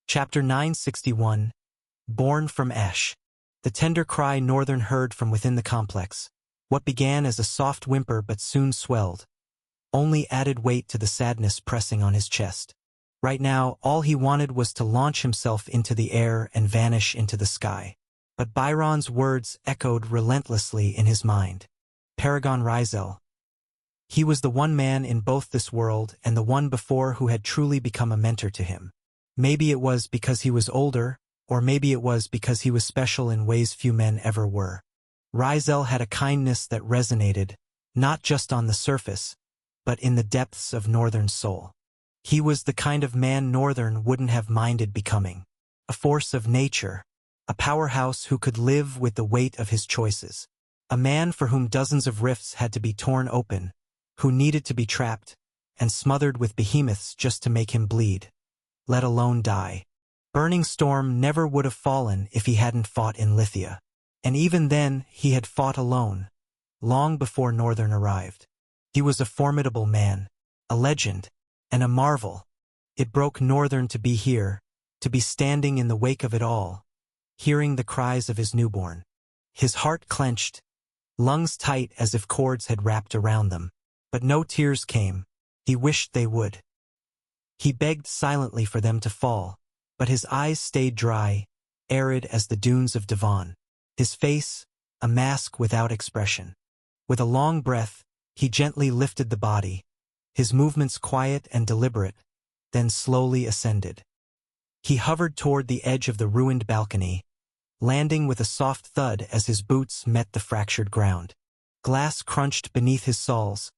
Chapter 961. Born from Ash. The tender cry Northern heard from within the complex. What began as a soft whimper but soon swelled. Only added weight to the sadness pressing on his chest. Right now, all he wanted was to launch himself into the air and vanish into the sky. But Byron's words echoed relentlessly in his mind. Paragon Rizel. He was the one man in both this world and the one before who had truly become a mentor to him. Maybe it was because he was older, or maybe it was because he was special in ways few men ever were. Rizel had a kindness that resonated, not just on the surface, but in the depths of Northern's soul. He was the kind of man Northern wouldn't have minded becoming. A force of nature, a powerhouse who could live with the weight of his choices. A man for whom dozens of rifts had to be torn open, who needed to be trapped and smothered with behemoths just to make him bleed, let alone die. Burning Storm never would have fallen if he hadn't fought in Lithia. And even then, he had fought alone, long before Northern arrived. He was a formidable man, a legend, and a marvel. It broke Northern to be here, to be standing in the wake of it all, hearing the cries of his newborn. His heart clenched, lungs tight as if cords had wrapped around them. But no tears came. He wished they would. He begged silently for them to fall, but his eyes stayed dry, arid as the dunes of Devon. His face, a mask without expression. With a long breath, he gently lifted the body, his movements quiet and deliberate, then slowly ascended. He hovered toward the edge of the ruined balcony, landing with a soft thud as his boots met the fractured ground. Glass crunched beneath his soles,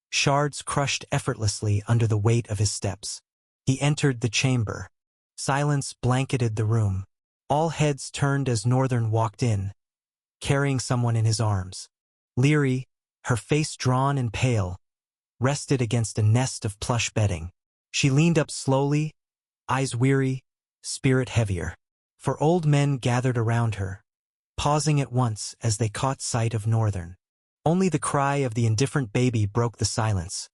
shards crushed effortlessly under the weight of his steps. He entered the chamber. Silence blanketed the room. All heads turned as Northern walked in, carrying someone in his arms. Leary, her face drawn and pale, rested against a nest of plush bedding. She leaned up slowly, eyes weary, spirit heavier. For old men gathered around her, pausing at once as they caught sight of Northern. Only the cry of the indifferent baby broke the silence.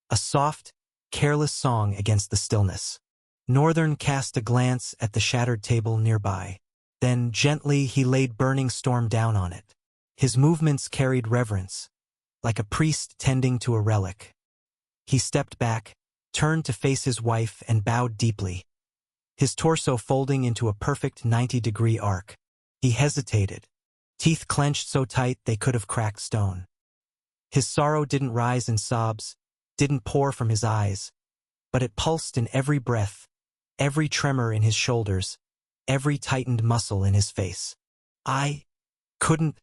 A soft, careless song against the stillness. Northern cast a glance at the shattered table nearby. Then, gently, he laid Burning Storm down on it. His movements carried reverence, like a priest tending to a relic. He stepped back, turned to face his wife and bowed deeply, his torso folding into a perfect 90-degree arc. He hesitated, teeth clenched so tight they could have cracked stone. His sorrow didn't rise in sobs, didn't pour from his eyes, but it pulsed in every breath, every tremor in his shoulders, every tightened muscle in his face. I couldn't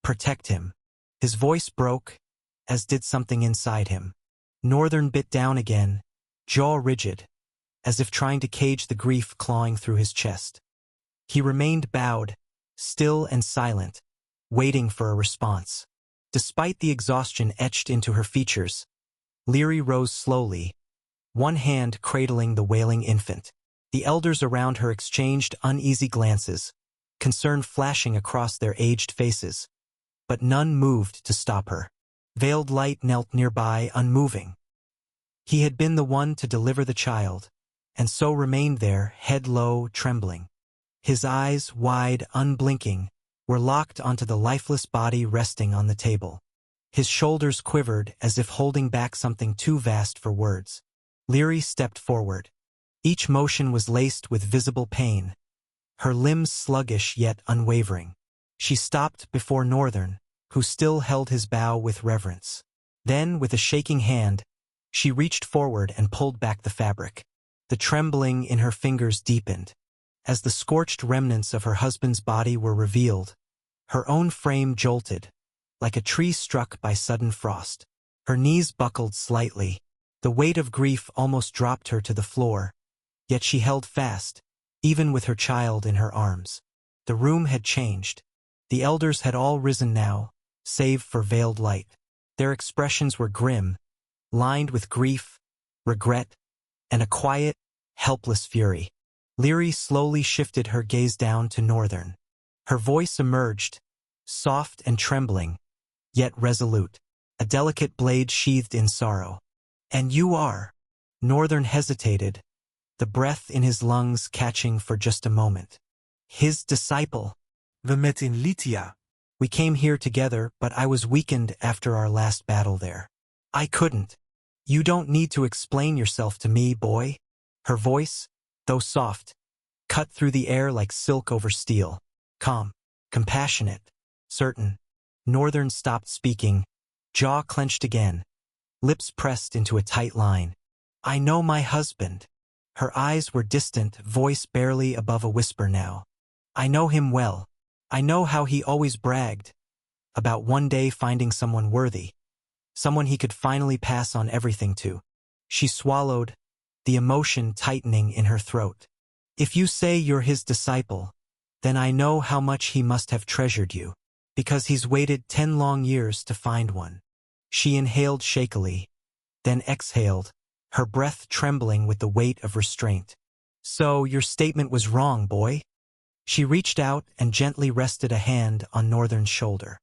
protect him. His voice broke, as did something inside him. Northern bit down again, jaw rigid, as if trying to cage the grief clawing through his chest. He remained bowed, still and silent, waiting for a response. Despite the exhaustion etched into her features, Leary rose slowly, one hand cradling the wailing infant. The elders around her exchanged uneasy glances, concern flashing across their aged faces, but none moved to stop her. Veiled Light knelt nearby, unmoving. He had been the one to deliver the child, and so remained there, head low, trembling. His eyes, wide, unblinking, were locked onto the lifeless body resting on the table. His shoulders quivered as if holding back something too vast for words. Leary stepped forward. Each motion was laced with visible pain, her limbs sluggish yet unwavering. She stopped before Northern, who still held his bow with reverence. Then, with a shaking hand, she reached forward and pulled back the fabric. The trembling in her fingers deepened. As the scorched remnants of her husband's body were revealed, her own frame jolted, like a tree struck by sudden frost. Her knees buckled slightly. The weight of grief almost dropped her to the floor, yet she held fast, even with her child in her arms. The room had changed. The elders had all risen now, save for Veiled Light. Their expressions were grim, lined with grief, regret, and a quiet, helpless fury. Leary slowly shifted her gaze down to Northern. Her voice emerged, soft and trembling, yet resolute, a delicate blade sheathed in sorrow. "And you are." Northern hesitated, the breath in his lungs catching for just a moment. His disciple. We met in Lydia. We came here together, but I was weakened after our last battle there. I couldn't. You don't need to explain yourself to me, boy. Her voice, though soft, cut through the air like silk over steel. Calm, compassionate, certain. Northern stopped speaking, jaw clenched again, lips pressed into a tight line. I know my husband. Her eyes were distant, voice barely above a whisper now. I know him well. I know how he always bragged about one day finding someone worthy, someone he could finally pass on everything to. She swallowed, the emotion tightening in her throat. If you say you're his disciple, then I know how much he must have treasured you, because he's waited 10 long years to find one. She inhaled shakily, then exhaled, her breath trembling with the weight of restraint. So your statement was wrong, boy. She reached out and gently rested a hand on Northern's shoulder.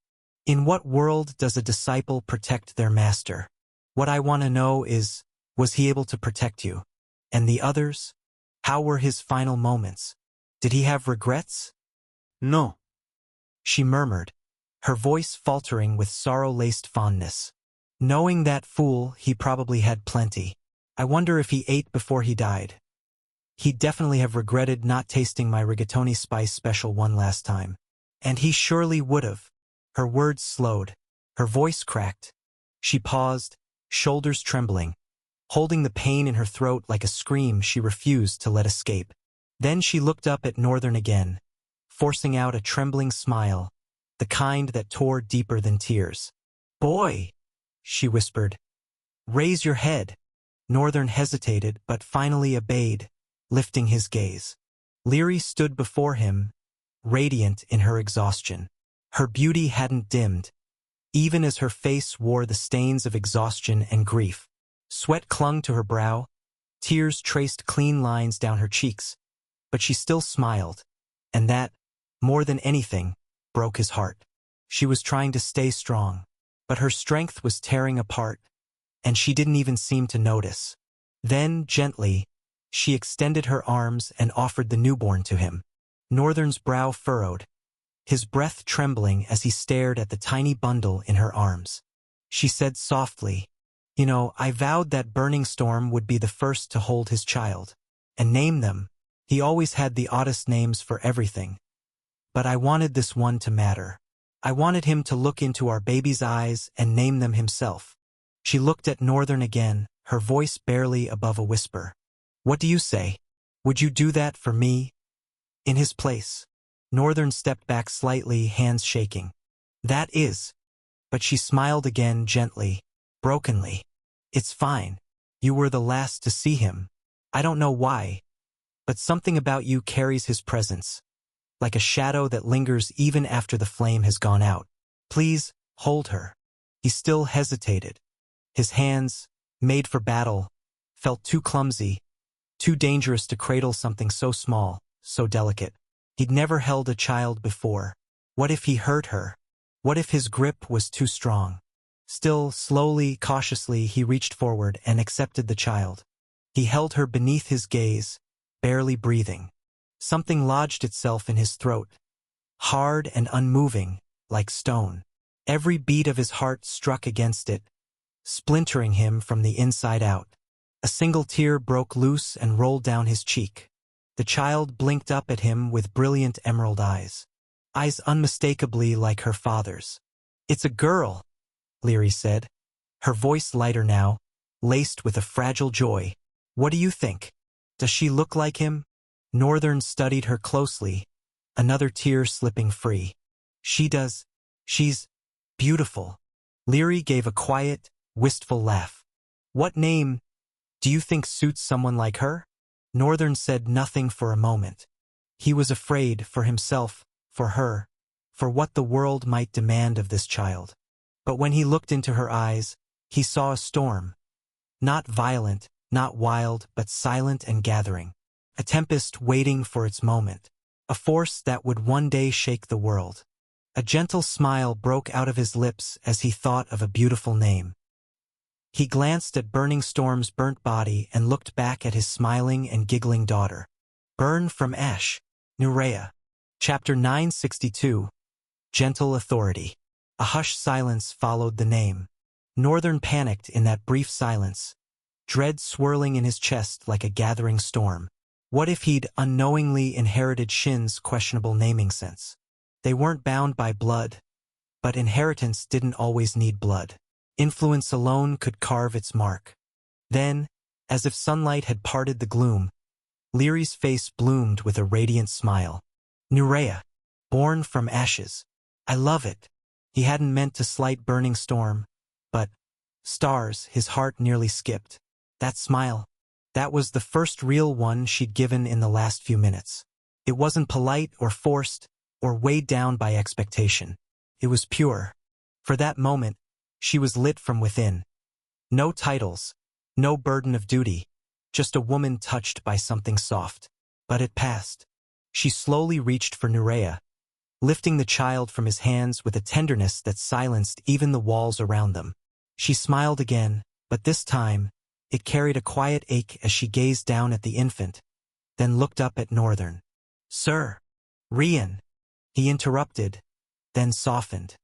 In what world does a disciple protect their master? What I want to know is, was he able to protect you? And the others? How were his final moments? Did he have regrets? No. She murmured, her voice faltering with sorrow-laced fondness. Knowing that fool, he probably had plenty. I wonder if he ate before he died. He'd definitely have regretted not tasting my rigatoni spice special one last time. And he surely would have. Her words slowed. Her voice cracked. She paused, shoulders trembling, holding the pain in her throat like a scream she refused to let escape. Then she looked up at Northern again, forcing out a trembling smile, the kind that tore deeper than tears. Boy, she whispered. Raise your head. Northern hesitated, but finally obeyed, lifting his gaze. Leary stood before him, radiant in her exhaustion. Her beauty hadn't dimmed, even as her face wore the stains of exhaustion and grief. Sweat clung to her brow, tears traced clean lines down her cheeks, but she still smiled, and that, more than anything, broke his heart. She was trying to stay strong, but her strength was tearing apart, and she didn't even seem to notice. Then, gently, she extended her arms and offered the newborn to him. Northern's brow furrowed, his breath trembling as he stared at the tiny bundle in her arms. She said softly, You know, I vowed that Burning Storm would be the first to hold his child and name them. He always had the oddest names for everything. But I wanted this one to matter. I wanted him to look into our baby's eyes and name them himself. She looked at Northern again, her voice barely above a whisper. What do you say? Would you do that for me? In his place. Northern stepped back slightly, hands shaking. That is. But she smiled again gently, brokenly. It's fine. You were the last to see him. I don't know why, but something about you carries his presence, like a shadow that lingers even after the flame has gone out. Please, hold her. He still hesitated. His hands, made for battle, felt too clumsy, too dangerous to cradle something so small, so delicate. He'd never held a child before. What if he hurt her? What if his grip was too strong? Still, slowly, cautiously, he reached forward and accepted the child. He held her beneath his gaze, barely breathing. Something lodged itself in his throat, hard and unmoving, like stone. Every beat of his heart struck against it, splintering him from the inside out. A single tear broke loose and rolled down his cheek. The child blinked up at him with brilliant emerald eyes unmistakably like her father's. It's a girl, Leary said, her voice lighter now, laced with a fragile joy. What do you think? Does she look like him? Northern studied her closely, another tear slipping free. She does. She's beautiful. Leary gave a quiet, wistful laugh. What name do you think suits someone like her? Northern said nothing for a moment. He was afraid for himself, for her, for what the world might demand of this child. But when he looked into her eyes, he saw a storm. Not violent, not wild, but silent and gathering. A tempest waiting for its moment. A force that would one day shake the world. A gentle smile broke out of his lips as he thought of a beautiful name. He glanced at Burning Storm's burnt body and looked back at his smiling and giggling daughter. Burn from Ash. Nurea. Chapter 962. Gentle Authority. A hushed silence followed the name. Northern panicked in that brief silence, dread swirling in his chest like a gathering storm. What if he'd unknowingly inherited Shin's questionable naming sense? They weren't bound by blood, but inheritance didn't always need blood. Influence alone could carve its mark. Then, as if sunlight had parted the gloom, Leary's face bloomed with a radiant smile. Nurea, born from ashes. I love it. He hadn't meant to slight Burning Storm, but, stars, his heart nearly skipped. That smile, that was the first real one she'd given in the last few minutes. It wasn't polite or forced or weighed down by expectation. It was pure. For that moment, she was lit from within. No titles, no burden of duty, just a woman touched by something soft. But it passed. She slowly reached for Nurea, lifting the child from his hands with a tenderness that silenced even the walls around them. She smiled again, but this time, it carried a quiet ache as she gazed down at the infant, then looked up at Northern. Sir, Rian, he interrupted, then softened.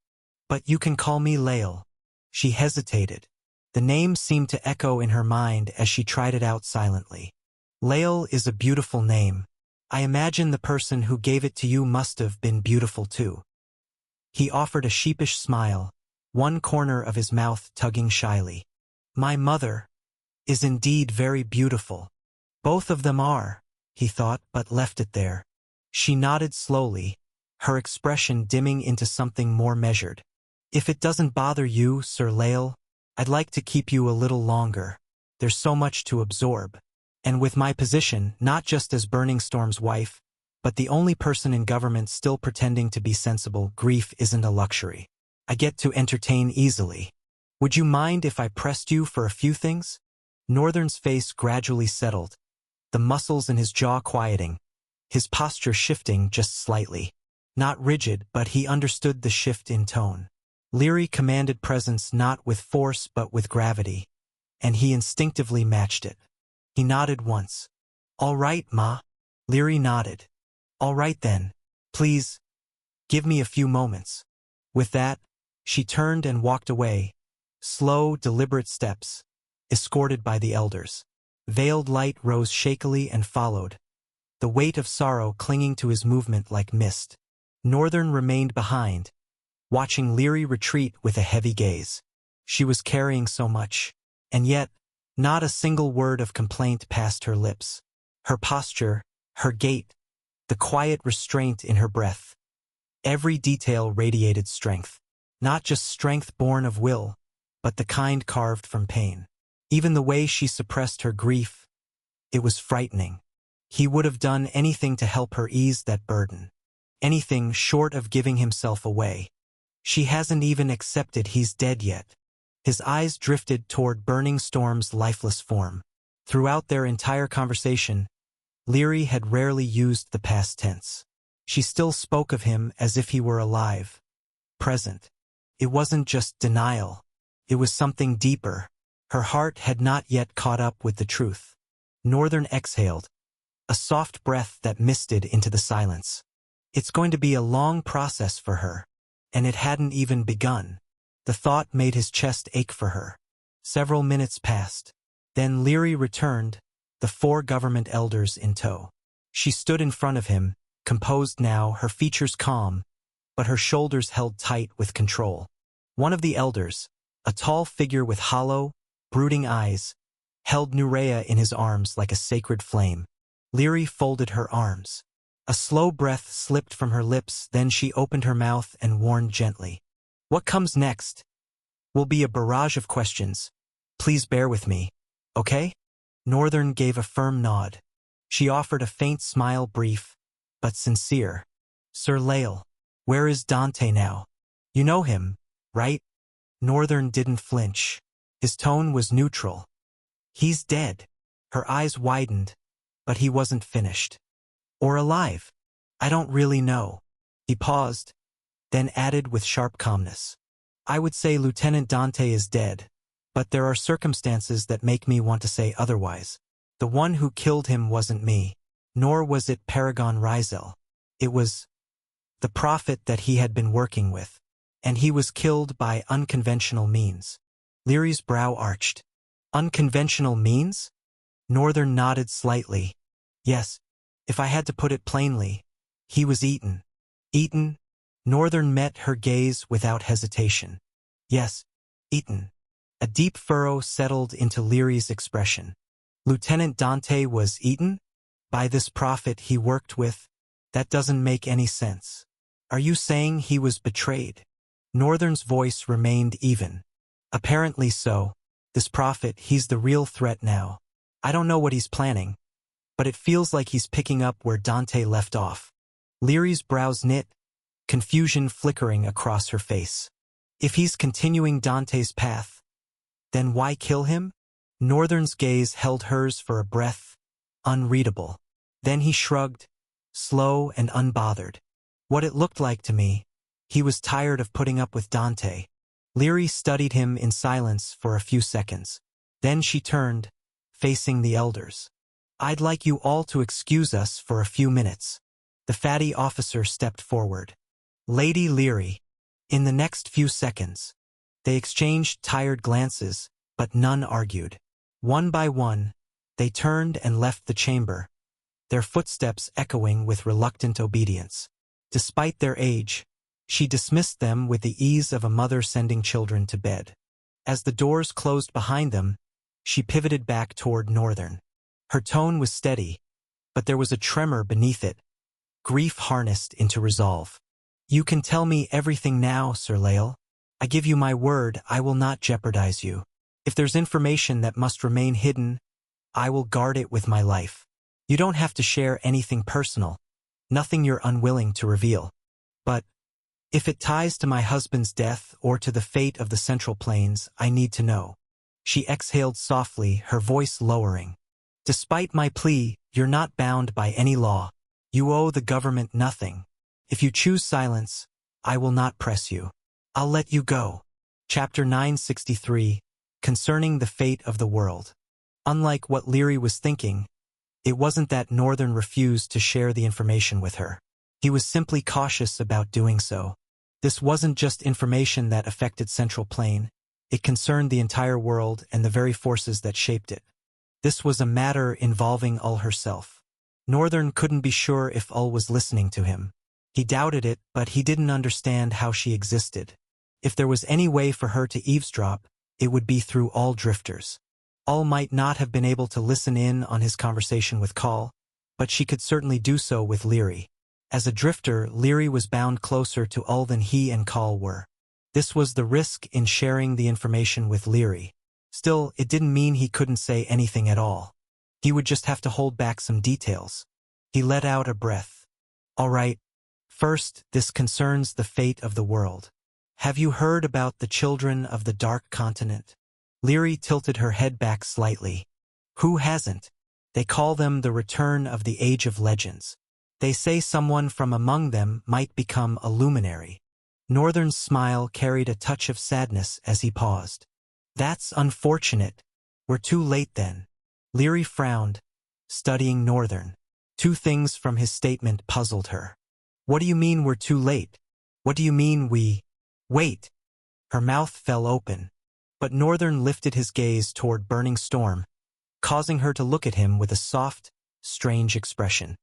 But you can call me Lael. She hesitated. The name seemed to echo in her mind as she tried it out silently. Lael is a beautiful name. I imagine the person who gave it to you must have been beautiful too. He offered a sheepish smile, one corner of his mouth tugging shyly. My mother is indeed very beautiful. Both of them are, he thought, but left it there. She nodded slowly, her expression dimming into something more measured. If it doesn't bother you, Sir Lael, I'd like to keep you a little longer. There's so much to absorb. And with my position, not just as Burning Storm's wife, but the only person in government still pretending to be sensible, grief isn't a luxury. I get to entertain easily. Would you mind if I pressed you for a few things? Northern's face gradually settled, the muscles in his jaw quieting, his posture shifting just slightly. Not rigid, but he understood the shift in tone. Leary commanded presence not with force but with gravity, and he instinctively matched it. He nodded once. All right, Ma. Leary nodded. All right then. Please, give me a few moments. With that, she turned and walked away, slow, deliberate steps, escorted by the elders. Veiled light rose shakily and followed, the weight of sorrow clinging to his movement like mist. Northern remained behind, watching Leary retreat with a heavy gaze. She was carrying so much, and yet, not a single word of complaint passed her lips. Her posture, her gait, the quiet restraint in her breath. Every detail radiated strength. Not just strength born of will, but the kind carved from pain. Even the way she suppressed her grief, it was frightening. He would have done anything to help her ease that burden. Anything short of giving himself away. She hasn't even accepted he's dead yet. His eyes drifted toward Burning Storm's lifeless form. Throughout their entire conversation, Leary had rarely used the past tense. She still spoke of him as if he were alive, present. It wasn't just denial. It was something deeper. Her heart had not yet caught up with the truth. Northern exhaled, a soft breath that misted into the silence. It's going to be a long process for her, and it hadn't even begun. The thought made his chest ache for her. Several minutes passed. Then Leary returned, the 4 government elders in tow. She stood in front of him, composed now, her features calm, but her shoulders held tight with control. One of the elders, a tall figure with hollow, brooding eyes, held Nurea in his arms like a sacred flame. Leary folded her arms. A slow breath slipped from her lips, then she opened her mouth and warned gently. What comes next will be a barrage of questions. Please bear with me, okay? Northern gave a firm nod. She offered a faint smile, brief, but sincere. Sir Lael, where is Dante now? You know him, right? Northern didn't flinch. His tone was neutral. He's dead. Her eyes widened, but he wasn't finished. Or alive? I don't really know. He paused, then added with sharp calmness. I would say Lieutenant Dante is dead, But there are circumstances that make me want to say otherwise. The one who killed him wasn't me, nor was it Paragon Rizel. It was the prophet that he had been working with, and he was killed by unconventional means. Leary's brow arched. Unconventional means? Northern nodded slightly. Yes, if I had to put it plainly, he was eaten. Eaten? Northern met her gaze without hesitation. Yes, eaten. A deep furrow settled into Leary's expression. Lieutenant Dante was eaten? By this prophet he worked with? That doesn't make any sense. Are you saying he was betrayed? Northern's voice remained even. Apparently so. This prophet, he's the real threat now. I don't know what he's planning, but it feels like he's picking up where Dante left off. Leary's brows knit, confusion flickering across her face. If he's continuing Dante's path, then why kill him? Northern's gaze held hers for a breath, unreadable. Then he shrugged, slow and unbothered. What it looked like to me, he was tired of putting up with Dante. Leary studied him in silence for a few seconds. Then she turned, facing the elders. I'd like you all to excuse us for a few minutes. The fatty officer stepped forward. Lady Leary. In the next few seconds, they exchanged tired glances, but none argued. One by one, they turned and left the chamber, their footsteps echoing with reluctant obedience. Despite their age, she dismissed them with the ease of a mother sending children to bed. As the doors closed behind them, she pivoted back toward Northern. Her tone was steady, but there was a tremor beneath it, grief harnessed into resolve. You can tell me everything now, Sir Lael. I give you my word I will not jeopardize you. If there's information that must remain hidden, I will guard it with my life. You don't have to share anything personal, nothing you're unwilling to reveal. But if it ties to my husband's death or to the fate of the Central Plains, I need to know. She exhaled softly, her voice lowering. Despite my plea, you're not bound by any law. You owe the government nothing. If you choose silence, I will not press you. I'll let you go. Chapter 963, Concerning the Fate of the World. Unlike what Leary was thinking, it wasn't that Northern refused to share the information with her. He was simply cautious about doing so. This wasn't just information that affected Central Plain. It concerned the entire world and the very forces that shaped it. This was a matter involving Ull herself. Northern couldn't be sure if Ull was listening to him. He doubted it, but he didn't understand how she existed. If there was any way for her to eavesdrop, it would be through all drifters. Ull might not have been able to listen in on his conversation with Call, but she could certainly do so with Leary. As a drifter, Leary was bound closer to Ull than he and Call were. This was the risk in sharing the information with Leary. Still, it didn't mean he couldn't say anything at all. He would just have to hold back some details. He let out a breath. All right. First, this concerns the fate of the world. Have you heard about the children of the Dark Continent? Leary tilted her head back slightly. Who hasn't? They call them the return of the Age of Legends. They say someone from among them might become a luminary. Northern's smile carried a touch of sadness as he paused. That's unfortunate. We're too late then. Leary frowned, studying Northern. Two things from his statement puzzled her. What do you mean we're too late? What do you mean we... Wait. Her mouth fell open, but Northern lifted his gaze toward Burning Storm, causing her to look at him with a soft, strange expression.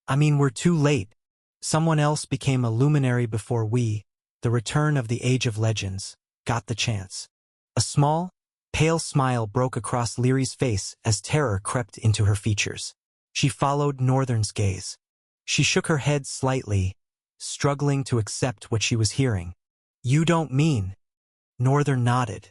I mean we're too late. Someone else became a luminary before we, the return of the Age of Legends, got the chance. A small, pale smile broke across Leary's face as terror crept into her features. She followed Northern's gaze. She shook her head slightly, struggling to accept what she was hearing. You don't mean... Northern nodded.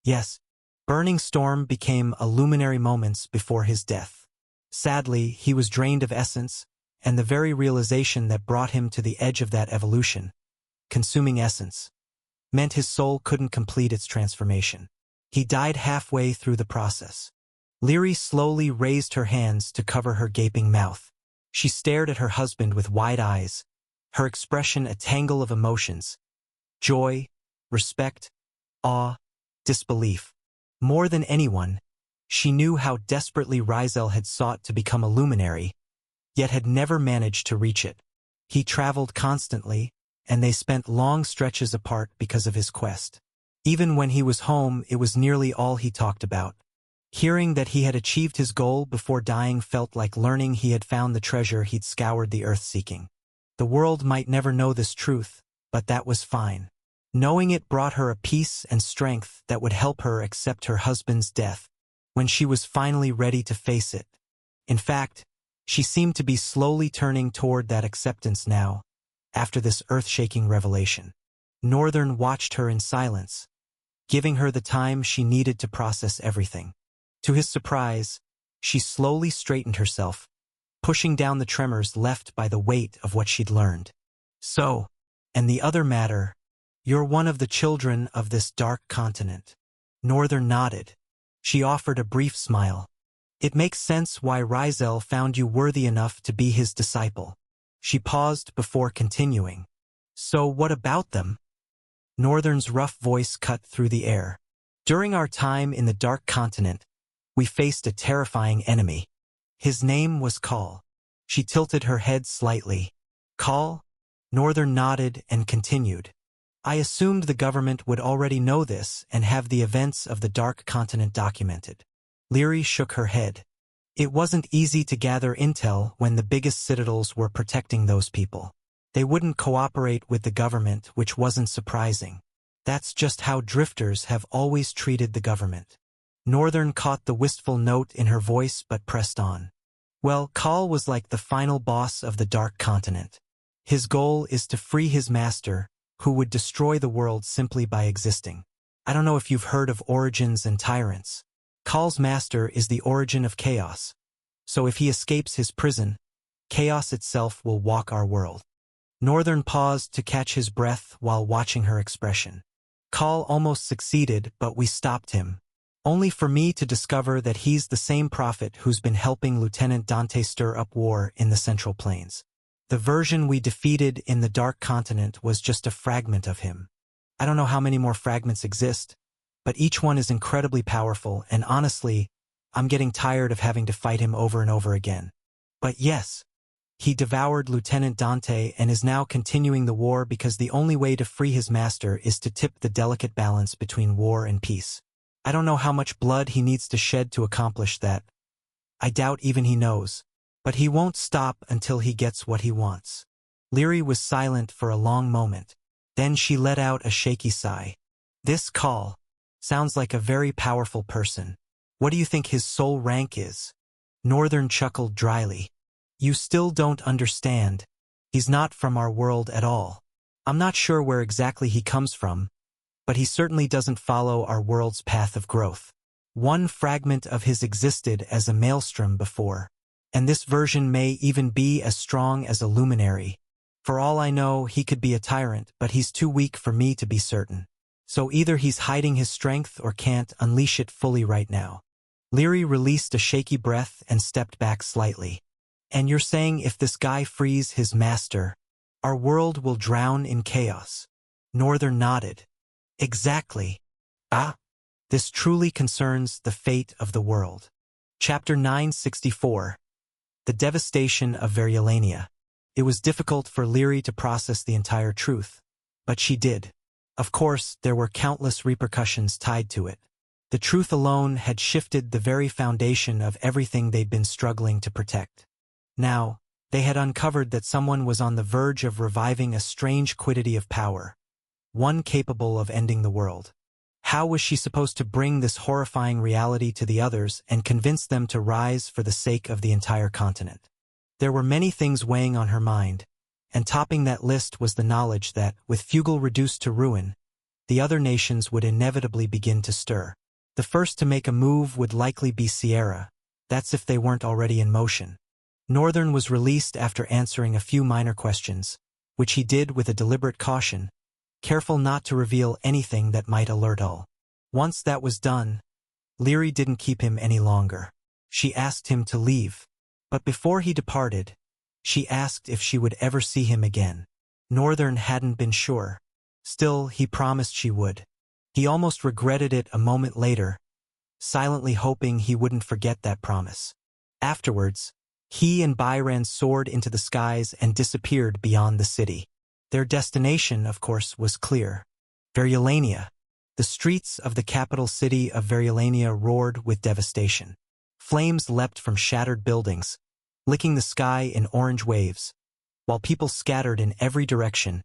Yes, Burning Storm became a luminary moments before his death. Sadly, he was drained of essence, and the very realization that brought him to the edge of that evolution, consuming essence, meant his soul couldn't complete its transformation. He died halfway through the process. Leary slowly raised her hands to cover her gaping mouth. She stared at her husband with wide eyes, her expression a tangle of emotions: joy, respect, awe, disbelief. More than anyone, she knew how desperately Rizel had sought to become a luminary, yet had never managed to reach it. He traveled constantly, and they spent long stretches apart because of his quest. Even when he was home, it was nearly all he talked about. Hearing that he had achieved his goal before dying felt like learning he had found the treasure he'd scoured the earth seeking. The world might never know this truth, but that was fine. Knowing it brought her a peace and strength that would help her accept her husband's death when she was finally ready to face it. In fact, she seemed to be slowly turning toward that acceptance now, after this earth-shaking revelation. Northern watched her in silence, giving her the time she needed to process everything. To his surprise, she slowly straightened herself, pushing down the tremors left by the weight of what she'd learned. So, and the other matter, you're one of the children of this dark continent. Northern nodded. She offered a brief smile. It makes sense why Rizel found you worthy enough to be his disciple. She paused before continuing. So what about them? Northern's rough voice cut through the air. During our time in the Dark Continent, we faced a terrifying enemy. His name was Khal. She tilted her head slightly. Khal? Northern nodded and continued. I assumed the government would already know this and have the events of the Dark Continent documented. Leary shook her head. It wasn't easy to gather intel when the biggest citadels were protecting those people. They wouldn't cooperate with the government, which wasn't surprising. That's just how drifters have always treated the government. Northern caught the wistful note in her voice but pressed on. Well, Khal was like the final boss of the Dark Continent. His goal is to free his master, who would destroy the world simply by existing. I don't know if you've heard of origins and tyrants. Khal's master is the origin of chaos. So if he escapes his prison, chaos itself will walk our world. Northern paused to catch his breath while watching her expression. Khal almost succeeded, but we stopped him. Only for me to discover that he's the same prophet who's been helping Lieutenant Dante stir up war in the Central Plains. The version we defeated in the Dark Continent was just a fragment of him. I don't know how many more fragments exist, but each one is incredibly powerful, and honestly, I'm getting tired of having to fight him over and over again. But yes, he devoured Lieutenant Dante and is now continuing the war because the only way to free his master is to tip the delicate balance between war and peace. I don't know how much blood he needs to shed to accomplish that. I doubt even he knows. But he won't stop until he gets what he wants. Leary was silent for a long moment. Then she let out a shaky sigh. This Khal sounds like a very powerful person. What do you think his soul rank is? Northern chuckled dryly. You still don't understand. He's not from our world at all. I'm not sure where exactly he comes from, but he certainly doesn't follow our world's path of growth. One fragment of his existed as a maelstrom before, and this version may even be as strong as a luminary. For all I know, he could be a tyrant, but he's too weak for me to be certain. So either he's hiding his strength or can't unleash it fully right now. Leary released a shaky breath and stepped back slightly. And you're saying if this guy frees his master, our world will drown in chaos? Northern nodded. Exactly. This truly concerns the fate of the world. Chapter 964. The Devastation of Variolania. It was difficult for Leary to process the entire truth, but she did. Of course, there were countless repercussions tied to it. The truth alone had shifted the very foundation of everything they'd been struggling to protect. Now, they had uncovered that someone was on the verge of reviving a strange quiddity of power, one capable of ending the world. How was she supposed to bring this horrifying reality to the others and convince them to rise for the sake of the entire continent? There were many things weighing on her mind, and topping that list was the knowledge that, with Fugal reduced to ruin, the other nations would inevitably begin to stir. The first to make a move would likely be Sierra. That's if they weren't already in motion. Northern was released after answering a few minor questions, which he did with a deliberate caution, careful not to reveal anything that might alert all. Once that was done, Leary didn't keep him any longer. She asked him to leave. But before he departed, she asked if she would ever see him again. Northern hadn't been sure. Still, he promised she would. He almost regretted it a moment later, silently hoping he wouldn't forget that promise. Afterwards, he and Byron soared into the skies and disappeared beyond the city. Their destination, of course, was clear. Verullania. The streets of the capital city of Verullania roared with devastation. Flames leapt from shattered buildings, licking the sky in orange waves, while people scattered in every direction,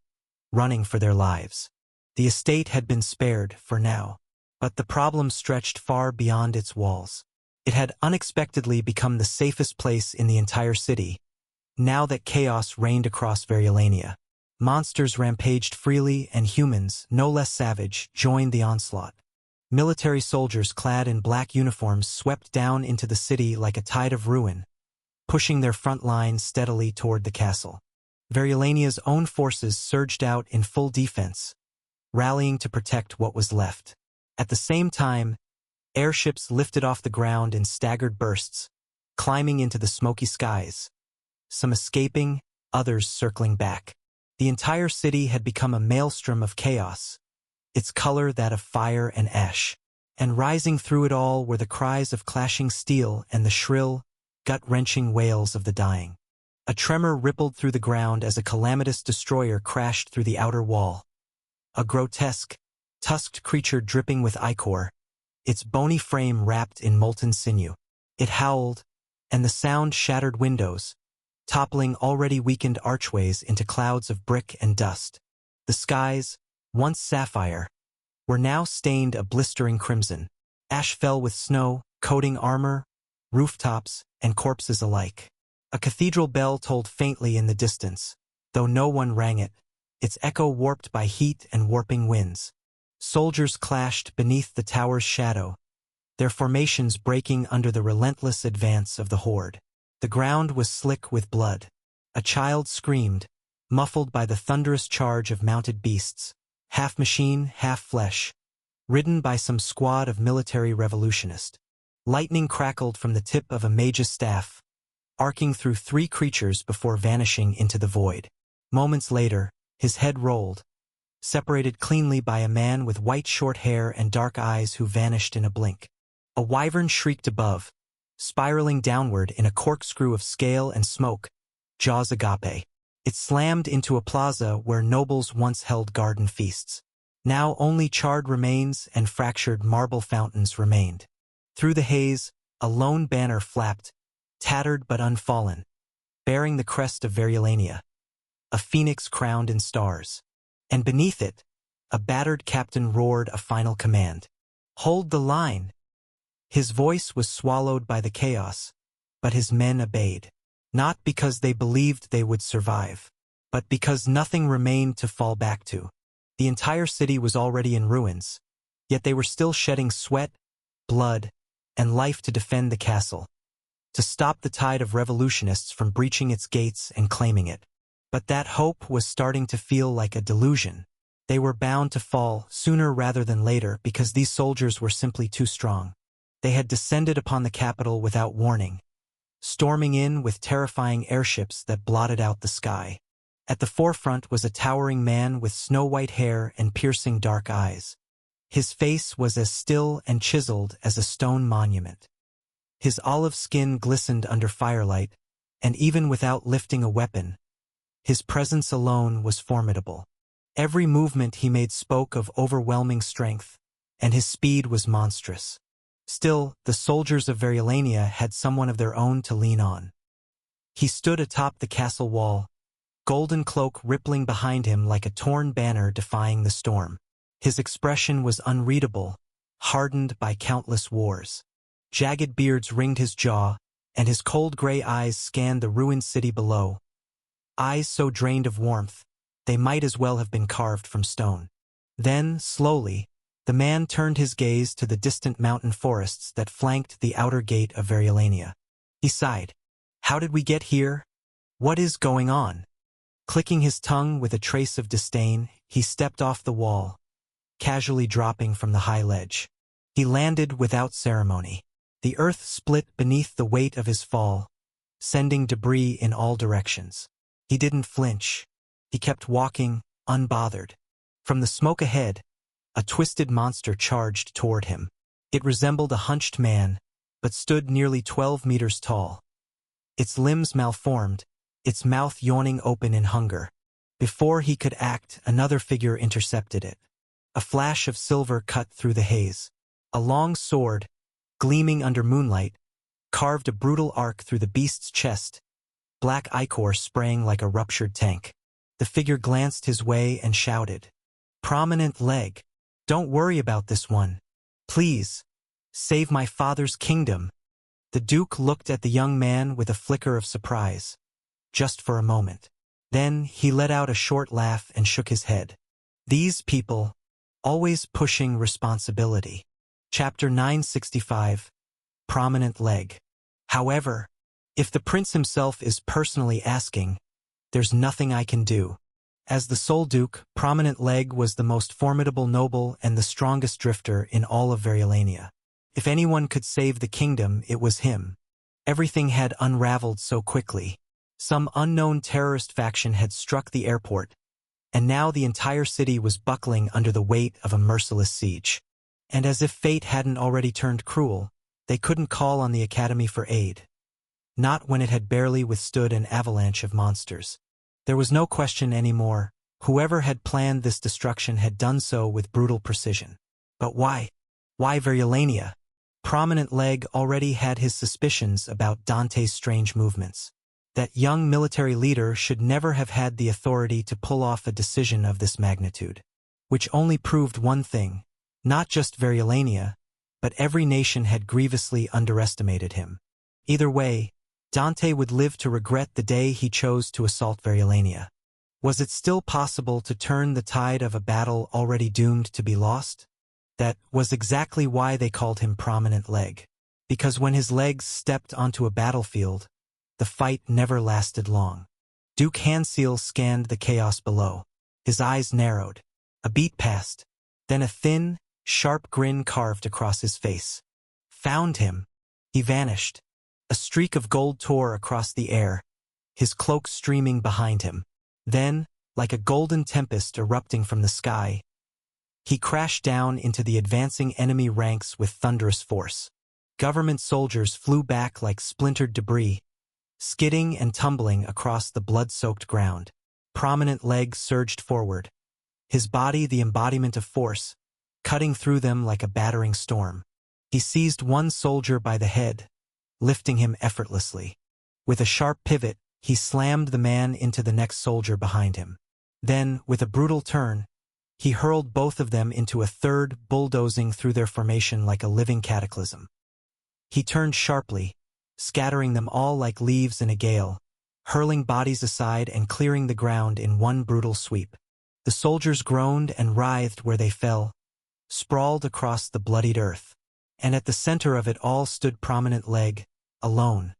running for their lives. The estate had been spared for now, but the problem stretched far beyond its walls. It had unexpectedly become the safest place in the entire city, now that chaos reigned across Verullania. Monsters rampaged freely, and humans, no less savage, joined the onslaught. Military soldiers clad in black uniforms swept down into the city like a tide of ruin, pushing their front lines steadily toward the castle. Verullania's own forces surged out in full defense, rallying to protect what was left. At the same time, airships lifted off the ground in staggered bursts, climbing into the smoky skies, some escaping, others circling back. The entire city had become a maelstrom of chaos, its color that of fire and ash, and rising through it all were the cries of clashing steel and the shrill, gut-wrenching wails of the dying. A tremor rippled through the ground as a calamitous destroyer crashed through the outer wall. A grotesque, tusked creature dripping with ichor, its bony frame wrapped in molten sinew. It howled, and the sound shattered windows, toppling already weakened archways into clouds of brick and dust. The skies, once sapphire, were now stained a blistering crimson. Ash fell with snow, coating armor, rooftops, and corpses alike. A cathedral bell tolled faintly in the distance, though no one rang it, its echo warped by heat and warping winds. Soldiers clashed beneath the tower's shadow, their formations breaking under the relentless advance of the horde. The ground was slick with blood. A child screamed, muffled by the thunderous charge of mounted beasts, half machine, half flesh, ridden by some squad of military revolutionists. Lightning crackled from the tip of a mage's staff, arcing through 3 creatures before vanishing into the void. Moments later, his head rolled, separated cleanly by a man with white short hair and dark eyes who vanished in a blink. A wyvern shrieked above, spiraling downward in a corkscrew of scale and smoke, jaws agape. It slammed into a plaza where nobles once held garden feasts. Now only charred remains and fractured marble fountains remained. Through the haze, a lone banner flapped, tattered but unfallen, bearing the crest of Verullania, a phoenix crowned in stars. And beneath it, a battered captain roared a final command. "Hold the line!" His voice was swallowed by the chaos, but his men obeyed. Not because they believed they would survive, but because nothing remained to fall back to. The entire city was already in ruins, yet they were still shedding sweat, blood, and life to defend the castle, to stop the tide of revolutionists from breaching its gates and claiming it. But that hope was starting to feel like a delusion. They were bound to fall sooner rather than later because these soldiers were simply too strong. They had descended upon the capital without warning, storming in with terrifying airships that blotted out the sky. At the forefront was a towering man with snow-white hair and piercing dark eyes. His face was as still and chiseled as a stone monument. His olive skin glistened under firelight, and even without lifting a weapon, his presence alone was formidable. Every movement he made spoke of overwhelming strength, and his speed was monstrous. Still, the soldiers of Verullania had someone of their own to lean on. He stood atop the castle wall, golden cloak rippling behind him like a torn banner defying the storm. His expression was unreadable, hardened by countless wars. Jagged beards ringed his jaw, and his cold gray eyes scanned the ruined city below. Eyes so drained of warmth, they might as well have been carved from stone. Then, slowly, the man turned his gaze to the distant mountain forests that flanked the outer gate of Verullania. He sighed. "How did we get here? What is going on?" Clicking his tongue with a trace of disdain, he stepped off the wall, casually dropping from the high ledge. He landed without ceremony. The earth split beneath the weight of his fall, sending debris in all directions. He didn't flinch. He kept walking, unbothered. From the smoke ahead, a twisted monster charged toward him. It resembled a hunched man, but stood nearly 12 meters tall. Its limbs malformed, its mouth yawning open in hunger. Before he could act, another figure intercepted it. A flash of silver cut through the haze. A long sword, gleaming under moonlight, carved a brutal arc through the beast's chest, black ichor spraying like a ruptured tank. The figure glanced his way and shouted, "Prominent leg, don't worry about this one. Please, save my father's kingdom." The Duke looked at the young man with a flicker of surprise, just for a moment. Then he let out a short laugh and shook his head. These people, always pushing responsibility. Chapter 965, Prominent Leg. However, if the prince himself is personally asking, there's nothing I can do. As the sole duke, Prominent Leg was the most formidable noble and the strongest drifter in all of Variolania. If anyone could save the kingdom, it was him. Everything had unraveled so quickly. Some unknown terrorist faction had struck the airport, and now the entire city was buckling under the weight of a merciless siege. And as if fate hadn't already turned cruel, they couldn't call on the Academy for aid. Not when it had barely withstood an avalanche of monsters. There was no question anymore. Whoever had planned this destruction had done so with brutal precision. But why? Why Variolania? Prominent Leg already had his suspicions about Dante's strange movements. That young military leader should never have had the authority to pull off a decision of this magnitude. Which only proved one thing. Not just Variolania, but every nation had grievously underestimated him. Either way, Dante would live to regret the day he chose to assault Variolania. Was it still possible to turn the tide of a battle already doomed to be lost? That was exactly why they called him Prominent Leg. Because when his legs stepped onto a battlefield, the fight never lasted long. Duke Hanseal scanned the chaos below. His eyes narrowed. A beat passed. Then a thin, sharp grin carved across his face. Found him. He vanished. A streak of gold tore across the air, his cloak streaming behind him. Then, like a golden tempest erupting from the sky, he crashed down into the advancing enemy ranks with thunderous force. Government soldiers flew back like splintered debris, skidding and tumbling across the blood-soaked ground. Prominent Leg surged forward, his body the embodiment of force, cutting through them like a battering storm. He seized one soldier by the head, lifting him effortlessly. With a sharp pivot, he slammed the man into the next soldier behind him. Then, with a brutal turn, he hurled both of them into a third, bulldozing through their formation like a living cataclysm. He turned sharply, scattering them all like leaves in a gale, hurling bodies aside and clearing the ground in one brutal sweep. The soldiers groaned and writhed where they fell, sprawled across the bloodied earth. And at the center of it all stood Prominent Leg, alone,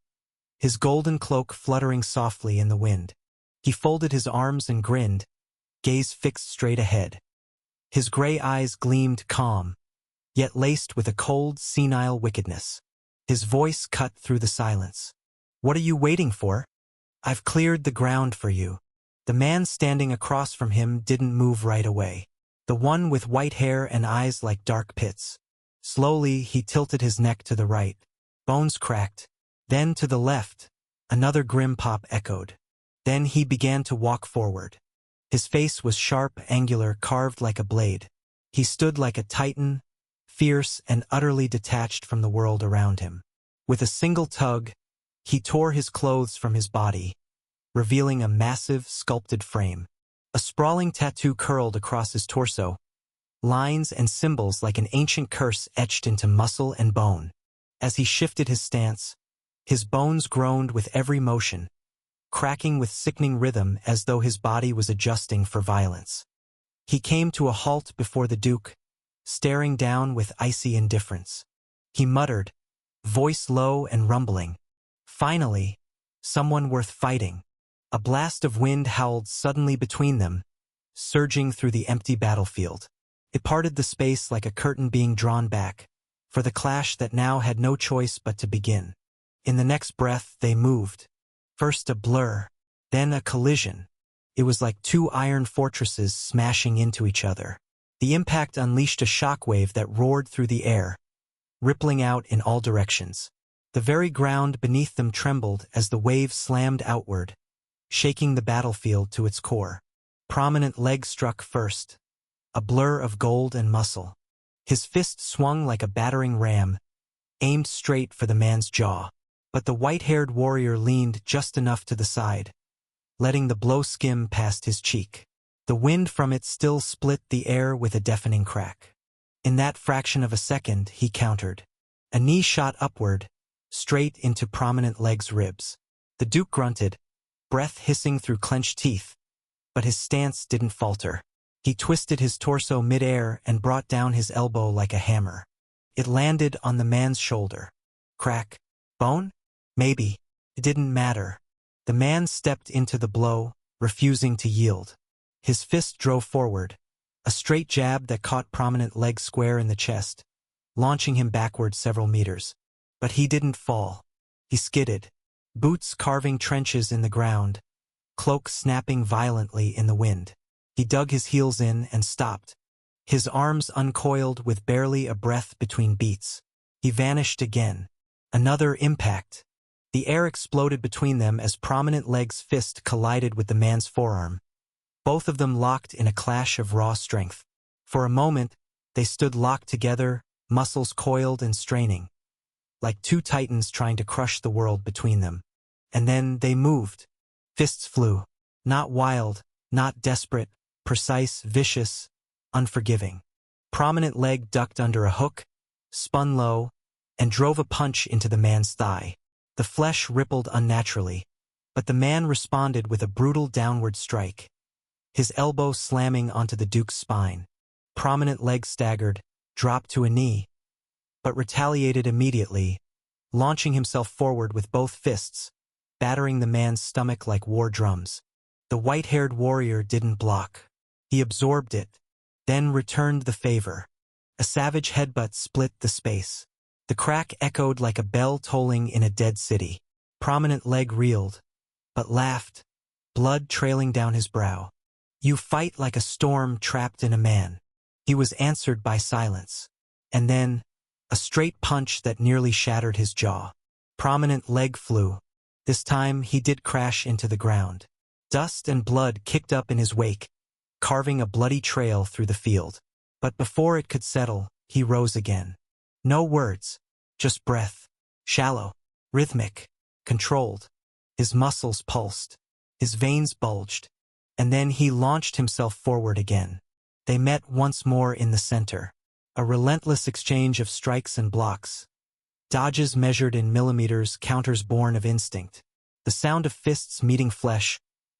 his golden cloak fluttering softly in the wind. He folded his arms and grinned, gaze fixed straight ahead. His gray eyes gleamed calm, yet laced with a cold, senile wickedness. His voice cut through the silence. "What are you waiting for? I've cleared the ground for you." The man standing across from him didn't move right away. The one with white hair and eyes like dark pits. Slowly, he tilted his neck to the right. Bones cracked. Then to the left. Another grim pop echoed. Then he began to walk forward. His face was sharp, angular, carved like a blade. He stood like a titan, fierce and utterly detached from the world around him. With a single tug, he tore his clothes from his body, revealing a massive, sculpted frame. A sprawling tattoo curled across his torso, lines and symbols like an ancient curse etched into muscle and bone. As he shifted his stance, his bones groaned with every motion, cracking with sickening rhythm as though his body was adjusting for violence. He came to a halt before the Duke, staring down with icy indifference. He muttered, voice low and rumbling, "Finally, someone worth fighting." A blast of wind howled suddenly between them, surging through the empty battlefield. It parted the space like a curtain being drawn back, for the clash that now had no choice but to begin. In the next breath, they moved. First a blur, then a collision. It was like two iron fortresses smashing into each other. The impact unleashed a shockwave that roared through the air, rippling out in all directions. The very ground beneath them trembled as the wave slammed outward, shaking the battlefield to its core. Prominent leg struck first, a blur of gold and muscle. His fist swung like a battering ram, aimed straight for the man's jaw. But the white-haired warrior leaned just enough to the side, letting the blow skim past his cheek. The wind from it still split the air with a deafening crack. In that fraction of a second, he countered. A knee shot upward, straight into Prominent Leg's ribs. The Duke grunted, breath hissing through clenched teeth, but his stance didn't falter. He twisted his torso mid-air and brought down his elbow like a hammer. It landed on the man's shoulder. Crack. Bone? Maybe. It didn't matter. The man stepped into the blow, refusing to yield. His fist drove forward, a straight jab that caught Prominent Leg square in the chest, launching him backward several meters. But he didn't fall. He skidded, boots carving trenches in the ground, cloak snapping violently in the wind. He dug his heels in and stopped, his arms uncoiled with barely a breath between beats. He vanished again. Another impact. The air exploded between them as Prominent Leg's fist collided with the man's forearm. Both of them locked in a clash of raw strength. For a moment, they stood locked together, muscles coiled and straining, like two titans trying to crush the world between them. And then they moved. Fists flew. Not wild, not desperate, precise, vicious, unforgiving. Prominent Leg ducked under a hook, spun low, and drove a punch into the man's thigh. The flesh rippled unnaturally, but the man responded with a brutal downward strike, his elbow slamming onto the Duke's spine. Prominent Leg staggered, dropped to a knee, but retaliated immediately, launching himself forward with both fists, battering the man's stomach like war drums. The white-haired warrior didn't block. He absorbed it, then returned the favor. A savage headbutt split the space. The crack echoed like a bell tolling in a dead city. Prominent Leg reeled, but laughed, blood trailing down his brow. You fight like a storm trapped in a man. He was answered by silence. And then, a straight punch that nearly shattered his jaw. Prominent Leg flew. This time he did crash into the ground. Dust and blood kicked up in his wake, carving a bloody trail through the field. But before it could settle, he rose again. No words, just breath. Shallow, rhythmic, controlled. His muscles pulsed, his veins bulged, and then he launched himself forward again. They met once more in the center. A relentless exchange of strikes and blocks. Dodges measured in millimeters, counters born of instinct. The sound of fists meeting flesh,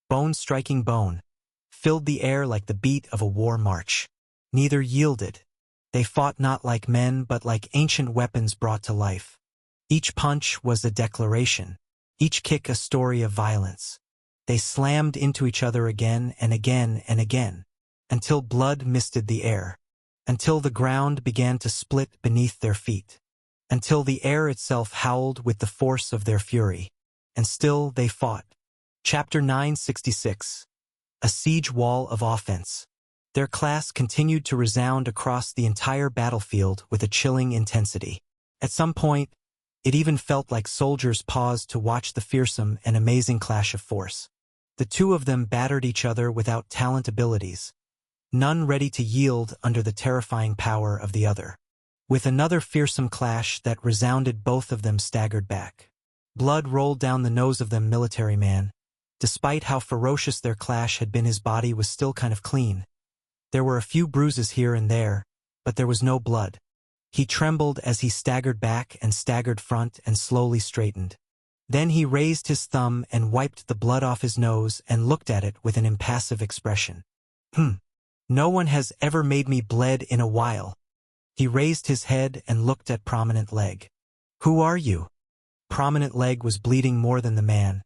bone striking bone, filled the air like the beat of a war march. Neither yielded. They fought not like men but like ancient weapons brought to life. Each punch was a declaration, each kick a story of violence. They slammed into each other again and again and again, until blood misted the air, until the ground began to split beneath their feet, until the air itself howled with the force of their fury. And still they fought. Chapter 966. A Siege Wall of Offense. Their class continued to resound across the entire battlefield with a chilling intensity. At some point, it even felt like soldiers paused to watch the fearsome and amazing clash of force. The two of them battered each other without talent abilities, none ready to yield under the terrifying power of the other. With another fearsome clash that resounded, both of them staggered back. Blood rolled down the nose of them. Military man. Despite how ferocious their clash had been, his body was still kind of clean. There were a few bruises here and there, but there was no blood. He trembled as he staggered back and staggered front and slowly straightened. Then he raised his thumb and wiped the blood off his nose and looked at it with an impassive expression. No one has ever made me bled in a while. He raised his head and looked at Prominent Leg. Who are you? Prominent Leg was bleeding more than the man.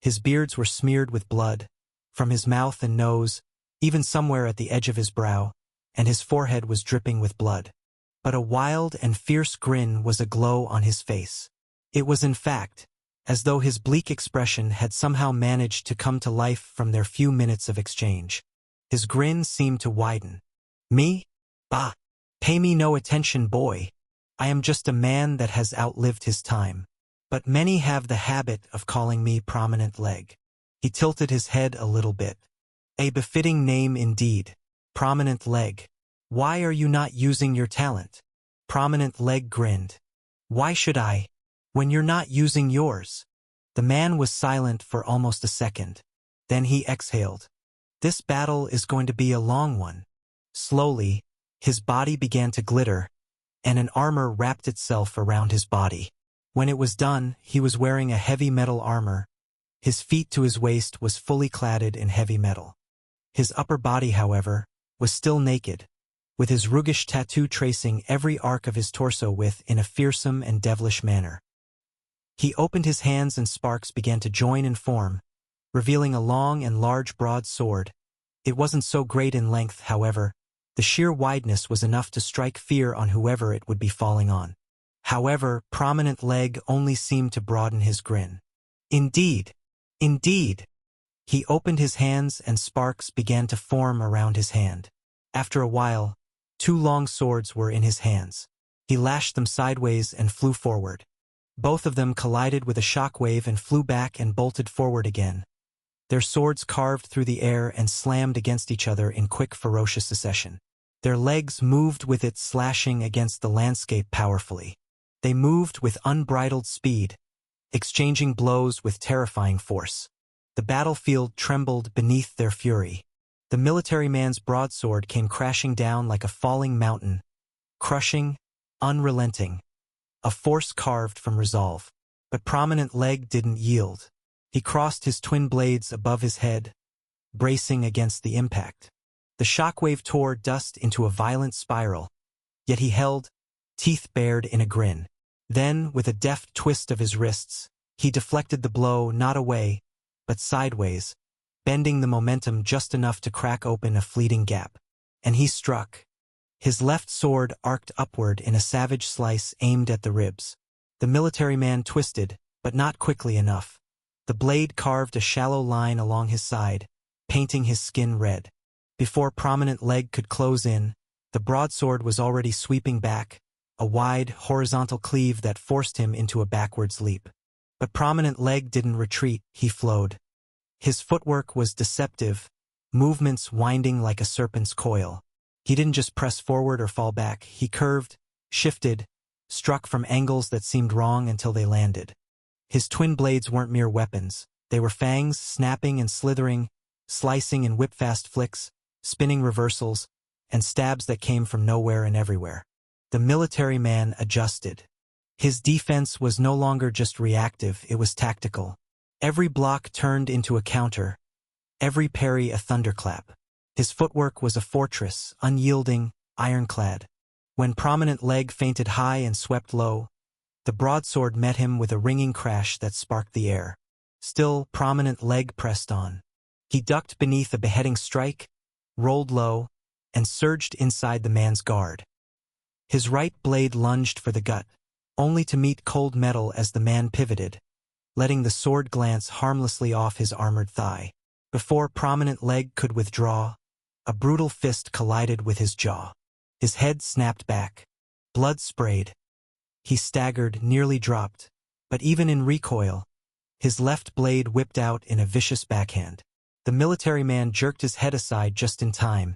His beards were smeared with blood, from his mouth and nose, even somewhere at the edge of his brow, and his forehead was dripping with blood. But a wild and fierce grin was aglow on his face. It was, in fact, as though his bleak expression had somehow managed to come to life from their few minutes of exchange. His grin seemed to widen. Me? Bah! Pay me no attention, boy. I am just a man that has outlived his time. But many have the habit of calling me Prominent Leg. He tilted his head a little bit. A befitting name indeed. Prominent Leg. Why are you not using your talent? Prominent Leg grinned. Why should I, when you're not using yours? The man was silent for almost a second. Then he exhaled. This battle is going to be a long one. Slowly, his body began to glitter, and an armor wrapped itself around his body. When it was done, he was wearing a heavy metal armor. His feet to his waist was fully cladded in heavy metal. His upper body, however, was still naked, with his roguish tattoo tracing every arc of his torso in a fearsome and devilish manner. He opened his hands and sparks began to join and form, revealing a long and large broadsword. It wasn't so great in length, however. The sheer wideness was enough to strike fear on whoever it would be falling on. However, Prominent Leg only seemed to broaden his grin. Indeed! Indeed! He opened his hands and sparks began to form around his hand. After a while, 2 long swords were in his hands. He lashed them sideways and flew forward. Both of them collided with a shockwave and flew back and bolted forward again. Their swords carved through the air and slammed against each other in quick, ferocious succession. Their legs moved with it, slashing against the landscape powerfully. They moved with unbridled speed, exchanging blows with terrifying force. The battlefield trembled beneath their fury. The military man's broadsword came crashing down like a falling mountain, crushing, unrelenting, a force carved from resolve. But Prominent Leg didn't yield. He crossed his twin blades above his head, bracing against the impact. The shockwave tore dust into a violent spiral, yet he held, teeth bared in a grin. Then, with a deft twist of his wrists, he deflected the blow not away, but sideways, bending the momentum just enough to crack open a fleeting gap. And he struck. His left sword arced upward in a savage slice aimed at the ribs. The military man twisted, but not quickly enough. The blade carved a shallow line along his side, painting his skin red. Before Prominent Leg could close in, the broadsword was already sweeping back, a wide, horizontal cleave that forced him into a backwards leap. But Prominent Leg didn't retreat, he flowed. His footwork was deceptive, movements winding like a serpent's coil. He didn't just press forward or fall back, he curved, shifted, struck from angles that seemed wrong until they landed. His twin blades weren't mere weapons. They were fangs, snapping and slithering, slicing in whip-fast flicks, spinning reversals, and stabs that came from nowhere and everywhere. The military man adjusted. His defense was no longer just reactive, it was tactical. Every block turned into a counter, every parry a thunderclap. His footwork was a fortress, unyielding, ironclad. When Prominent Leg feinted high and swept low, the broadsword met him with a ringing crash that sparked the air. Still, Prominent Leg pressed on. He ducked beneath a beheading strike, rolled low, and surged inside the man's guard. His right blade lunged for the gut, only to meet cold metal as the man pivoted, letting the sword glance harmlessly off his armored thigh. Before Prominent Leg could withdraw, a brutal fist collided with his jaw. His head snapped back. Blood sprayed. He staggered, nearly dropped, but even in recoil, his left blade whipped out in a vicious backhand. The military man jerked his head aside just in time,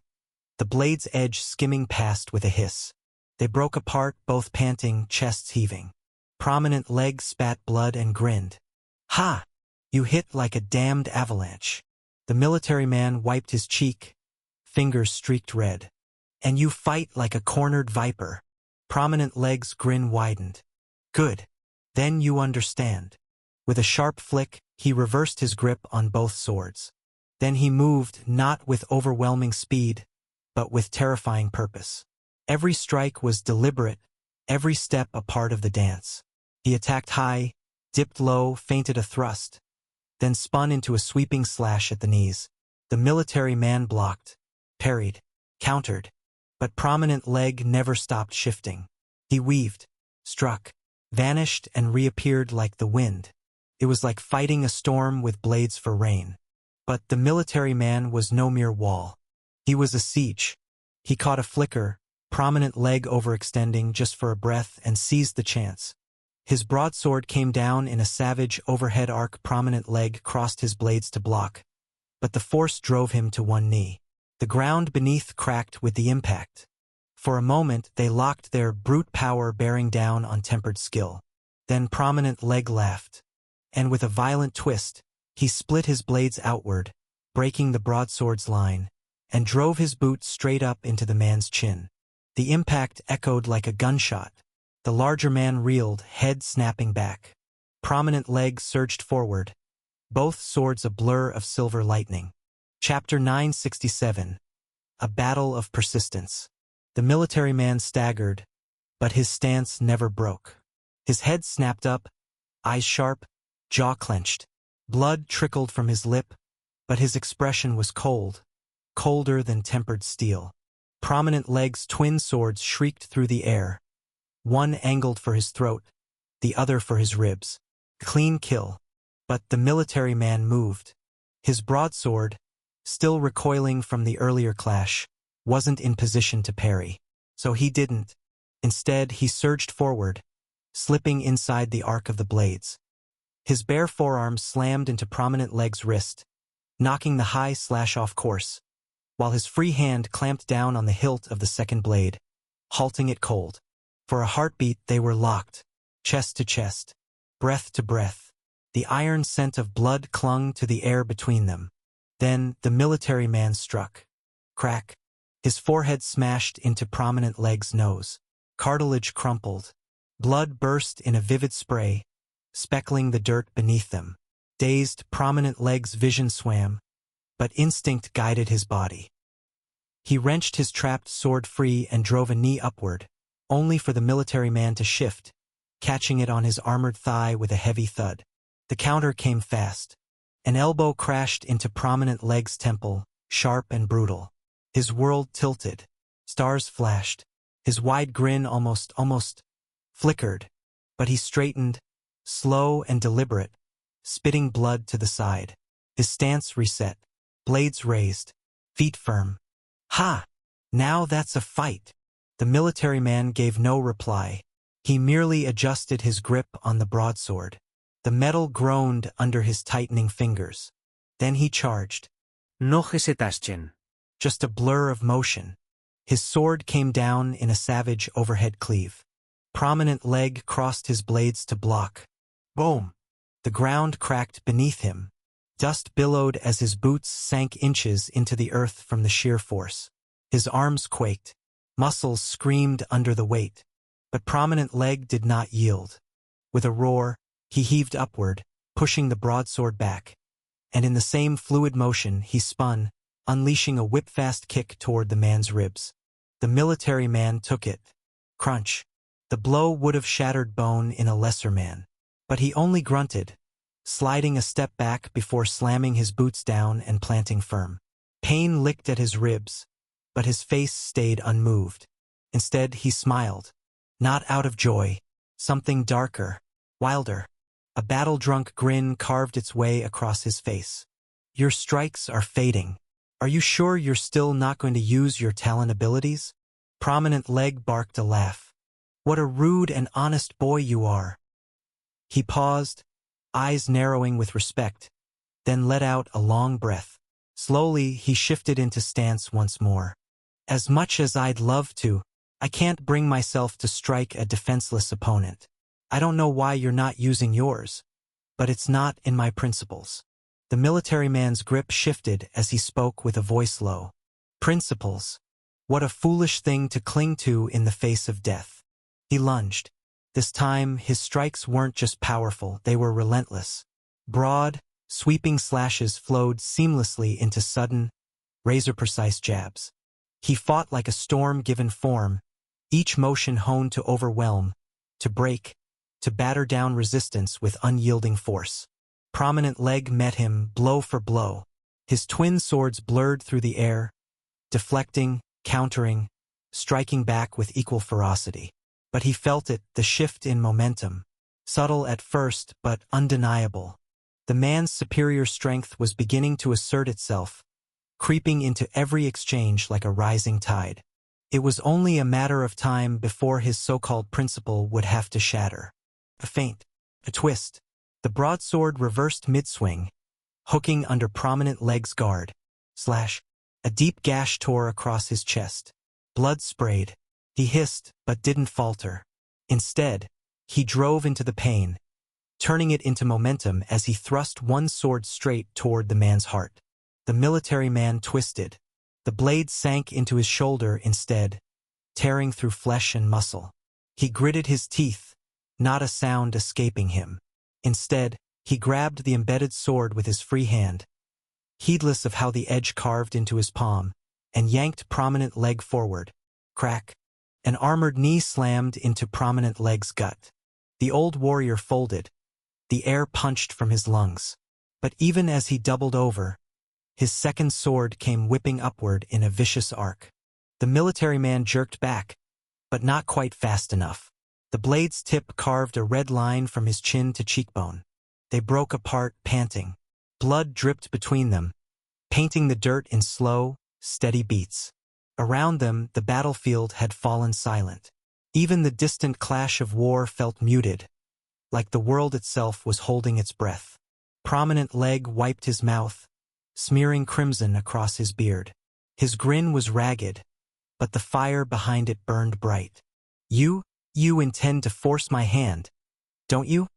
the blade's edge skimming past with a hiss. They broke apart, both panting, chests heaving. Prominent Leg spat blood and grinned. "Ha! You hit like a damned avalanche." The military man wiped his cheek, fingers streaked red. "And you fight like a cornered viper." Prominent Leg's grin widened. "Good. Then you understand." With a sharp flick, he reversed his grip on both swords. Then he moved, not with overwhelming speed, but with terrifying purpose. Every strike was deliberate, every step a part of the dance. He attacked high, dipped low, feinted a thrust, then spun into a sweeping slash at the knees. The military man blocked, parried, countered, but Prominent Leg never stopped shifting. He weaved, struck, vanished, and reappeared like the wind. It was like fighting a storm with blades for rain. But the military man was no mere wall. He was a siege. He caught a flicker, Prominent leg overextending just for a breath and seized the chance. His broadsword came down in a savage overhead arc. Prominent leg crossed his blades to block, but the force drove him to one knee. The ground beneath cracked with the impact. For a moment they locked, their brute power bearing down on tempered skill. Then Prominent leg laughed, and with a violent twist, he split his blades outward, breaking the broadsword's line, and drove his boot straight up into the man's chin. The impact echoed like a gunshot. The larger man reeled, head snapping back. Prominent leg surged forward, both swords a blur of silver lightning. Chapter 967. A Battle of Persistence. The military man staggered, but his stance never broke. His head snapped up, eyes sharp, jaw clenched. Blood trickled from his lip, but his expression was cold, colder than tempered steel. Prominent leg's twin swords shrieked through the air, one angled for his throat, the other for his ribs. Clean kill. But the military man moved. His broadsword, still recoiling from the earlier clash, wasn't in position to parry. So he didn't. Instead, he surged forward, slipping inside the arc of the blades. His bare forearm slammed into Prominent leg's wrist, knocking the high slash off course, while his free hand clamped down on the hilt of the second blade, halting it cold. For a heartbeat they were locked, chest to chest, breath to breath. The iron scent of blood clung to the air between them. Then the military man struck. Crack. His forehead smashed into Prominent leg's nose. Cartilage crumpled. Blood burst in a vivid spray, speckling the dirt beneath them. Dazed, Prominent leg's vision swam, but instinct guided his body. He wrenched his trapped sword free and drove a knee upward, only for the military man to shift, catching it on his armored thigh with a heavy thud. The counter came fast. An elbow crashed into Prominent leg's temple, sharp and brutal. His world tilted. Stars flashed. His wide grin almost flickered, but he straightened, slow and deliberate, spitting blood to the side. His stance reset, blades raised, feet firm. Ha! Now that's a fight. The military man gave no reply. He merely adjusted his grip on the broadsword. The metal groaned under his tightening fingers. Then he charged. No hesitaste. Just a blur of motion. His sword came down in a savage overhead cleave. Prominent leg crossed his blades to block. Boom! The ground cracked beneath him. Dust billowed as his boots sank inches into the earth from the sheer force. His arms quaked. Muscles screamed under the weight. But Prominent leg did not yield. With a roar, he heaved upward, pushing the broadsword back. And in the same fluid motion, he spun, unleashing a whip-fast kick toward the man's ribs. The military man took it. Crunch. The blow would have shattered bone in a lesser man. But he only grunted, sliding a step back before slamming his boots down and planting firm. Pain licked at his ribs, but his face stayed unmoved. Instead, he smiled. Not out of joy. Something darker, wilder. A battle-drunk grin carved its way across his face. Your strikes are fading. Are you sure you're still not going to use your talent abilities? Prominent leg barked a laugh. What a rude and honest boy you are. He paused, eyes narrowing with respect, then let out a long breath. Slowly, he shifted into stance once more. As much as I'd love to, I can't bring myself to strike a defenseless opponent. I don't know why you're not using yours, but it's not in my principles. The military man's grip shifted as he spoke with a voice low. Principles. What a foolish thing to cling to in the face of death. He lunged. This time, his strikes weren't just powerful, they were relentless. Broad, sweeping slashes flowed seamlessly into sudden, razor-precise jabs. He fought like a storm given form, each motion honed to overwhelm, to break, to batter down resistance with unyielding force. Prominent leg met him, blow for blow. His twin swords blurred through the air, deflecting, countering, striking back with equal ferocity. But he felt it, the shift in momentum. Subtle at first, but undeniable. The man's superior strength was beginning to assert itself, creeping into every exchange like a rising tide. It was only a matter of time before his so-called principle would have to shatter. A feint, a twist. The broadsword reversed mid-swing, hooking under Prominent Leg's guard. Slash. A deep gash tore across his chest. Blood sprayed. He hissed, but didn't falter. Instead, he drove into the pain, turning it into momentum as he thrust one sword straight toward the man's heart. The military man twisted. The blade sank into his shoulder instead, tearing through flesh and muscle. He gritted his teeth, not a sound escaping him. Instead, he grabbed the embedded sword with his free hand, heedless of how the edge carved into his palm, and yanked Prominent Leg forward. Crack. An armored knee slammed into Prominent Leg's gut. The old warrior folded. The air punched from his lungs. But even as he doubled over, his second sword came whipping upward in a vicious arc. The military man jerked back, but not quite fast enough. The blade's tip carved a red line from his chin to cheekbone. They broke apart, panting. Blood dripped between them, painting the dirt in slow, steady beats. Around them, the battlefield had fallen silent. Even the distant clash of war felt muted, like the world itself was holding its breath. Prominent Leg wiped his mouth, smearing crimson across his beard. His grin was ragged, but the fire behind it burned bright. You intend to force my hand, don't you?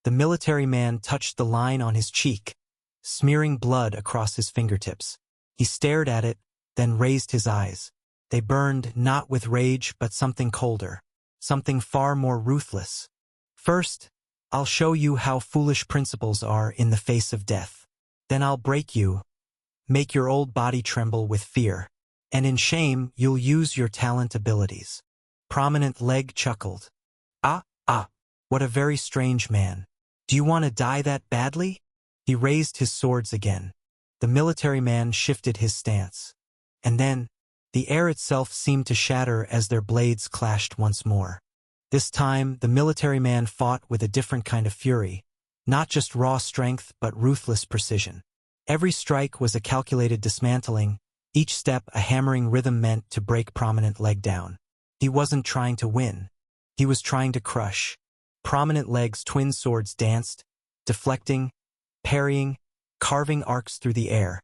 The military man touched the line on his cheek, smearing blood across his fingertips. He stared at it, then raised his eyes. They burned not with rage but something colder, something far more ruthless. First, I'll show you how foolish principles are in the face of death. Then I'll break you, make your old body tremble with fear, and in shame you'll use your talent abilities. Prominent Leg chuckled. What a very strange man. Do you want to die that badly? He raised his swords again. The military man shifted his stance. And then, the air itself seemed to shatter as their blades clashed once more. This time, the military man fought with a different kind of fury, not just raw strength but ruthless precision. Every strike was a calculated dismantling, each step a hammering rhythm meant to break Prominent Leg down. He wasn't trying to win. He was trying to crush. Prominent Leg's twin swords danced, deflecting, parrying, carving arcs through the air.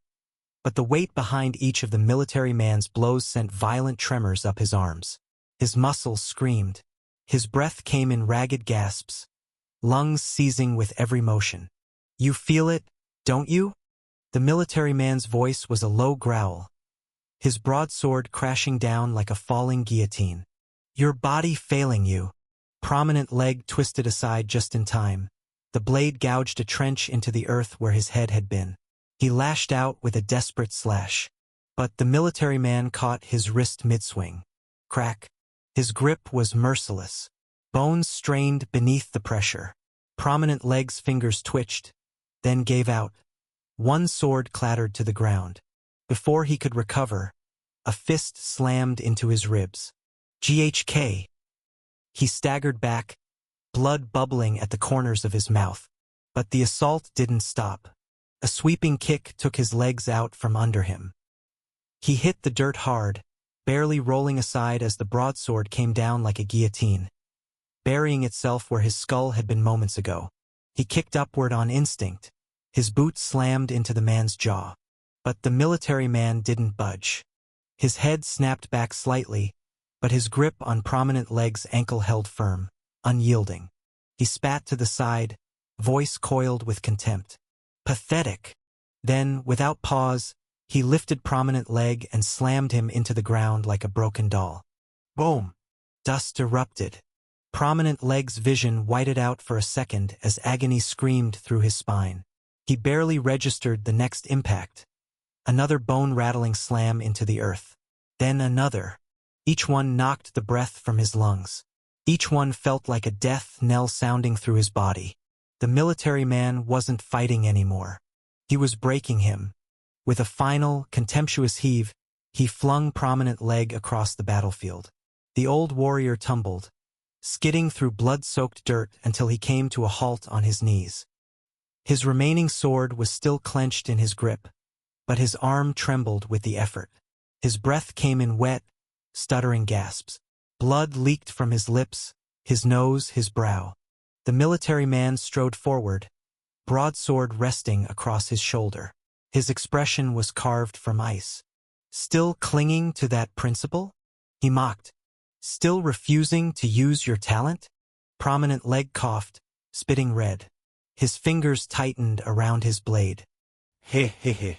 But the weight behind each of the military man's blows sent violent tremors up his arms. His muscles screamed. His breath came in ragged gasps, lungs seizing with every motion. You feel it, don't you? The military man's voice was a low growl, his broadsword crashing down like a falling guillotine. Your body failing you. Prominent Leg twisted aside just in time. The blade gouged a trench into the earth where his head had been. He lashed out with a desperate slash. But the military man caught his wrist mid-swing. Crack. His grip was merciless. Bones strained beneath the pressure. Prominent Leg's fingers twitched, then gave out. One sword clattered to the ground. Before he could recover, a fist slammed into his ribs. GHK. He staggered back, blood bubbling at the corners of his mouth. But the assault didn't stop. A sweeping kick took his legs out from under him. He hit the dirt hard, barely rolling aside as the broadsword came down like a guillotine, burying itself where his skull had been moments ago. He kicked upward on instinct. His boot slammed into the man's jaw. But the military man didn't budge. His head snapped back slightly, but his grip on Prominent Leg's ankle held firm, unyielding. He spat to the side, voice coiled with contempt. Pathetic. Then, without pause, he lifted Prominent Leg and slammed him into the ground like a broken doll. Boom! Dust erupted. Prominent Leg's vision whited out for a second as agony screamed through his spine. He barely registered the next impact. Another bone-rattling slam into the earth. Then another. Each one knocked the breath from his lungs. Each one felt like a death knell sounding through his body. The military man wasn't fighting anymore. He was breaking him. With a final, contemptuous heave, he flung Prominent Leg across the battlefield. The old warrior tumbled, skidding through blood-soaked dirt until he came to a halt on his knees. His remaining sword was still clenched in his grip, but his arm trembled with the effort. His breath came in wet, stuttering gasps. Blood leaked from his lips, his nose, his brow. The military man strode forward, broadsword resting across his shoulder. His expression was carved from ice. Still clinging to that principle? He mocked. Still refusing to use your talent? Prominent Leg coughed, spitting red. His fingers tightened around his blade. He he he.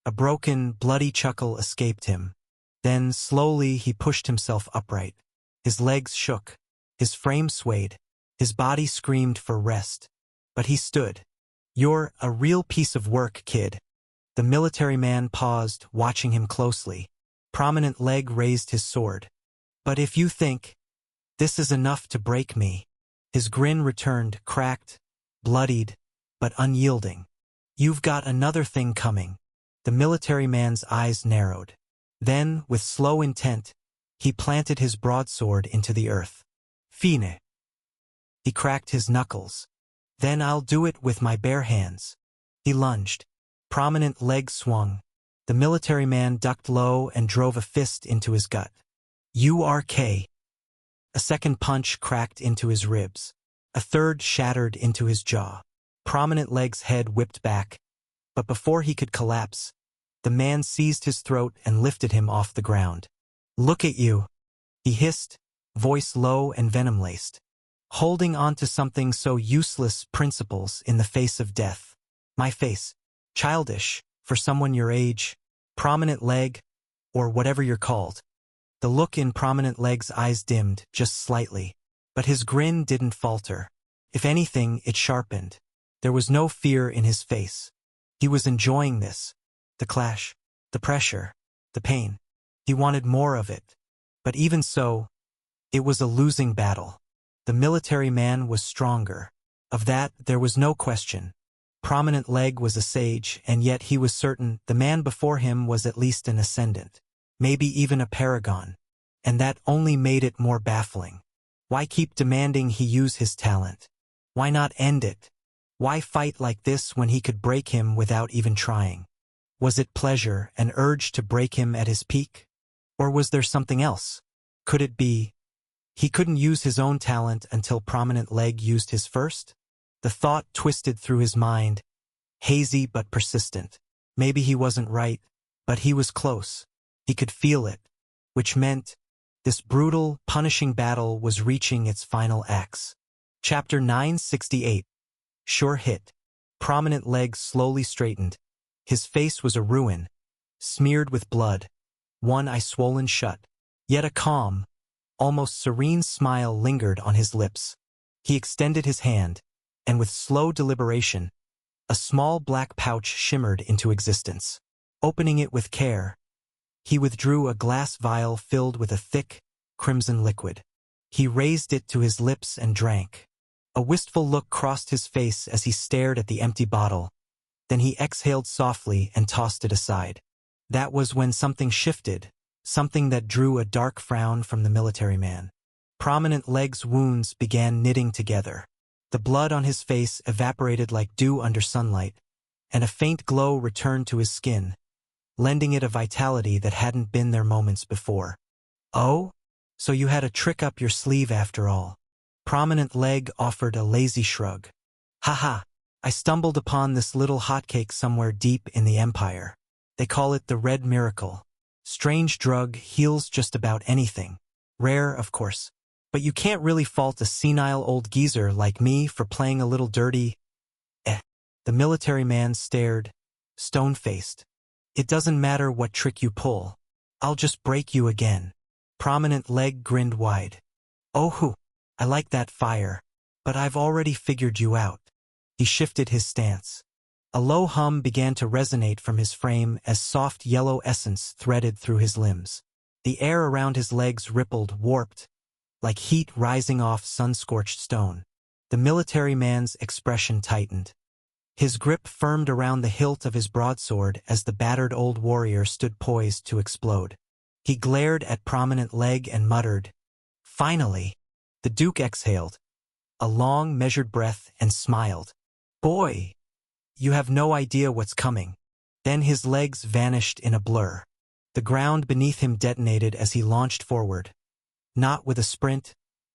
A broken, bloody chuckle escaped him. Then, slowly, he pushed himself upright. His legs shook. His frame swayed. His body screamed for rest. But he stood. You're a real piece of work, kid. The military man paused, watching him closely. Prominent Leg raised his sword. But if you think this is enough to break me. His grin returned, cracked, bloodied, but unyielding. You've got another thing coming. The military man's eyes narrowed. Then, with slow intent, he planted his broadsword into the earth. Fine. He cracked his knuckles. Then I'll do it with my bare hands. He lunged. Prominent Leg swung. The military man ducked low and drove a fist into his gut. URK. A second punch cracked into his ribs. A third shattered into his jaw. Prominent Leg's head whipped back. But before he could collapse, the man seized his throat and lifted him off the ground. Look at you, he hissed, voice low and venom-laced. Holding on to something so useless, principles in the face of death. My face. Childish, for someone your age. Prominent Leg, or whatever you're called. The look in Prominent Leg's eyes dimmed, just slightly. But his grin didn't falter. If anything, it sharpened. There was no fear in his face. He was enjoying this. The clash, the pressure, the pain. He wanted more of it. But even so, it was a losing battle. The military man was stronger. Of that, there was no question. Prominent Leg was a sage, and yet he was certain the man before him was at least an ascendant. Maybe even a paragon. And that only made it more baffling. Why keep demanding he use his talent? Why not end it? Why fight like this when he could break him without even trying? Was it pleasure, an urge to break him at his peak? Or was there something else? Could it be he couldn't use his own talent until Prominent Leg used his first? The thought twisted through his mind, hazy but persistent. Maybe he wasn't right, but he was close. He could feel it, which meant this brutal, punishing battle was reaching its final acts. Chapter 968. Sure hit. Prominent Leg slowly straightened. His face was a ruin, smeared with blood, one eye swollen shut. Yet a calm, almost serene smile lingered on his lips. He extended his hand, and with slow deliberation, a small black pouch shimmered into existence. Opening it with care, he withdrew a glass vial filled with a thick, crimson liquid. He raised it to his lips and drank. A wistful look crossed his face as he stared at the empty bottle. Then he exhaled softly and tossed it aside. That was when something shifted, something that drew a dark frown from the military man. Prominent Leg's wounds began knitting together. The blood on his face evaporated like dew under sunlight, and a faint glow returned to his skin, lending it a vitality that hadn't been there moments before. Oh? So you had a trick up your sleeve after all. Prominent Leg offered a lazy shrug. Haha, I stumbled upon this little hotcake somewhere deep in the Empire. They call it the Red Miracle. Strange drug, heals just about anything. Rare, of course. But you can't really fault a senile old geezer like me for playing a little dirty. The military man stared, stone-faced. It doesn't matter what trick you pull. I'll just break you again. Prominent Leg grinned wide. Oh hoo, I like that fire, but I've already figured you out. He shifted his stance. A low hum began to resonate from his frame as soft yellow essence threaded through his limbs. The air around his legs rippled, warped, like heat rising off sun-scorched stone. The military man's expression tightened. His grip firmed around the hilt of his broadsword as the battered old warrior stood poised to explode. He glared at Prominent Leg and muttered, "Finally!" The Duke exhaled, a long, measured breath, and smiled. "Boy, you have no idea what's coming." Then his legs vanished in a blur. The ground beneath him detonated as he launched forward. Not with a sprint,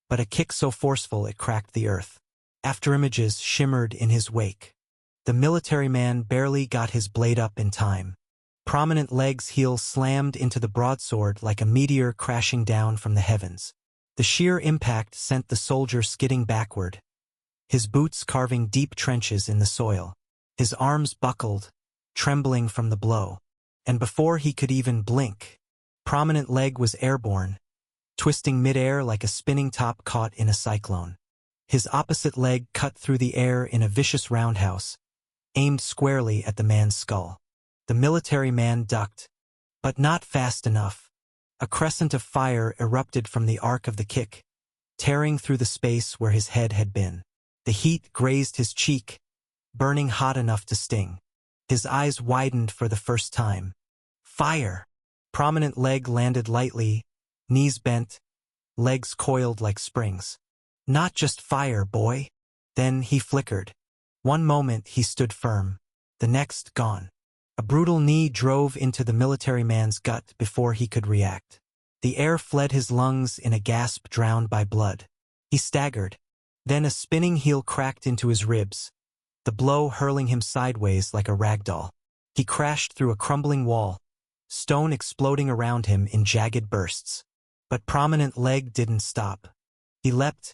but a kick so forceful it cracked the earth. Afterimages shimmered in his wake. The military man barely got his blade up in time. Prominent Leg's heel slammed into the broadsword like a meteor crashing down from the heavens. The sheer impact sent the soldier skidding backward, his boots carving deep trenches in the soil. His arms buckled, trembling from the blow. And before he could even blink, Prominent Leg was airborne, twisting midair like a spinning top caught in a cyclone. His opposite leg cut through the air in a vicious roundhouse, aimed squarely at the man's skull. The military man ducked, but not fast enough. A crescent of fire erupted from the arc of the kick, tearing through the space where his head had been. The heat grazed his cheek, burning hot enough to sting. His eyes widened for the first time. Fire! Prominent Leg landed lightly, knees bent, legs coiled like springs. Not just fire, boy. Then he flickered. One moment he stood firm, the next gone. A brutal knee drove into the military man's gut before he could react. The air fled his lungs in a gasp drowned by blood. He staggered. Then a spinning heel cracked into his ribs, the blow hurling him sideways like a rag doll. He crashed through a crumbling wall, stone exploding around him in jagged bursts. But Prominent Leg didn't stop. He leapt,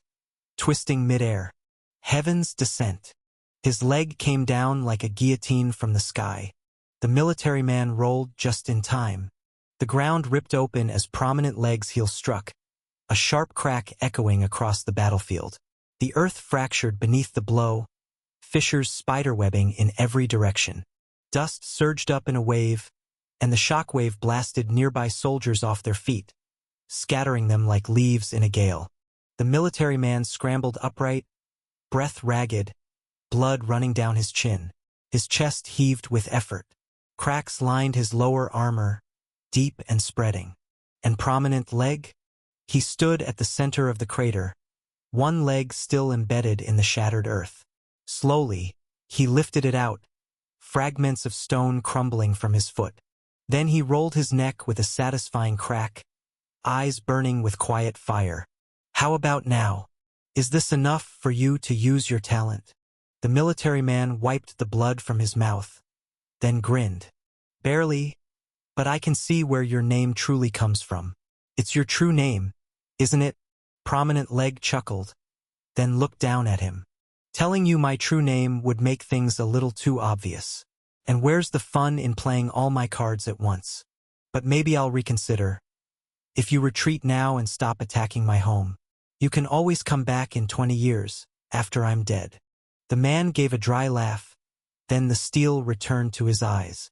twisting midair. Heaven's descent. His leg came down like a guillotine from the sky. The military man rolled just in time. The ground ripped open as Prominent Leg's heel struck, a sharp crack echoing across the battlefield. The earth fractured beneath the blow, fissures spiderwebbing in every direction. Dust surged up in a wave, and the shockwave blasted nearby soldiers off their feet, scattering them like leaves in a gale. The military man scrambled upright, breath ragged, blood running down his chin. His chest heaved with effort. Cracks lined his lower armor, deep and spreading. And Prominent Leg? He stood at the center of the crater, one leg still embedded in the shattered earth. Slowly, he lifted it out, fragments of stone crumbling from his foot. Then he rolled his neck with a satisfying crack, eyes burning with quiet fire. How about now? Is this enough for you to use your talent? The military man wiped the blood from his mouth, then grinned. Barely, but I can see where your name truly comes from. It's your true name, isn't it? Prominent Leg chuckled, then looked down at him. Telling you my true name would make things a little too obvious. And where's the fun in playing all my cards at once? But maybe I'll reconsider. If you retreat now and stop attacking my home, you can always come back in 20 years, after I'm dead. The man gave a dry laugh, then the steel returned to his eyes.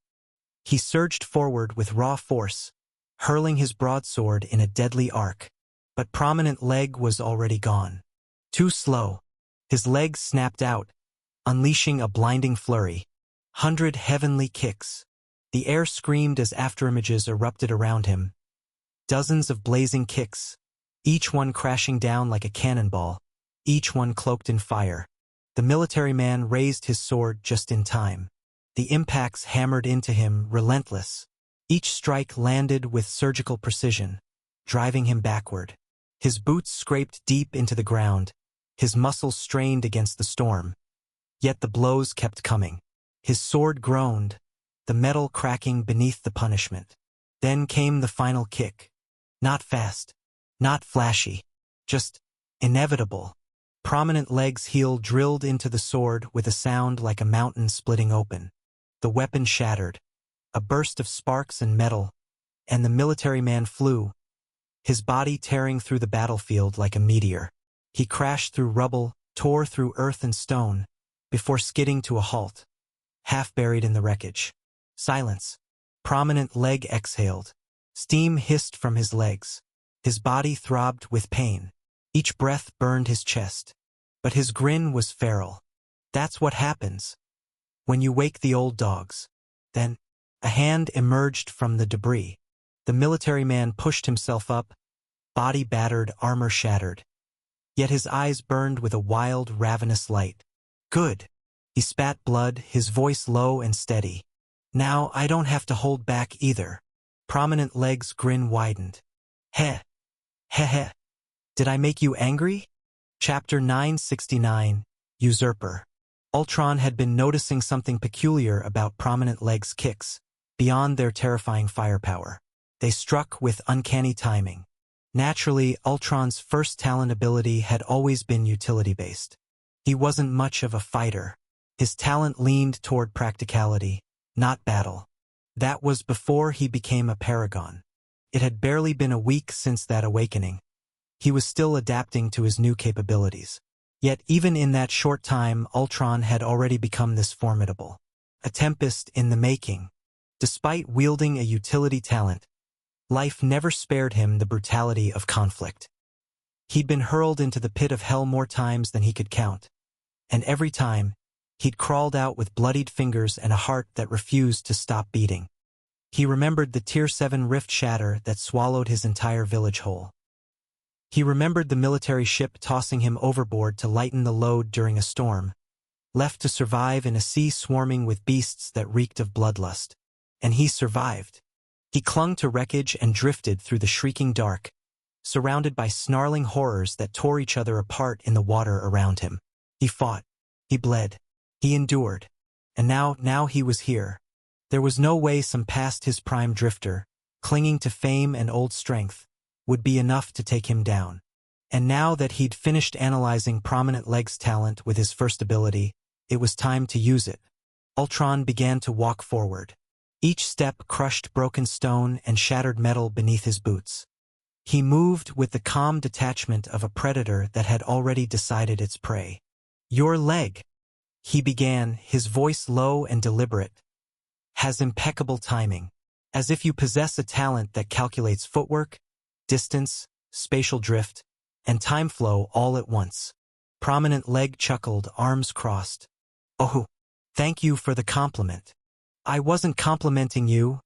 He surged forward with raw force, hurling his broadsword in a deadly arc. But Prominent Leg was already gone. Too slow. His legs snapped out, unleashing a blinding flurry. 100 heavenly kicks. The air screamed as afterimages erupted around him. Dozens of blazing kicks, each one crashing down like a cannonball, each one cloaked in fire. The military man raised his sword just in time. The impacts hammered into him, relentless. Each strike landed with surgical precision, driving him backward. His boots scraped deep into the ground, his muscles strained against the storm. Yet the blows kept coming. His sword groaned, the metal cracking beneath the punishment. Then came the final kick. Not fast, not flashy, just inevitable. Prominent Leg's heel drilled into the sword with a sound like a mountain splitting open. The weapon shattered, a burst of sparks and metal, and the military man flew, his body tearing through the battlefield like a meteor. He crashed through rubble, tore through earth and stone, before skidding to a halt, half buried in the wreckage. Silence. Prominent Leg exhaled. Steam hissed from his legs. His body throbbed with pain. Each breath burned his chest. But his grin was feral. That's what happens when you wake the old dogs. Then, a hand emerged from the debris. The military man pushed himself up, body battered, armor shattered. Yet his eyes burned with a wild, ravenous light. Good. He spat blood, his voice low and steady. Now I don't have to hold back either. Prominent Leg's grin widened. Heh. Heh heh. Did I make you angry? Chapter 969, Usurper. Ultron had been noticing something peculiar about Prominent Leg's kicks, beyond their terrifying firepower. They struck with uncanny timing. Naturally, Ultron's first talent ability had always been utility-based. He wasn't much of a fighter. His talent leaned toward practicality, not battle. That was before he became a paragon. It had barely been a week since that awakening. He was still adapting to his new capabilities. Yet even in that short time, Ultron had already become this formidable. A tempest in the making. Despite wielding a utility talent, life never spared him the brutality of conflict. He'd been hurled into the pit of hell more times than he could count. And every time, he'd crawled out with bloodied fingers and a heart that refused to stop beating. He remembered the Tier 7 rift shatter that swallowed his entire village whole. He remembered the military ship tossing him overboard to lighten the load during a storm, left to survive in a sea swarming with beasts that reeked of bloodlust. And he survived. He clung to wreckage and drifted through the shrieking dark, surrounded by snarling horrors that tore each other apart in the water around him. He fought. He bled. He endured. And now he was here. There was no way some past his prime drifter, clinging to fame and old strength, would be enough to take him down. And now that he'd finished analyzing Prominent Leg's talent with his first ability, it was time to use it. Ultron began to walk forward. Each step crushed broken stone and shattered metal beneath his boots. He moved with the calm detachment of a predator that had already decided its prey. "Your leg," he began, his voice low and deliberate, "has impeccable timing, as if you possess a talent that calculates footwork, distance, spatial drift, and time flow all at once." Prominent Leg chuckled, arms crossed. "Oh, thank you for the compliment." "I wasn't complimenting you,"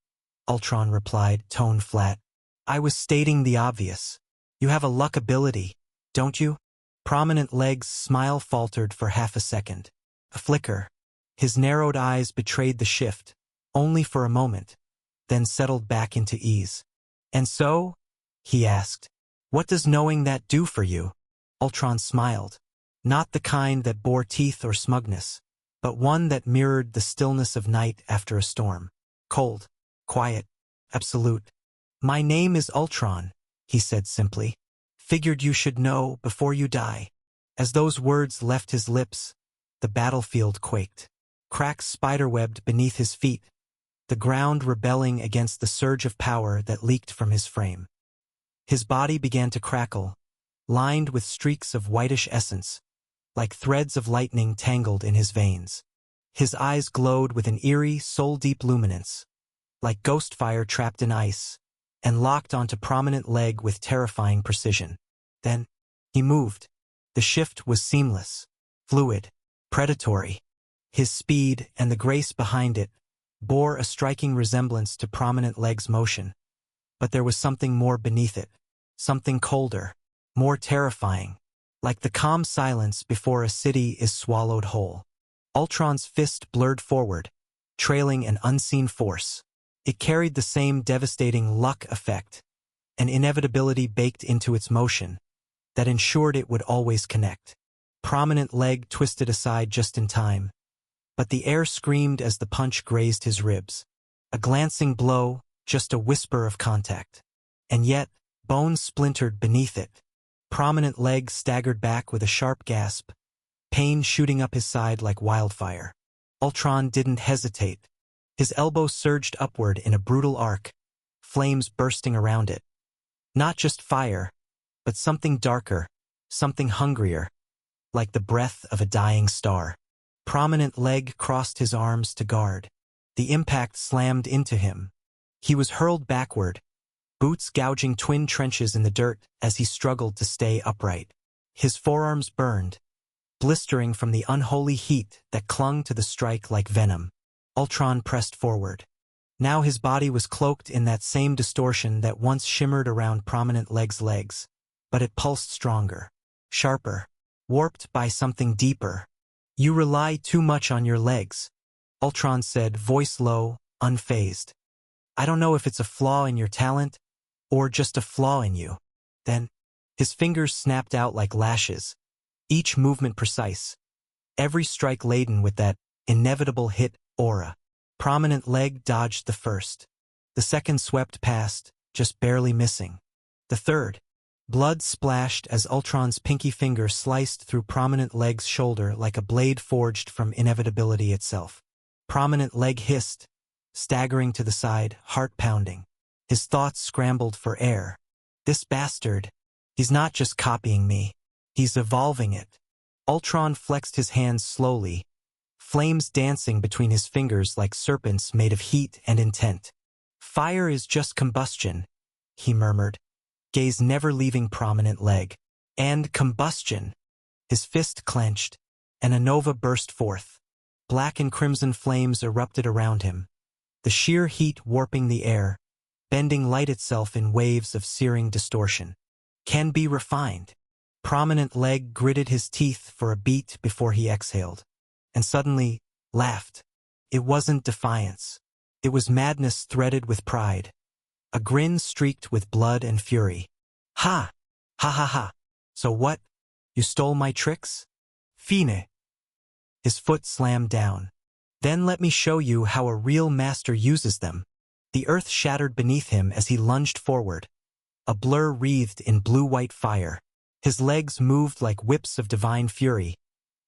Ultron replied, tone flat. "I was stating the obvious. You have a luck ability, don't you?" Prominent Leg's smile faltered for half a second. A flicker. His narrowed eyes betrayed the shift, only for a moment, then settled back into ease. "And so?" he asked. "What does knowing that do for you?" Ultron smiled. Not the kind that bore teeth or smugness, but one that mirrored the stillness of night after a storm. Cold, quiet, absolute. "My name is Ultron," he said simply. "Figured you should know before you die." As those words left his lips, the battlefield quaked. Cracks spiderwebbed beneath his feet, the ground rebelling against the surge of power that leaked from his frame. His body began to crackle, lined with streaks of whitish essence, like threads of lightning tangled in his veins. His eyes glowed with an eerie, soul-deep luminance, like ghost fire trapped in ice, and locked onto Prominent Leg with terrifying precision. Then, he moved. The shift was seamless, fluid, predatory. His speed, and the grace behind it, bore a striking resemblance to Prominent Leg's motion. But there was something more beneath it, something colder, more terrifying, like the calm silence before a city is swallowed whole. Ultron's fist blurred forward, trailing an unseen force. It carried the same devastating luck effect, an inevitability baked into its motion, that ensured it would always connect. Prominent Leg twisted aside just in time, but the air screamed as the punch grazed his ribs. A glancing blow, just a whisper of contact. And yet, bones splintered beneath it. Prominent Leg staggered back with a sharp gasp, pain shooting up his side like wildfire. Ultron didn't hesitate. His elbow surged upward in a brutal arc, flames bursting around it. Not just fire, but something darker, something hungrier, like the breath of a dying star. Prominent Leg crossed his arms to guard. The impact slammed into him. He was hurled backward, boots gouging twin trenches in the dirt as he struggled to stay upright. His forearms burned, blistering from the unholy heat that clung to the strike like venom. Ultron pressed forward. Now his body was cloaked in that same distortion that once shimmered around Prominent Leg's legs, but it pulsed stronger, sharper, warped by something deeper. "You rely too much on your legs," Ultron said, voice low, unfazed. I don't know if it's a flaw in your talent, or just a flaw in you. Then, his fingers snapped out like lashes, each movement precise, every strike laden with that inevitable hit aura. Prominent leg dodged the first. The second swept past, just barely missing. The third. Blood splashed as Ultron's pinky finger sliced through Prominent Leg's shoulder like a blade forged from inevitability itself. Prominent Leg hissed, staggering to the side, heart pounding. His thoughts scrambled for air. This bastard, he's not just copying me, he's evolving it. Ultron flexed his hands slowly, flames dancing between his fingers like serpents made of heat and intent. Fire is just combustion, he murmured, gaze never leaving Prominent Leg. And combustion. His fist clenched, and a nova burst forth. Black and crimson flames erupted around him, the sheer heat warping the air, bending light itself in waves of searing distortion. Can be refined. Prominent Leg gritted his teeth for a beat before he exhaled, and suddenly laughed. It wasn't defiance. It was madness threaded with pride. A grin streaked with blood and fury. Ha! Ha ha ha! So what? You stole my tricks? Fine. His foot slammed down. Then let me show you how a real master uses them. The earth shattered beneath him as he lunged forward, a blur wreathed in blue-white fire. His legs moved like whips of divine fury,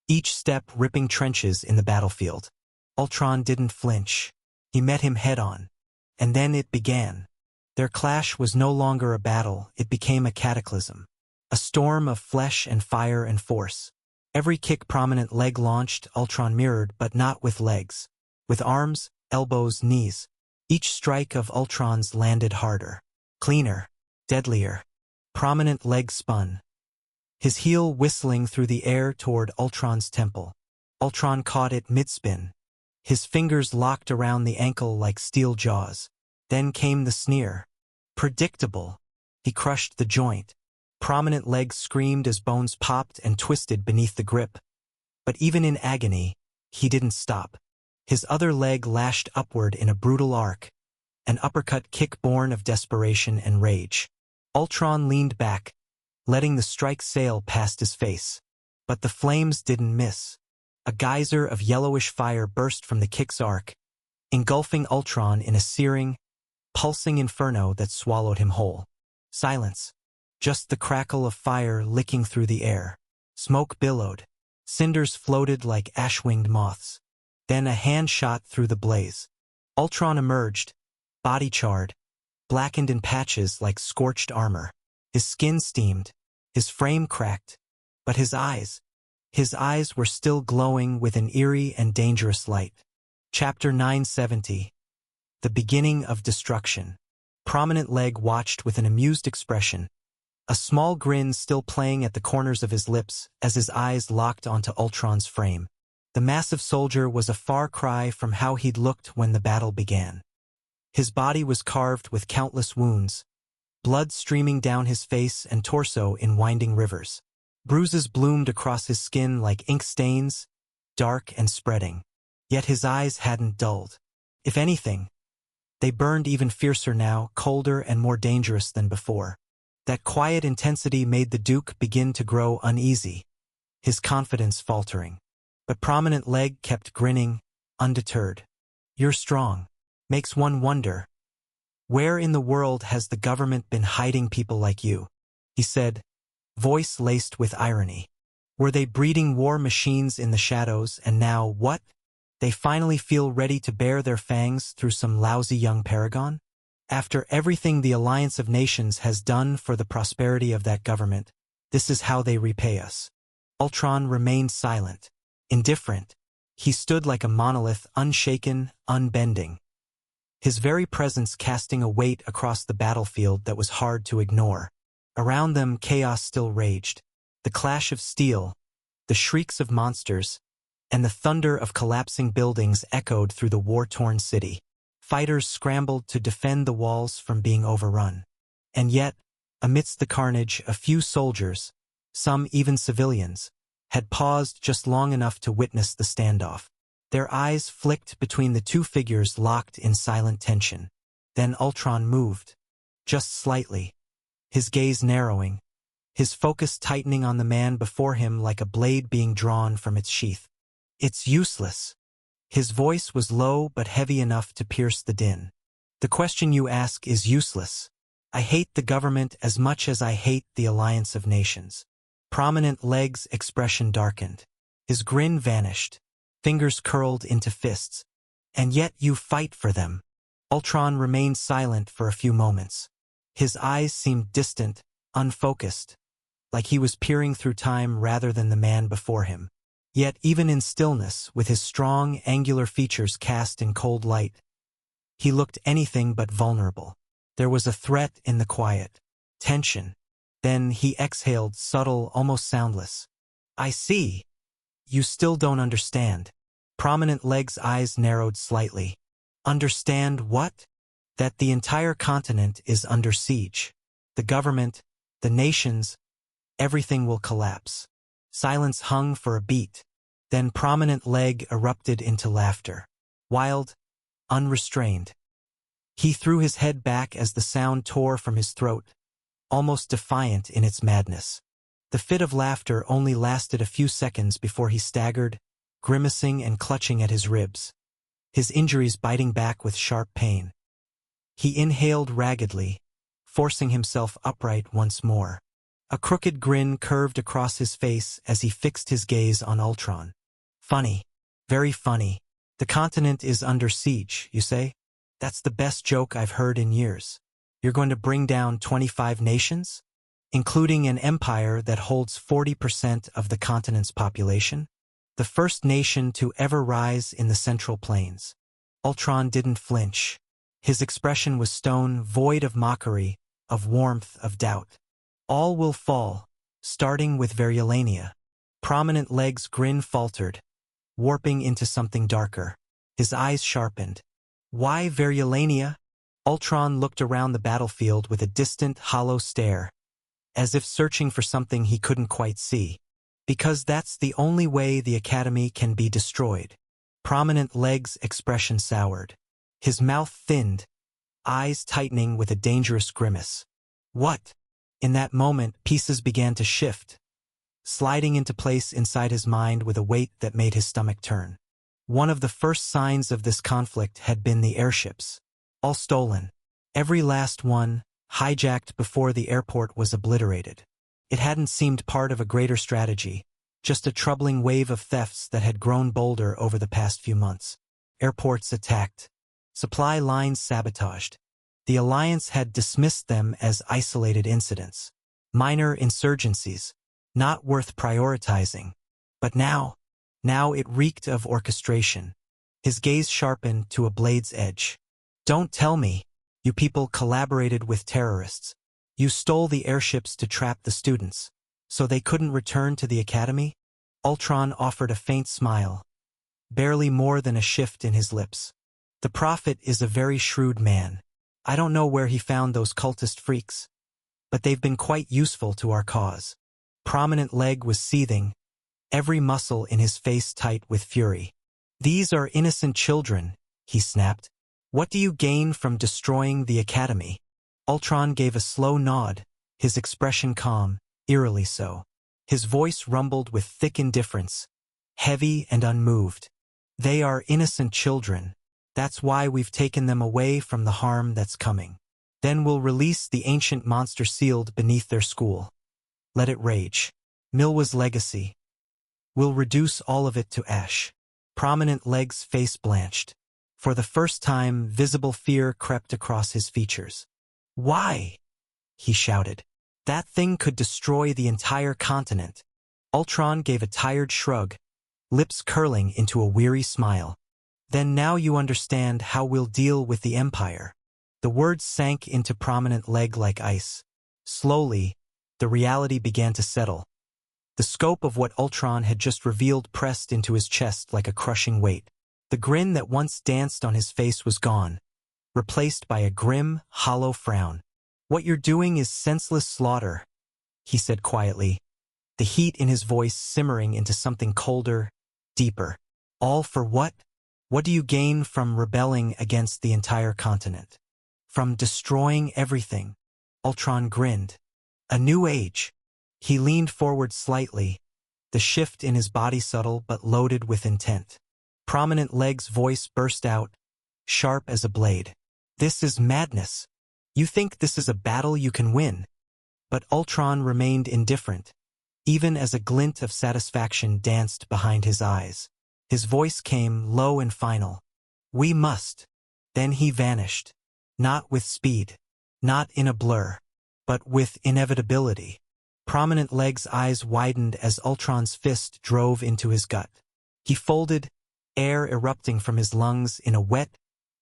each step ripping trenches in the battlefield. Ultron didn't flinch. He met him head-on. And then it began. Their clash was no longer a battle, it became a cataclysm. A storm of flesh and fire and force. Every kick Prominent Leg launched, Ultron mirrored, but not with legs. With arms, elbows, knees. Each strike of Ultron's landed harder, cleaner, deadlier. Prominent Leg spun, his heel whistling through the air toward Ultron's temple. Ultron caught it mid-spin, his fingers locked around the ankle like steel jaws. Then came the sneer. Predictable. He crushed the joint. Prominent Leg screamed as bones popped and twisted beneath the grip. But even in agony, he didn't stop. His other leg lashed upward in a brutal arc, an uppercut kick born of desperation and rage. Ultron leaned back, letting the strike sail past his face. But the flames didn't miss. A geyser of yellowish fire burst from the kick's arc, engulfing Ultron in a searing, pulsing inferno that swallowed him whole. Silence. Just the crackle of fire licking through the air. Smoke billowed. Cinders floated like ash-winged moths. Then a hand shot through the blaze. Ultron emerged, body charred, blackened in patches like scorched armor. His skin steamed, his frame cracked, but his eyes were still glowing with an eerie and dangerous light. Chapter 970. The Beginning of Destruction. Prominent Leg watched with an amused expression, a small grin still playing at the corners of his lips as his eyes locked onto Ultron's frame. The massive soldier was a far cry from how he'd looked when the battle began. His body was carved with countless wounds, blood streaming down his face and torso in winding rivers. Bruises bloomed across his skin like ink stains, dark and spreading. Yet his eyes hadn't dulled. If anything, they burned even fiercer now, colder and more dangerous than before. That quiet intensity made the Duke begin to grow uneasy, his confidence faltering. But Prominent Leg kept grinning, undeterred. You're strong. Makes one wonder. Where in the world has the government been hiding people like you? He said, voice laced with irony. Were they breeding war machines in the shadows, and now what? They finally feel ready to bare their fangs through some lousy young paragon? After everything the Alliance of Nations has done for the prosperity of that government, this is how they repay us. Ultron remained silent, indifferent. He stood like a monolith, unshaken, unbending. His very presence casting a weight across the battlefield that was hard to ignore. Around them, chaos still raged. The clash of steel, the shrieks of monsters, and the thunder of collapsing buildings echoed through the war-torn city. Fighters scrambled to defend the walls from being overrun. And yet, amidst the carnage, a few soldiers, some even civilians, had paused just long enough to witness the standoff. Their eyes flicked between the two figures locked in silent tension. Then Ultron moved. Just slightly. His gaze narrowing. His focus tightening on the man before him like a blade being drawn from its sheath. It's useless. His voice was low but heavy enough to pierce the din. The question you ask is useless. I hate the government as much as I hate the Alliance of Nations. Prominent Leg's expression darkened. His grin vanished. Fingers curled into fists. And yet you fight for them. Ultron remained silent for a few moments. His eyes seemed distant, unfocused, like he was peering through time rather than the man before him. Yet even in stillness, with his strong, angular features cast in cold light, he looked anything but vulnerable. There was a threat in the quiet. Tension. Then he exhaled, subtle, almost soundless. I see. You still don't understand. Prominent Leg's eyes narrowed slightly. Understand what? That the entire continent is under siege. The government, the nations, everything will collapse. Silence hung for a beat. Then Prominent Leg erupted into laughter. Wild, unrestrained. He threw his head back as the sound tore from his throat, almost defiant in its madness. The fit of laughter only lasted a few seconds before he staggered, grimacing and clutching at his ribs, his injuries biting back with sharp pain. He inhaled raggedly, forcing himself upright once more. A crooked grin curved across his face as he fixed his gaze on Ultron. Funny. Very funny. The continent is under siege, you say? That's the best joke I've heard in years. You're going to bring down 25 nations? Including an empire that holds 40% of the continent's population? The first nation to ever rise in the Central Plains. Ultron didn't flinch. His expression was stone, void of mockery, of warmth, of doubt. All will fall, starting with Variolania. Prominent Leg's grin faltered, warping into something darker. His eyes sharpened. Why Variolania? Ultron looked around the battlefield with a distant, hollow stare, as if searching for something he couldn't quite see. Because that's the only way the Academy can be destroyed. Prominent Leg's expression soured. His mouth thinned, eyes tightening with a dangerous grimace. What? In that moment, pieces began to shift, sliding into place inside his mind with a weight that made his stomach turn. One of the first signs of this conflict had been the airships. All stolen. Every last one, hijacked before the airport was obliterated. It hadn't seemed part of a greater strategy, just a troubling wave of thefts that had grown bolder over the past few months. Airports attacked. Supply lines sabotaged. The Alliance had dismissed them as isolated incidents. Minor insurgencies, not worth prioritizing. But now it reeked of orchestration. His gaze sharpened to a blade's edge. Don't tell me, you people collaborated with terrorists. You stole the airships to trap the students, so they couldn't return to the Academy? Ultron offered a faint smile, barely more than a shift in his lips. The Prophet is a very shrewd man. I don't know where he found those cultist freaks, but they've been quite useful to our cause. Prominent Leg was seething, every muscle in his face tight with fury. These are innocent children, he snapped. What do you gain from destroying the Academy? Ultron gave a slow nod, his expression calm, eerily so. His voice rumbled with thick indifference, heavy and unmoved. They are innocent children. That's why we've taken them away from the harm that's coming. Then we'll release the ancient monster sealed beneath their school. Let it rage. Milwa's legacy. We'll reduce all of it to ash. Prominent Leg's face blanched. For the first time, visible fear crept across his features. Why? He shouted. That thing could destroy the entire continent. Ultron gave a tired shrug, lips curling into a weary smile. Then now you understand how we'll deal with the Empire. The words sank into Prominent Leg like ice. Slowly, the reality began to settle. The scope of what Ultron had just revealed pressed into his chest like a crushing weight. The grin that once danced on his face was gone, replaced by a grim, hollow frown. What you're doing is senseless slaughter, he said quietly, the heat in his voice simmering into something colder, deeper. All for what? What do you gain from rebelling against the entire continent? From destroying everything. Ultron grinned. A new age. He leaned forward slightly, the shift in his body subtle but loaded with intent. Prominent Leg's voice burst out, sharp as a blade. This is madness. You think this is a battle you can win. But Ultron remained indifferent, even as a glint of satisfaction danced behind his eyes. His voice came low and final. We must. Then he vanished. Not with speed. Not in a blur. But with inevitability. Prominent Leg's eyes widened as Ultron's fist drove into his gut. He folded, air erupting from his lungs in a wet,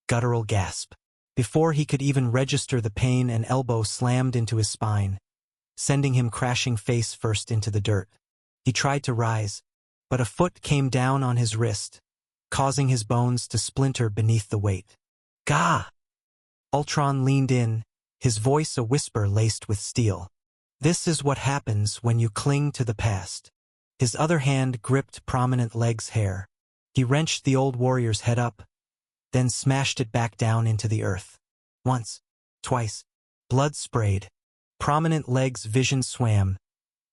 guttural gasp. Before he could even register the pain, an elbow slammed into his spine, sending him crashing face first into the dirt. He tried to rise, but a foot came down on his wrist, causing his bones to splinter beneath the weight. Gah! Ultron leaned in, his voice a whisper laced with steel. This is what happens when you cling to the past. His other hand gripped Prominent Leg's hair. He wrenched the old warrior's head up, then smashed it back down into the earth. Once, twice, blood sprayed. Prominent Leg's vision swam,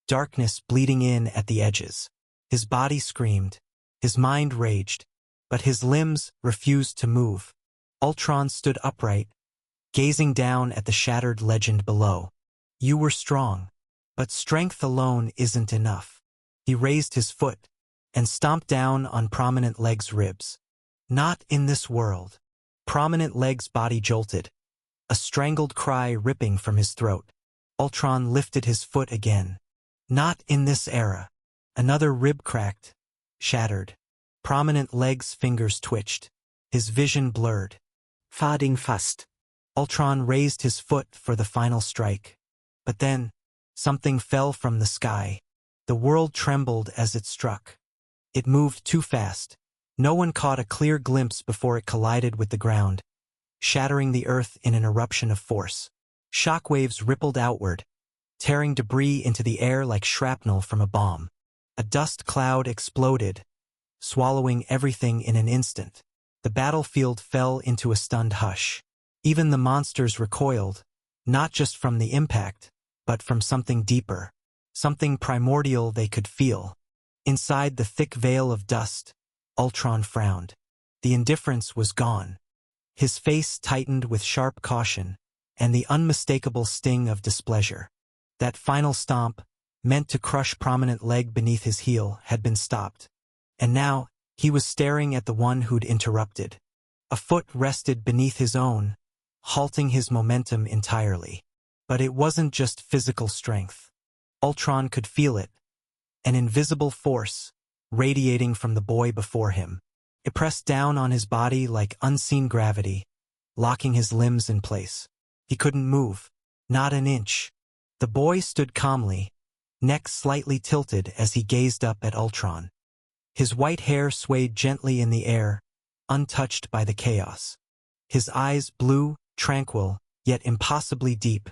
darkness bleeding in at the edges. His body screamed, his mind raged, but his limbs refused to move. Ultron stood upright, gazing down at the shattered legend below. You were strong, but strength alone isn't enough. He raised his foot and stomped down on Prominent Leg's ribs. Not in this world. Prominent Leg's body jolted, a strangled cry ripping from his throat. Ultron lifted his foot again. Not in this era. Another rib cracked, shattered. Prominent Leg's fingers twitched, his vision blurred. Fading fast. Ultron raised his foot for the final strike. But then, something fell from the sky. The world trembled as it struck. It moved too fast. No one caught a clear glimpse before it collided with the ground, shattering the earth in an eruption of force. Shockwaves rippled outward, tearing debris into the air like shrapnel from a bomb. A dust cloud exploded, swallowing everything in an instant. The battlefield fell into a stunned hush. Even the monsters recoiled, not just from the impact, but from something deeper, something primordial they could feel. Inside the thick veil of dust, Ultron frowned. The indifference was gone. His face tightened with sharp caution, and the unmistakable sting of displeasure. That final stomp, meant to crush Prominent Leg beneath his heel, had been stopped. And now, he was staring at the one who'd interrupted. A foot rested beneath his own, halting his momentum entirely. But it wasn't just physical strength. Ultron could feel it. An invisible force, radiating from the boy before him. It pressed down on his body like unseen gravity, locking his limbs in place. He couldn't move, not an inch. The boy stood calmly, neck slightly tilted as he gazed up at Ultron. His white hair swayed gently in the air, untouched by the chaos. His eyes, blue, tranquil, yet impossibly deep,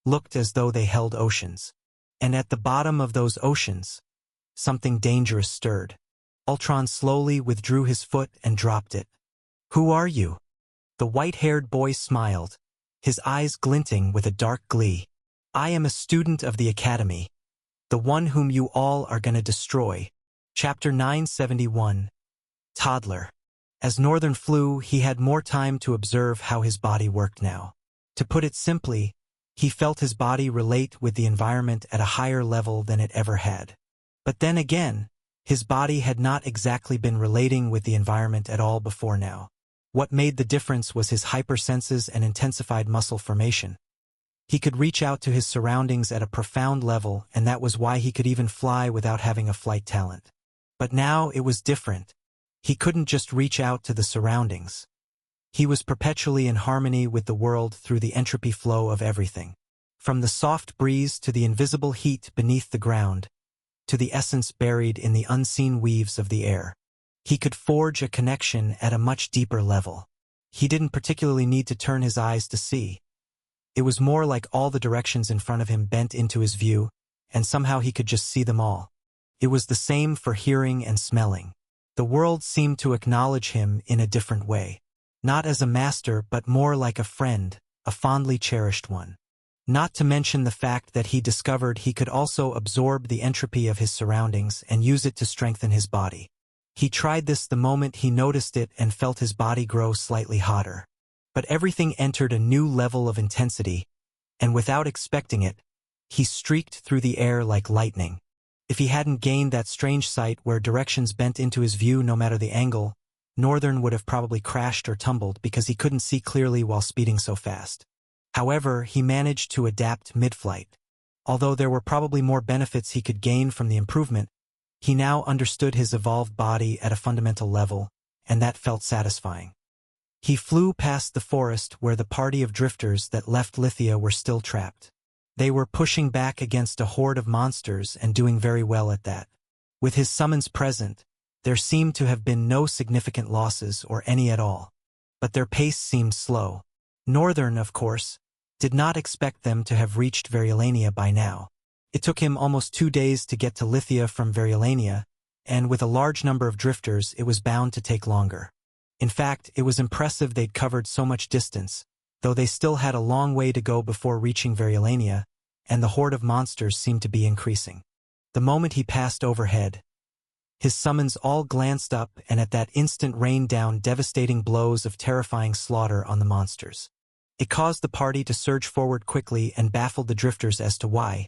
looked as though they held oceans. And at the bottom of those oceans, something dangerous stirred. Ultron slowly withdrew his foot and dropped it. Who are you? The white-haired boy smiled, his eyes glinting with a dark glee. I am a student of the Academy, the one whom you all are gonna destroy. Chapter 971. Toddler. As Northern flew, he had more time to observe how his body worked now. To put it simply, he felt his body relate with the environment at a higher level than it ever had. But then again, his body had not exactly been relating with the environment at all before now. What made the difference was his hypersenses and intensified muscle formation. He could reach out to his surroundings at a profound level, and that was why he could even fly without having a flight talent. But now it was different. He couldn't just reach out to the surroundings. He was perpetually in harmony with the world through the entropy flow of everything. From the soft breeze to the invisible heat beneath the ground, to the essence buried in the unseen weaves of the air. He could forge a connection at a much deeper level. He didn't particularly need to turn his eyes to see. It was more like all the directions in front of him bent into his view, and somehow he could just see them all. It was the same for hearing and smelling. The world seemed to acknowledge him in a different way. Not as a master, but more like a friend, a fondly cherished one. Not to mention the fact that he discovered he could also absorb the entropy of his surroundings and use it to strengthen his body. He tried this the moment he noticed it and felt his body grow slightly hotter. But everything entered a new level of intensity, and without expecting it, he streaked through the air like lightning. If he hadn't gained that strange sight where directions bent into his view no matter the angle, Northern would have probably crashed or tumbled because he couldn't see clearly while speeding so fast. However, he managed to adapt mid-flight. Although there were probably more benefits he could gain from the improvement, he now understood his evolved body at a fundamental level, and that felt satisfying. He flew past the forest where the party of drifters that left Lithia were still trapped. They were pushing back against a horde of monsters and doing very well at that. With his summons present, there seemed to have been no significant losses or any at all. But their pace seemed slow. Northern, of course, did not expect them to have reached Variolania by now. It took him almost 2 days to get to Lithia from Variolania, and with a large number of drifters it was bound to take longer. In fact, it was impressive they'd covered so much distance, though they still had a long way to go before reaching Variolania, and the horde of monsters seemed to be increasing. The moment he passed overhead, his summons all glanced up and at that instant rained down devastating blows of terrifying slaughter on the monsters. It caused the party to surge forward quickly and baffled the drifters as to why.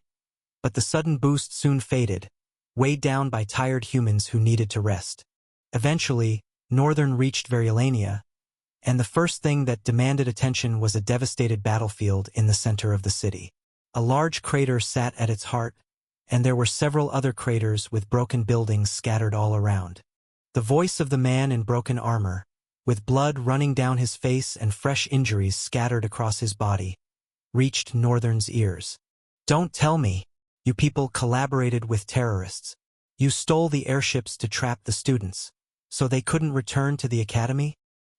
But the sudden boost soon faded, weighed down by tired humans who needed to rest. Eventually, Northern reached Variolania, and the first thing that demanded attention was a devastated battlefield in the center of the city. A large crater sat at its heart, and there were several other craters with broken buildings scattered all around. The voice of the man in broken armor, with blood running down his face and fresh injuries scattered across his body, reached Northern's ears. "Don't tell me, you people collaborated with terrorists. You stole the airships to trap the students, so they couldn't return to the academy?"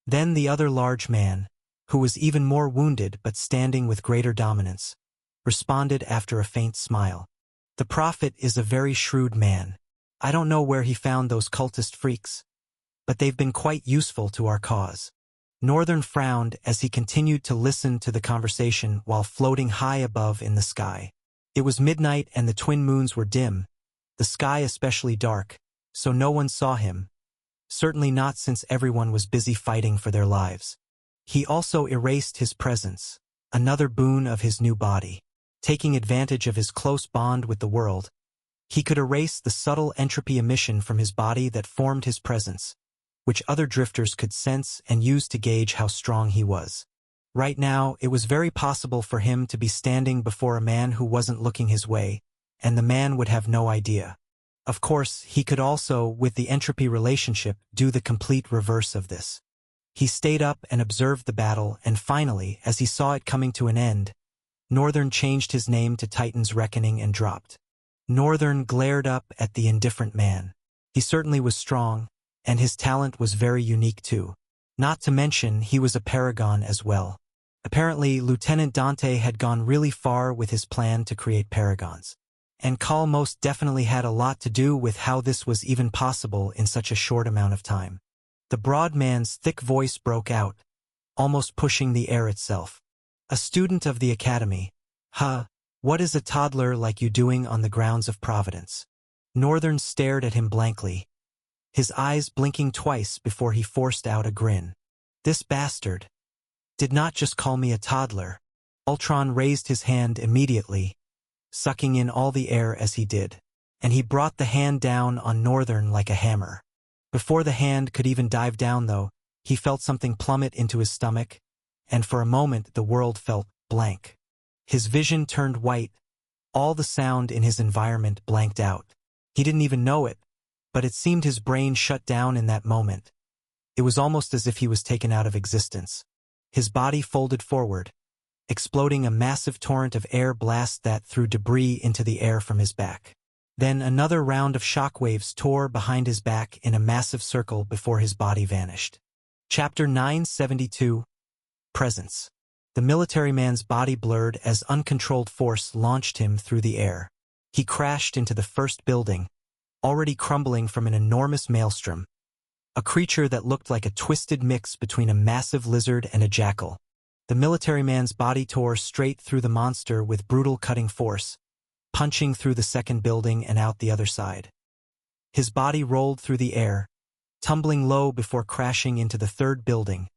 Then the other large man, who was even more wounded but standing with greater dominance, responded after a faint smile. "The Prophet is a very shrewd man. I don't know where he found those cultist freaks, but they've been quite useful to our cause." Northern frowned as he continued to listen to the conversation while floating high above in the sky. It was midnight and the twin moons were dim, the sky especially dark, so no one saw him, certainly not since everyone was busy fighting for their lives. He also erased his presence, another boon of his new body. Taking advantage of his close bond with the world, he could erase the subtle entropy emission from his body that formed his presence, which other drifters could sense and use to gauge how strong he was. Right now, it was very possible for him to be standing before a man who wasn't looking his way, and the man would have no idea. Of course, he could also, with the entropy relationship, do the complete reverse of this. He stayed up and observed the battle, and finally, as he saw it coming to an end, Northern changed his name to Titan's Reckoning and dropped. Northern glared up at the indifferent man. He certainly was strong, and his talent was very unique too. Not to mention, he was a paragon as well. Apparently, Lieutenant Dante had gone really far with his plan to create paragons. And Cal most definitely had a lot to do with how this was even possible in such a short amount of time. The broad man's thick voice broke out, almost pushing the air itself. "A student of the academy. Huh, what is a toddler like you doing on the grounds of Providence?" Northern stared at him blankly, his eyes blinking twice before he forced out a grin. "This bastard did not just call me a toddler." Ultron raised his hand immediately, sucking in all the air as he did, and he brought the hand down on Northern like a hammer. Before the hand could even dive down, though, he felt something plummet into his stomach, and for a moment the world felt blank. His vision turned white, all the sound in his environment blanked out. He didn't even know it, but it seemed his brain shut down in that moment. It was almost as if he was taken out of existence. His body folded forward, exploding a massive torrent of air blast that threw debris into the air from his back. Then another round of shockwaves tore behind his back in a massive circle before his body vanished. Chapter 972. Presence. The military man's body blurred as uncontrolled force launched him through the air. He crashed into the first building, already crumbling from an enormous maelstrom, a creature that looked like a twisted mix between a massive lizard and a jackal. The military man's body tore straight through the monster with brutal cutting force, punching through the second building and out the other side. His body rolled through the air, tumbling low before crashing into the third building,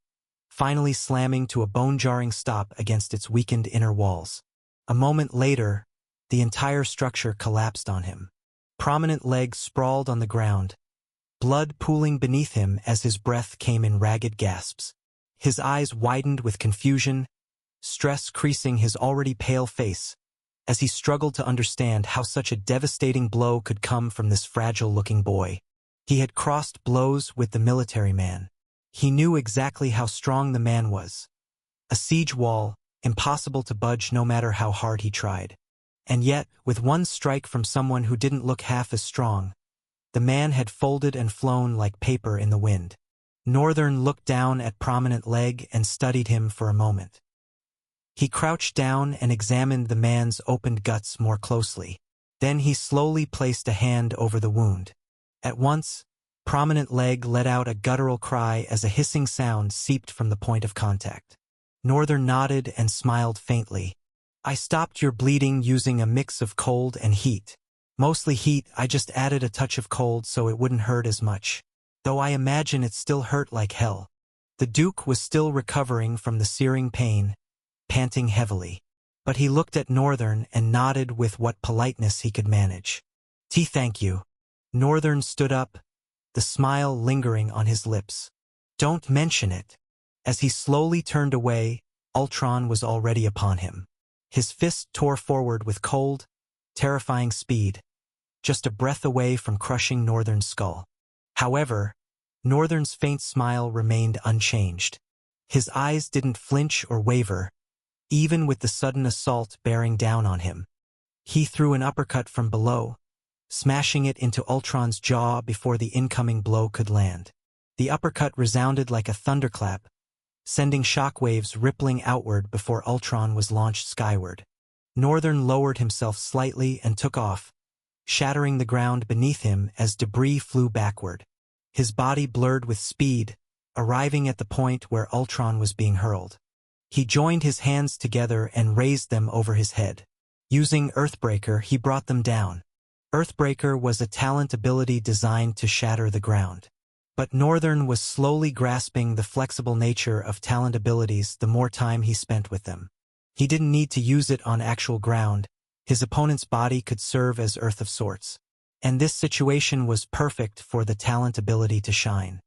finally slamming to a bone-jarring stop against its weakened inner walls. A moment later, the entire structure collapsed on him. Prominent legs sprawled on the ground, blood pooling beneath him as his breath came in ragged gasps. His eyes widened with confusion, stress creasing his already pale face, as he struggled to understand how such a devastating blow could come from this fragile-looking boy. He had crossed blows with the military man. He knew exactly how strong the man was. A siege wall, impossible to budge no matter how hard he tried. And yet, with one strike from someone who didn't look half as strong, the man had folded and flown like paper in the wind. Northern looked down at Prominent Leg and studied him for a moment. He crouched down and examined the man's opened guts more closely. Then he slowly placed a hand over the wound. At once, Prominent Leg let out a guttural cry as a hissing sound seeped from the point of contact. Northern nodded and smiled faintly. "I stopped your bleeding using a mix of cold and heat. Mostly heat, I just added a touch of cold so it wouldn't hurt as much. Though I imagine it still hurt like hell." The Duke was still recovering from the searing pain, panting heavily. But he looked at Northern and nodded with what politeness he could manage. Thank you." Northern stood up, the smile lingering on his lips. "Don't mention it." As he slowly turned away, Ultron was already upon him. His fist tore forward with cold, terrifying speed, just a breath away from crushing Northern's skull. However, Northern's faint smile remained unchanged. His eyes didn't flinch or waver, even with the sudden assault bearing down on him. He threw an uppercut from below, smashing it into Ultron's jaw before the incoming blow could land. The uppercut resounded like a thunderclap, sending shockwaves rippling outward before Ultron was launched skyward. Northern lowered himself slightly and took off, shattering the ground beneath him as debris flew backward. His body blurred with speed, arriving at the point where Ultron was being hurled. He joined his hands together and raised them over his head. Using Earthbreaker, he brought them down. Earthbreaker was a talent ability designed to shatter the ground. But Northern was slowly grasping the flexible nature of talent abilities the more time he spent with them. He didn't need to use it on actual ground. His opponent's body could serve as earth of sorts. And this situation was perfect for the talent ability to shine.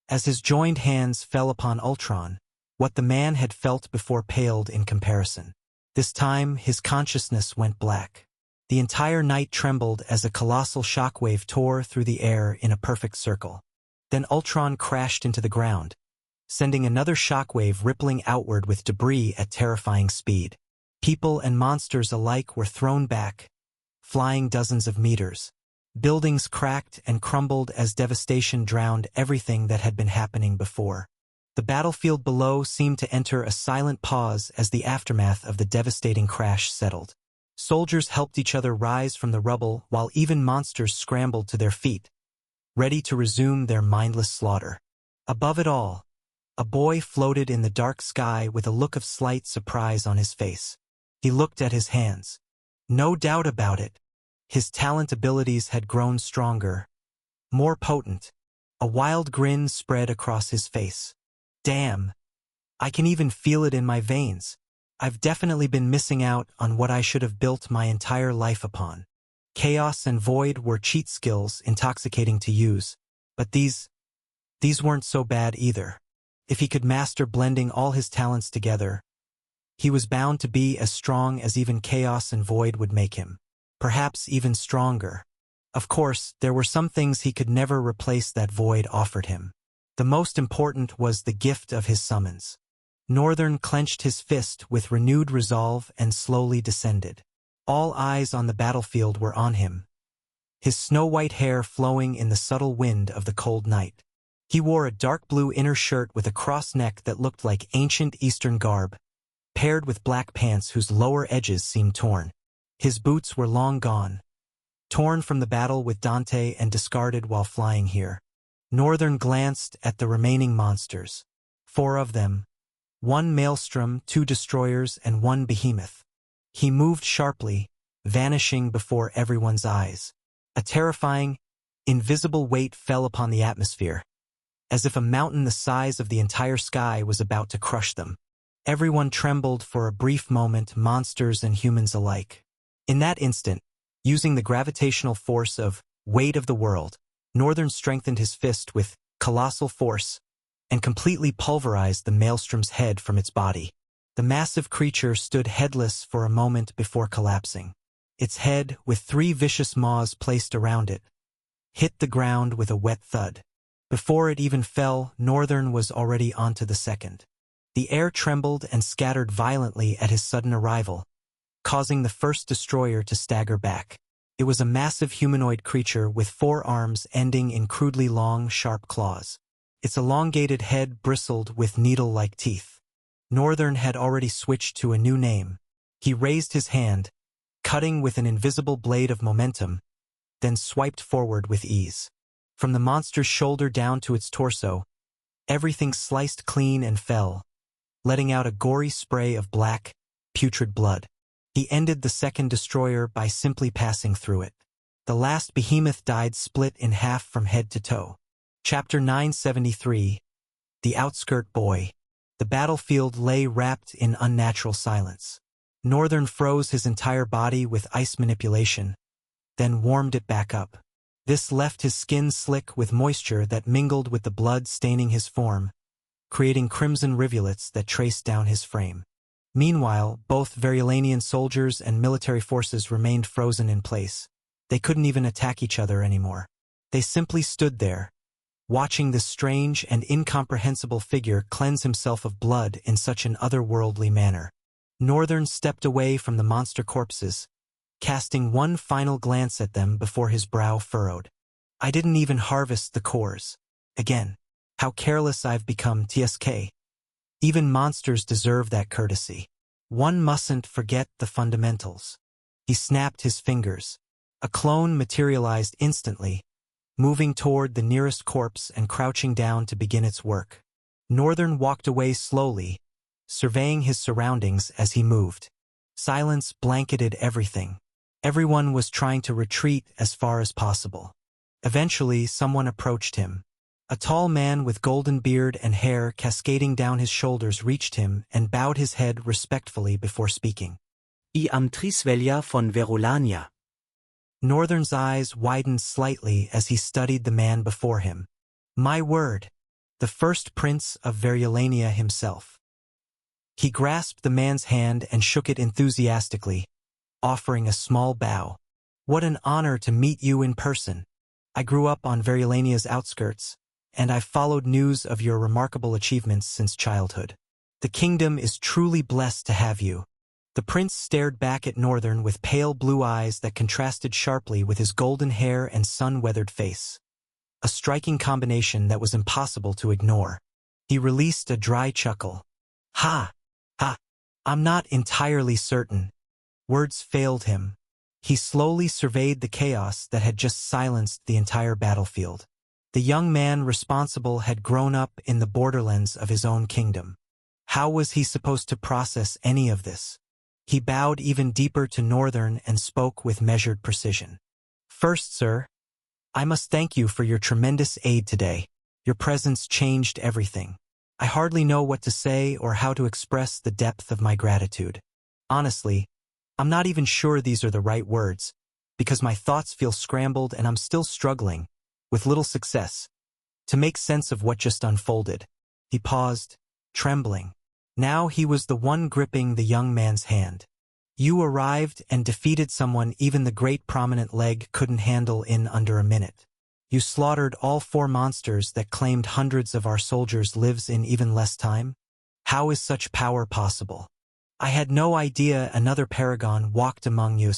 As his joined hands fell upon Ultron, what the man had felt before paled in comparison. This time, his consciousness went black. The entire night trembled as a colossal shockwave tore through the air in a perfect circle. Then Ultron crashed into the ground, sending another shockwave rippling outward with debris at terrifying speed. People and monsters alike were thrown back, flying dozens of meters. Buildings cracked and crumbled as devastation drowned everything that had been happening before. The battlefield below seemed to enter a silent pause as the aftermath of the devastating crash settled. Soldiers helped each other rise from the rubble while even monsters scrambled to their feet, ready to resume their mindless slaughter. Above it all, a boy floated in the dark sky with a look of slight surprise on his face. He looked at his hands. No doubt about it. His talent abilities had grown stronger, more potent. A wild grin spread across his face. Damn. I can even feel it in my veins. I've definitely been missing out on what I should have built my entire life upon. Chaos and Void were cheat skills intoxicating to use, but these weren't so bad either. If he could master blending all his talents together, he was bound to be as strong as even Chaos and Void would make him. Perhaps even stronger. Of course, there were some things he could never replace that Void offered him. The most important was the gift of his summons. Northern clenched his fist with renewed resolve and slowly descended. All eyes on the battlefield were on him, his snow-white hair flowing in the subtle wind of the cold night. He wore a dark blue inner shirt with a cross neck that looked like ancient Eastern garb, paired with black pants whose lower edges seemed torn. His boots were long gone, torn from the battle with Dante and discarded while flying here. Northern glanced at the remaining monsters. 4 of them, 1 maelstrom, 2 destroyers, and 1 behemoth. He moved sharply, vanishing before everyone's eyes. A terrifying, invisible weight fell upon the atmosphere, as if a mountain the size of the entire sky was about to crush them. Everyone trembled for a brief moment, monsters and humans alike. In that instant, using the gravitational force of weight of the world, Northern strengthened his fist with colossal force and completely pulverized the maelstrom's head from its body. The massive creature stood headless for a moment before collapsing. Its head, with 3 vicious maws placed around it, hit the ground with a wet thud. Before it even fell, Northern was already onto the second. The air trembled and scattered violently at his sudden arrival, causing the first destroyer to stagger back. It was a massive humanoid creature with 4 arms ending in crudely long, sharp claws. Its elongated head bristled with needle-like teeth. Northern had already switched to a new name. He raised his hand, cutting with an invisible blade of momentum, then swiped forward with ease. From the monster's shoulder down to its torso, everything sliced clean and fell, letting out a gory spray of black, putrid blood. He ended the second destroyer by simply passing through it. The last behemoth died split in half from head to toe. Chapter 973. The Outskirt Boy. The battlefield lay wrapped in unnatural silence. Northern froze his entire body with ice manipulation, then warmed it back up. This left his skin slick with moisture that mingled with the blood staining his form, creating crimson rivulets that traced down his frame. Meanwhile, both Verulannian soldiers and military forces remained frozen in place. They couldn't even attack each other anymore. They simply stood there, watching this strange and incomprehensible figure cleanse himself of blood in such an otherworldly manner. Northern stepped away from the monster corpses, casting one final glance at them before his brow furrowed. I didn't even harvest the cores. Again, how careless I've become, TSK. Even monsters deserve that courtesy. One mustn't forget the fundamentals. He snapped his fingers. A clone materialized instantly, moving toward the nearest corpse and crouching down to begin its work. Northern walked away slowly, surveying his surroundings as he moved. Silence blanketed everything. Everyone was trying to retreat as far as possible. Eventually, someone approached him. A tall man with golden beard and hair cascading down his shoulders reached him and bowed his head respectfully before speaking. I am Trisvellia von Verulania. Northern's eyes widened slightly as he studied the man before him. My word, the first prince of Verulania himself. He grasped the man's hand and shook it enthusiastically, offering a small bow. What an honor to meet you in person. I grew up on Verulania's outskirts, and I've followed news of your remarkable achievements since childhood. The kingdom is truly blessed to have you. The prince stared back at Northern with pale blue eyes that contrasted sharply with his golden hair and sun-weathered face. A striking combination that was impossible to ignore. He released a dry chuckle. Ha! Ha! I'm not entirely certain. Words failed him. He slowly surveyed the chaos that had just silenced the entire battlefield. The young man responsible had grown up in the borderlands of his own kingdom. How was he supposed to process any of this? He bowed even deeper to Northern and spoke with measured precision. First, sir, I must thank you for your tremendous aid today. Your presence changed everything. I hardly know what to say or how to express the depth of my gratitude. Honestly, I'm not even sure these are the right words, because my thoughts feel scrambled and I'm still struggling, with little success, to make sense of what just unfolded. He paused, trembling. Now he was the one gripping the young man's hand. You arrived and defeated someone even the great prominent leg couldn't handle in under a minute. You slaughtered all 4 monsters that claimed hundreds of our soldiers' lives in even less time? How is such power possible? I had no idea another paragon walked among you,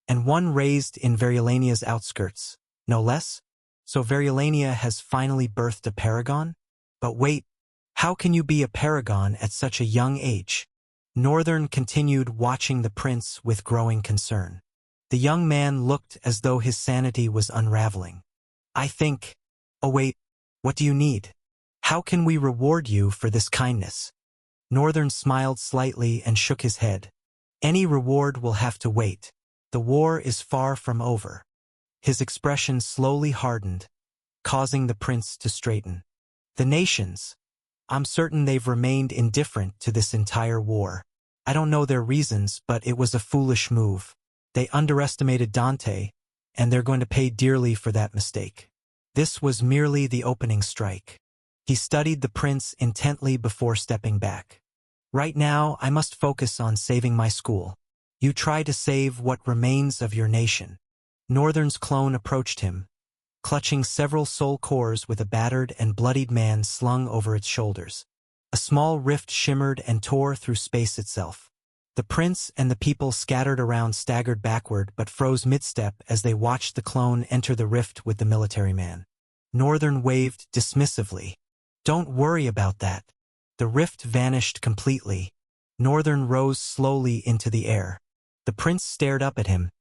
and one raised in Verulania's outskirts, no less? So Verulania has finally birthed a paragon? But wait, how can you be a paragon at such a young age? Northern continued watching the prince with growing concern. The young man looked as though his sanity was unraveling. I think... Oh wait, what do you need? How can we reward you for this kindness? Northern smiled slightly and shook his head. Any reward will have to wait. The war is far from over. His expression slowly hardened, causing the prince to straighten. The nations. I'm certain they've remained indifferent to this entire war. I don't know their reasons, but it was a foolish move. They underestimated Dante, and they're going to pay dearly for that mistake. This was merely the opening strike. He studied the prince intently before stepping back. Right now, I must focus on saving my school. You try to save what remains of your nation. Northern's clone approached him, clutching several soul cores with a battered and bloodied man slung over its shoulders. A small rift shimmered and tore through space itself. The prince and the people scattered around staggered backward but froze mid-step as they watched the clone enter the rift with the military man. Northern waved dismissively. Don't worry about that. The rift vanished completely. Northern rose slowly into the air. The prince stared up at him,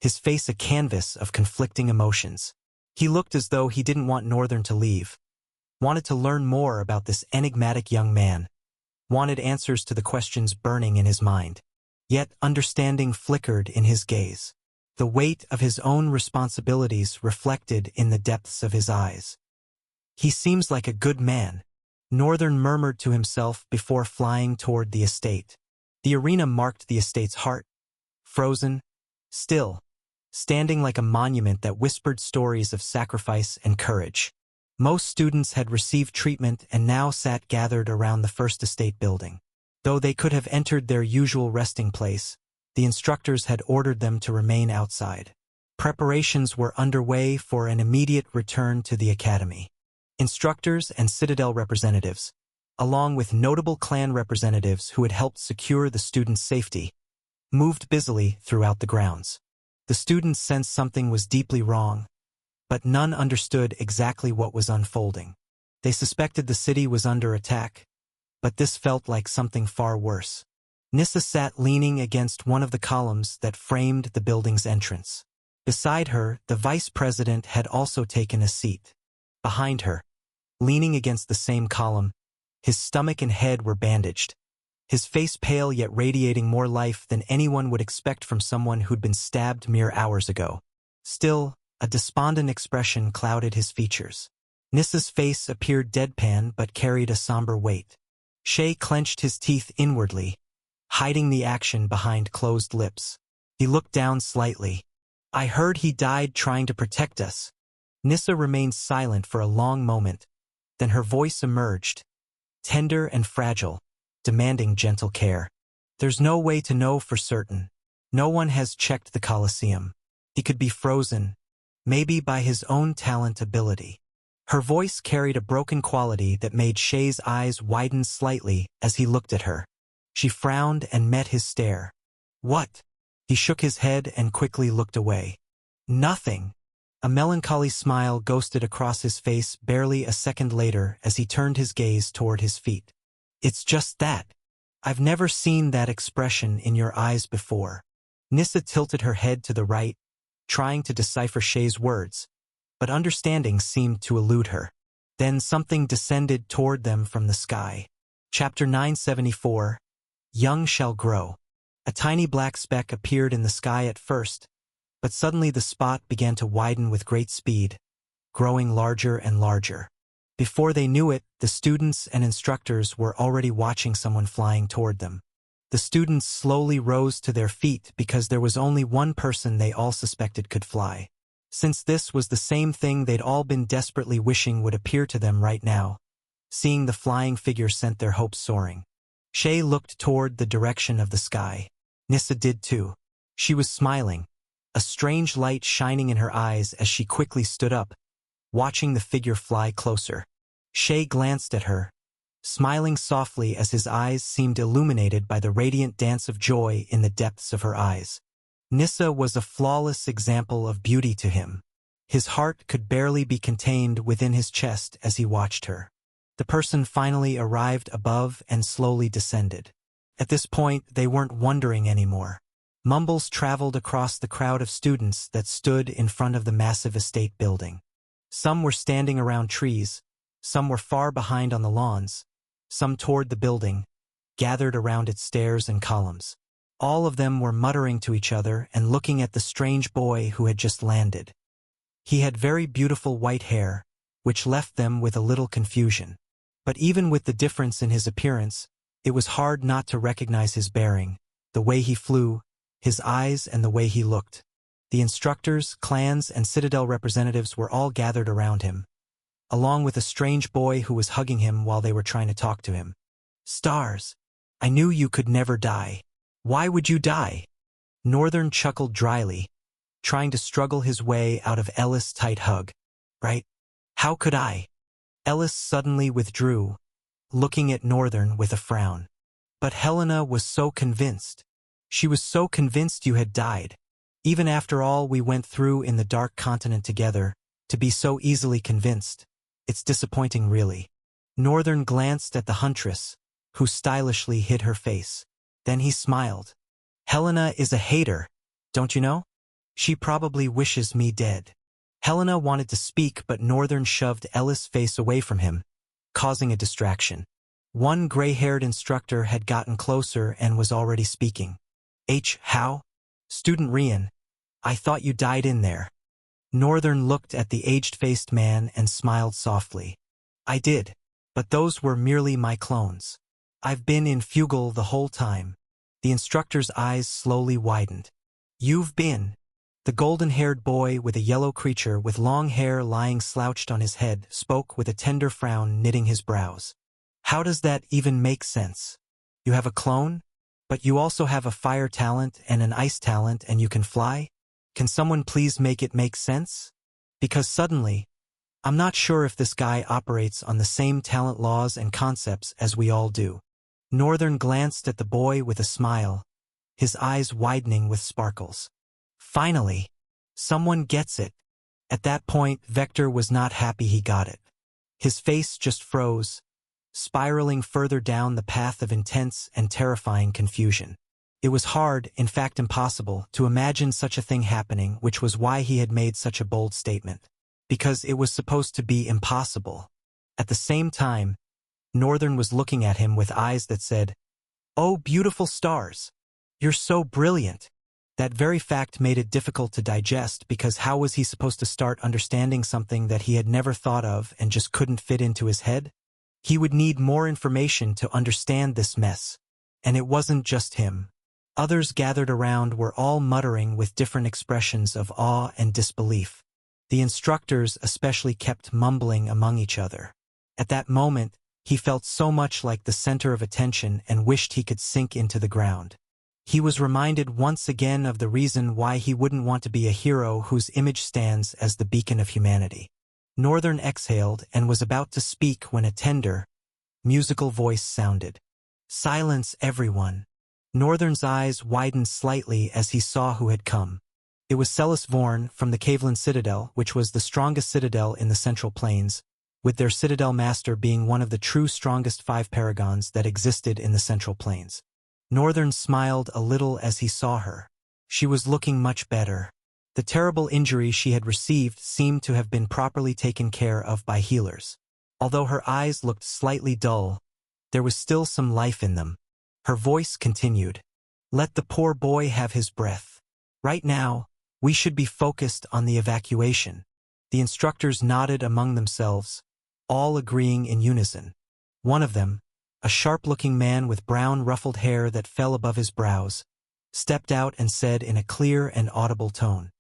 his face a canvas of conflicting emotions. He looked as though he didn't want Northern to leave, wanted to learn more about this enigmatic young man, wanted answers to the questions burning in his mind. Yet understanding flickered in his gaze. The weight of his own responsibilities reflected in the depths of his eyes. He seems like a good man, Northern murmured to himself before flying toward the estate. The arena marked the estate's heart, frozen, still, standing like a monument that whispered stories of sacrifice and courage. Most students had received treatment and now sat gathered around the First Estate building. Though they could have entered their usual resting place, the instructors had ordered them to remain outside. Preparations were underway for an immediate return to the academy. Instructors and Citadel representatives, along with notable clan representatives who had helped secure the students' safety, moved busily throughout the grounds. The students sensed something was deeply wrong, but none understood exactly what was unfolding. They suspected the city was under attack, but this felt like something far worse. Nissa sat leaning against one of the columns that framed the building's entrance. Beside her, the vice president had also taken a seat. Behind her, leaning against the same column, his stomach and head were bandaged, his face pale yet radiating more life than anyone would expect from someone who'd been stabbed mere hours ago. Still, a despondent expression clouded his features. Nissa's face appeared deadpan but carried a somber weight. Shay clenched his teeth inwardly, hiding the action behind closed lips. He looked down slightly. I heard he died trying to protect us. Nissa remained silent for a long moment, then her voice emerged, tender and fragile, demanding gentle care. There's no way to know for certain. No one has checked the Colosseum. He could be frozen, maybe by his own talent ability. Her voice carried a broken quality that made Shay's eyes widen slightly as he looked at her. She frowned and met his stare. What? He shook his head and quickly looked away. Nothing. A melancholy smile ghosted across his face barely a second later as he turned his gaze toward his feet. It's just that. I've never seen that expression in your eyes before. Nissa tilted her head to the right, trying to decipher Shay's words, but understanding seemed to elude her. Then something descended toward them from the sky. Chapter 974, Young Shall Grow. A tiny black speck appeared in the sky at first, but suddenly the spot began to widen with great speed, growing larger and larger. Before they knew it, the students and instructors were already watching someone flying toward them. The students slowly rose to their feet because there was only one person they all suspected could fly. Since this was the same thing they'd all been desperately wishing would appear to them right now, seeing the flying figure sent their hopes soaring. Shay looked toward the direction of the sky. Nissa did too. She was smiling, a strange light shining in her eyes as she quickly stood up, watching the figure fly closer. Shay glanced at her, smiling softly as his eyes seemed illuminated by the radiant dance of joy in the depths of her eyes. Nissa was a flawless example of beauty to him. His heart could barely be contained within his chest as he watched her. The person finally arrived above and slowly descended. At this point, they weren't wondering anymore. Mumbles traveled across the crowd of students that stood in front of the massive estate building. Some were standing around trees, some were far behind on the lawns, some toward the building, gathered around its stairs and columns. All of them were muttering to each other and looking at the strange boy who had just landed. He had very beautiful white hair, which left them with a little confusion. But even with the difference in his appearance, it was hard not to recognize his bearing, the way he flew, his eyes, and the way he looked. The instructors, clans, and citadel representatives were all gathered around him, along with a strange boy who was hugging him while they were trying to talk to him. "Stars, I knew you could never die. Why would you die?" Northern chuckled dryly, trying to struggle his way out of Ellis' tight hug. "Right? How could I?" Ellis suddenly withdrew, looking at Northern with a frown. "But Helena was so convinced. She was so convinced you had died. Even after all we went through in the Dark Continent together, to be so easily convinced. It's disappointing, really." Northern glanced at the huntress, who stylishly hid her face. Then he smiled. "Helena is a hater, don't you know? She probably wishes me dead." Helena wanted to speak, but Northern shoved Ellis' face away from him, causing a distraction. One gray-haired instructor had gotten closer and was already speaking. "How? Student Rian, I thought you died in there." Northern looked at the aged-faced man and smiled softly. "I did, but those were merely my clones. I've been in Fugal the whole time." The instructor's eyes slowly widened. "You've been—" The golden-haired boy with a yellow creature with long hair lying slouched on his head spoke with a tender frown knitting his brows. "How does that even make sense? You have a clone, but you also have a fire talent and an ice talent and you can fly? Can someone please make it make sense? Because suddenly, I'm not sure if this guy operates on the same talent laws and concepts as we all do." Northern glanced at the boy with a smile, his eyes widening with sparkles. Finally, someone gets it. At that point, Vector was not happy he got it. His face just froze, spiraling further down the path of intense and terrifying confusion. It was hard, in fact impossible, to imagine such a thing happening, which was why he had made such a bold statement. Because it was supposed to be impossible. At the same time, Northern was looking at him with eyes that said, "Oh, beautiful stars! You're so brilliant." That very fact made it difficult to digest, because how was he supposed to start understanding something that he had never thought of and just couldn't fit into his head? He would need more information to understand this mess. And it wasn't just him. Others gathered around were all muttering with different expressions of awe and disbelief. The instructors especially kept mumbling among each other. At that moment, he felt so much like the center of attention and wished he could sink into the ground. He was reminded once again of the reason why he wouldn't want to be a hero whose image stands as the beacon of humanity. Northern exhaled and was about to speak when a tender, musical voice sounded. "Silence, everyone." Northern's eyes widened slightly as he saw who had come. It was Celis Vorn from the Cavelin Citadel, which was the strongest citadel in the Central Plains, with their citadel master being one of the true strongest 5 paragons that existed in the Central Plains. Northern smiled a little as he saw her. She was looking much better. The terrible injury she had received seemed to have been properly taken care of by healers. Although her eyes looked slightly dull, there was still some life in them. Her voice continued. "Let the poor boy have his breath. Right now, we should be focused on the evacuation." The instructors nodded among themselves, all agreeing in unison. One of them, a sharp-looking man with brown ruffled hair that fell above his brows, stepped out and said in a clear and audible tone,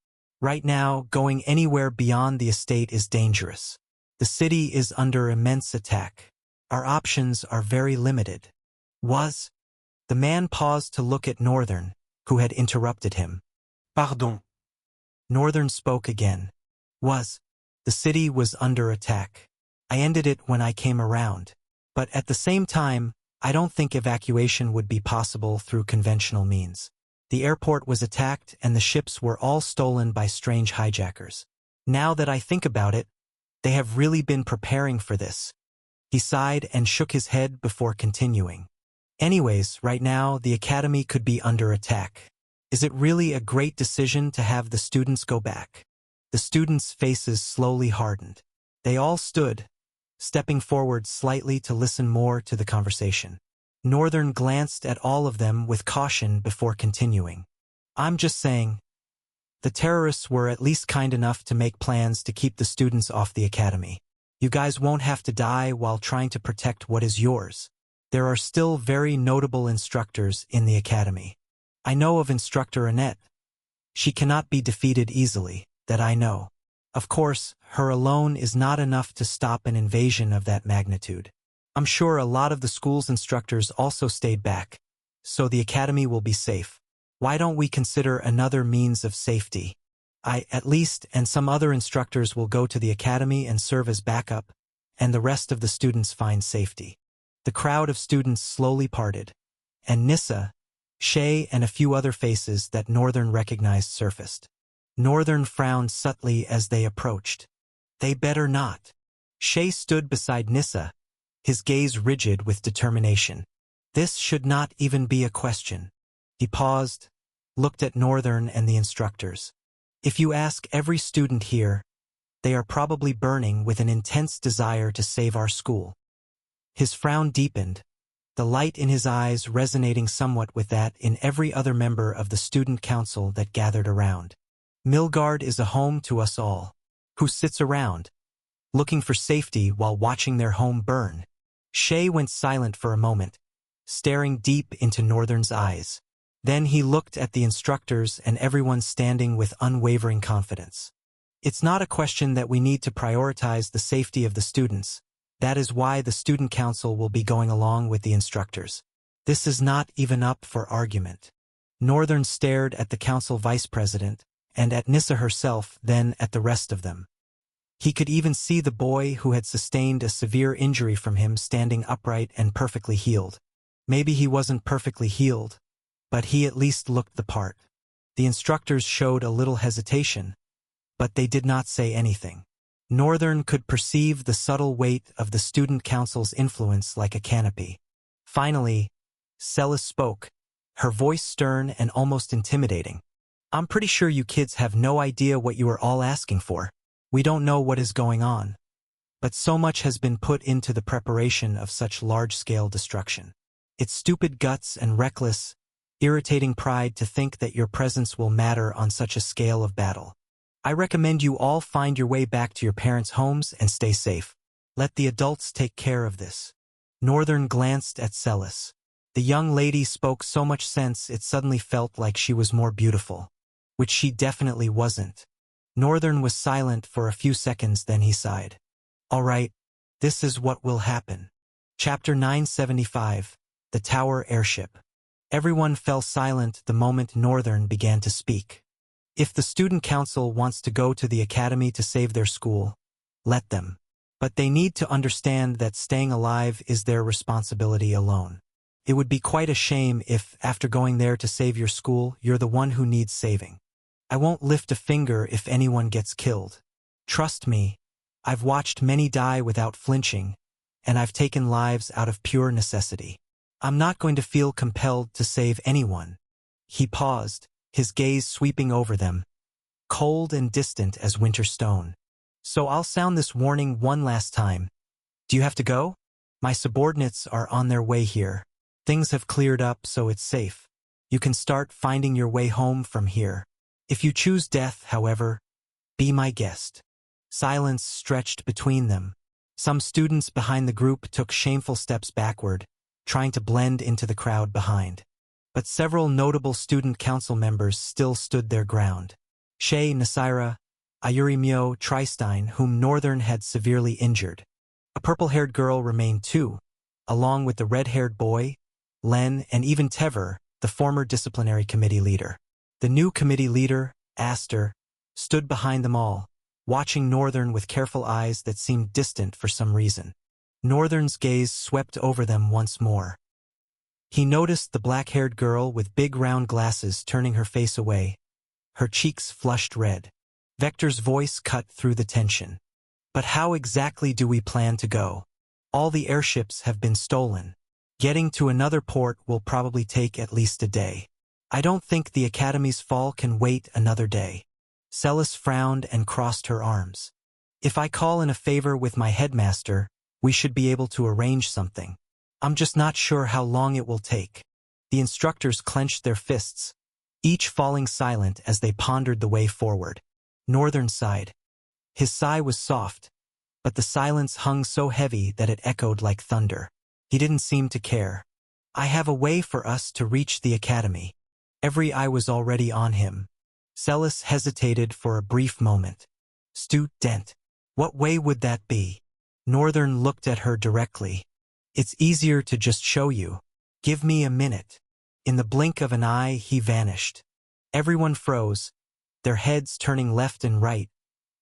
"Right now, going anywhere beyond the estate is dangerous. The city is under immense attack. Our options are very limited." "Was?" The man paused to look at Northern, who had interrupted him. "Pardon." Northern spoke again. "Was. The city was under attack. I ended it when I came around. But at the same time, I don't think evacuation would be possible through conventional means. The airport was attacked and the ships were all stolen by strange hijackers. Now that I think about it, they have really been preparing for this." He sighed and shook his head before continuing. "Anyways, right now, the academy could be under attack. Is it really a great decision to have the students go back?" The students' faces slowly hardened. They all stood, stepping forward slightly to listen more to the conversation. Northern glanced at all of them with caution before continuing. I'm just saying, the terrorists were at least kind enough to make plans to keep the students off the academy. You guys won't have to die while trying to protect what is yours. There are still very notable instructors in the academy. I know of Instructor Annette. She cannot be defeated easily, that I know. Of course, her alone is not enough to stop an invasion of that magnitude. I'm sure a lot of the school's instructors also stayed back, so the academy will be safe. Why don't we consider another means of safety? I, at least, and some other instructors will go to the academy and serve as backup, and the rest of the students find safety. The crowd of students slowly parted, and Nissa, Shay, and a few other faces that Northern recognized surfaced. Northern frowned subtly as they approached. They better not. Shay stood beside Nissa, his gaze rigid with determination. This should not even be a question. He paused, looked at Northern and the instructors. If you ask every student here, they are probably burning with an intense desire to save our school. His frown deepened, the light in his eyes resonating somewhat with that in every other member of the student council that gathered around. Milgard is a home to us all. Who sits around, looking for safety while watching their home burn? Shay went silent for a moment, staring deep into Northern's eyes. Then he looked at the instructors and everyone standing with unwavering confidence. It's not a question that we need to prioritize the safety of the students. That is why the student council will be going along with the instructors. This is not even up for argument. Northern stared at the council vice president, and at Nissa herself, then at the rest of them. He could even see the boy who had sustained a severe injury from him standing upright and perfectly healed. Maybe he wasn't perfectly healed, but he at least looked the part. The instructors showed a little hesitation, but they did not say anything. Northern could perceive the subtle weight of the student council's influence like a canopy. Finally, Celis spoke, her voice stern and almost intimidating. I'm pretty sure you kids have no idea what you are all asking for. We don't know what is going on. But so much has been put into the preparation of such large-scale destruction. It's stupid guts and reckless, irritating pride to think that your presence will matter on such a scale of battle. I recommend you all find your way back to your parents' homes and stay safe. Let the adults take care of this. Northern glanced at Celis. The young lady spoke so much sense it suddenly felt like she was more beautiful, which she definitely wasn't. Northern was silent for a few seconds, then he sighed. All right, this is what will happen. Chapter 975, The Tower Airship. Everyone fell silent the moment Northern began to speak. If the student council wants to go to the academy to save their school, let them. But they need to understand that staying alive is their responsibility alone. It would be quite a shame if, after going there to save your school, you're the one who needs saving. I won't lift a finger if anyone gets killed. Trust me, I've watched many die without flinching, and I've taken lives out of pure necessity. I'm not going to feel compelled to save anyone. He paused, his gaze sweeping over them, cold and distant as winter stone. So I'll sound this warning one last time. Do you have to go? My subordinates are on their way here. Things have cleared up, so it's safe. You can start finding your way home from here. If you choose death, however, be my guest. Silence stretched between them. Some students behind the group took shameful steps backward, trying to blend into the crowd behind. But several notable student council members still stood their ground. Shay, Nasira, Ayuri Myo, Tristein, whom Northern had severely injured. A purple-haired girl remained too, along with the red-haired boy, Len, and even Tever, the former disciplinary committee leader. The new committee leader, Aster, stood behind them all, watching Northern with careful eyes that seemed distant for some reason. Northern's gaze swept over them once more. He noticed the black-haired girl with big round glasses turning her face away, her cheeks flushed red. Vector's voice cut through the tension. But how exactly do we plan to go? All the airships have been stolen. Getting to another port will probably take at least a day. I don't think the Academy's fall can wait another day. Celis frowned and crossed her arms. If I call in a favor with my headmaster, we should be able to arrange something. I'm just not sure how long it will take. The instructors clenched their fists, each falling silent as they pondered the way forward. Northern sighed. His sigh was soft, but the silence hung so heavy that it echoed like thunder. He didn't seem to care. I have a way for us to reach the academy. Every eye was already on him. Celis hesitated for a brief moment. Student. What way would that be? Northern looked at her directly. It's easier to just show you. Give me a minute. In the blink of an eye, he vanished. Everyone froze, their heads turning left and right,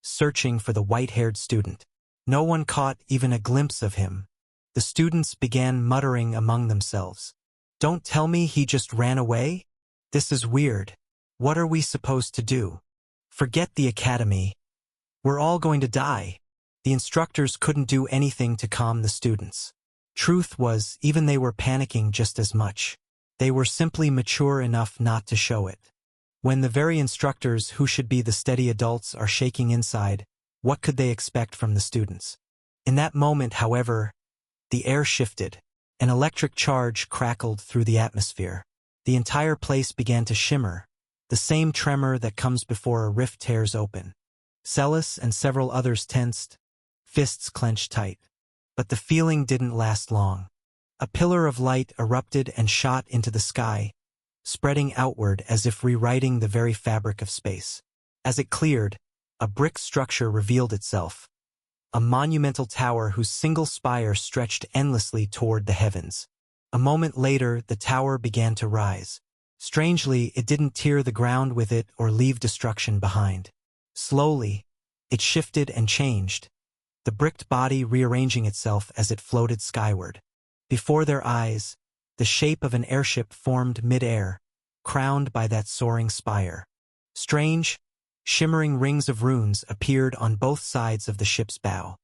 searching for the white-haired student. No one caught even a glimpse of him. The students began muttering among themselves. Don't tell me he just ran away? This is weird. What are we supposed to do? Forget the academy. We're all going to die. The instructors couldn't do anything to calm the students. Truth was, even they were panicking just as much. They were simply mature enough not to show it. When the very instructors who should be the steady adults are shaking inside, what could they expect from the students? In that moment, however, the air shifted. An electric charge crackled through the atmosphere. The entire place began to shimmer, the same tremor that comes before a rift tears open. Celis and several others tensed, fists clenched tight. But the feeling didn't last long. A pillar of light erupted and shot into the sky, spreading outward as if rewriting the very fabric of space. As it cleared, a brick structure revealed itself, a monumental tower whose single spire stretched endlessly toward the heavens. A moment later, the tower began to rise. Strangely, it didn't tear the ground with it or leave destruction behind. Slowly, it shifted and changed, the bricked body rearranging itself as it floated skyward. Before their eyes, the shape of an airship formed mid-air, crowned by that soaring spire. Strange, shimmering rings of runes appeared on both sides of the ship's bow.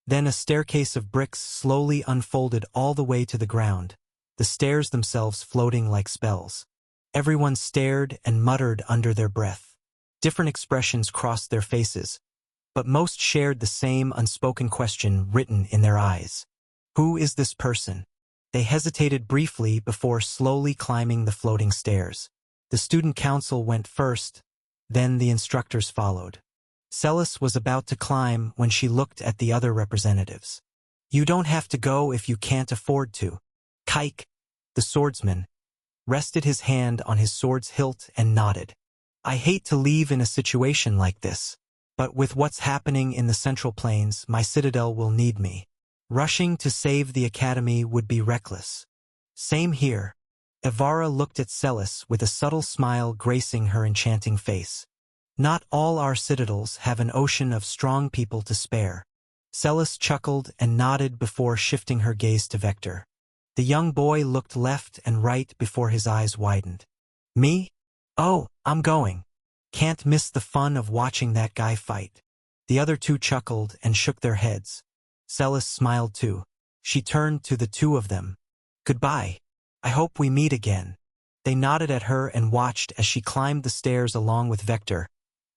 Then a staircase of bricks slowly unfolded all the way to the ground, the stairs themselves floating like spells. Everyone stared and muttered under their breath. Different expressions crossed their faces, but most shared the same unspoken question written in their eyes. Who is this person? They hesitated briefly before slowly climbing the floating stairs. The student council went first, then the instructors followed. Celis was about to climb when she looked at the other representatives. You don't have to go if you can't afford to. Kike, the swordsman, rested his hand on his sword's hilt and nodded. I hate to leave in a situation like this, but with what's happening in the Central Plains, my citadel will need me. Rushing to save the academy would be reckless. Same here. Evara looked at Celis with a subtle smile gracing her enchanting face. Not all our citadels have an ocean of strong people to spare. Celis chuckled and nodded before shifting her gaze to Vector. The young boy looked left and right before his eyes widened. Me? Oh, I'm going. Can't miss the fun of watching that guy fight. The other two chuckled and shook their heads. Celis smiled too. She turned to the two of them. Goodbye. I hope we meet again. They nodded at her and watched as she climbed the stairs along with Vector,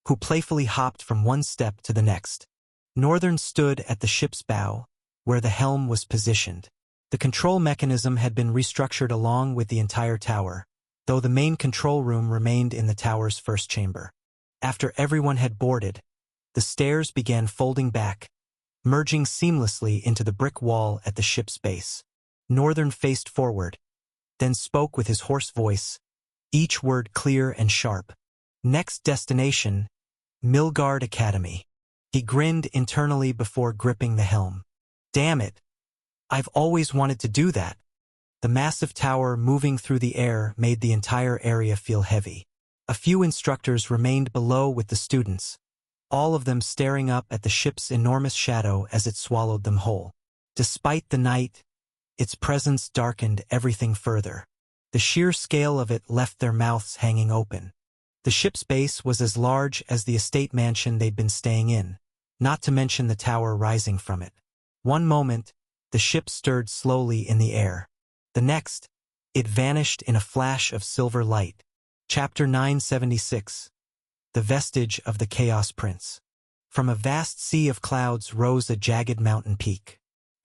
who playfully hopped from one step to the next. Northern stood at the ship's bow, where the helm was positioned. The control mechanism had been restructured along with the entire tower, though the main control room remained in the tower's first chamber. After everyone had boarded, the stairs began folding back, merging seamlessly into the brick wall at the ship's base. Northern faced forward, then spoke with his hoarse voice, each word clear and sharp. Next destination, Milgard Academy. He grinned internally before gripping the helm. Damn it. I've always wanted to do that. The massive tower moving through the air made the entire area feel heavy. A few instructors remained below with the students, all of them staring up at the ship's enormous shadow as it swallowed them whole. Despite the night, its presence darkened everything further. The sheer scale of it left their mouths hanging open. The ship's base was as large as the estate mansion they'd been staying in, not to mention the tower rising from it. One moment, the ship stirred slowly in the air. The next, it vanished in a flash of silver light. Chapter 976. The Vestige of the Chaos Prince. From a vast sea of clouds rose a jagged mountain peak.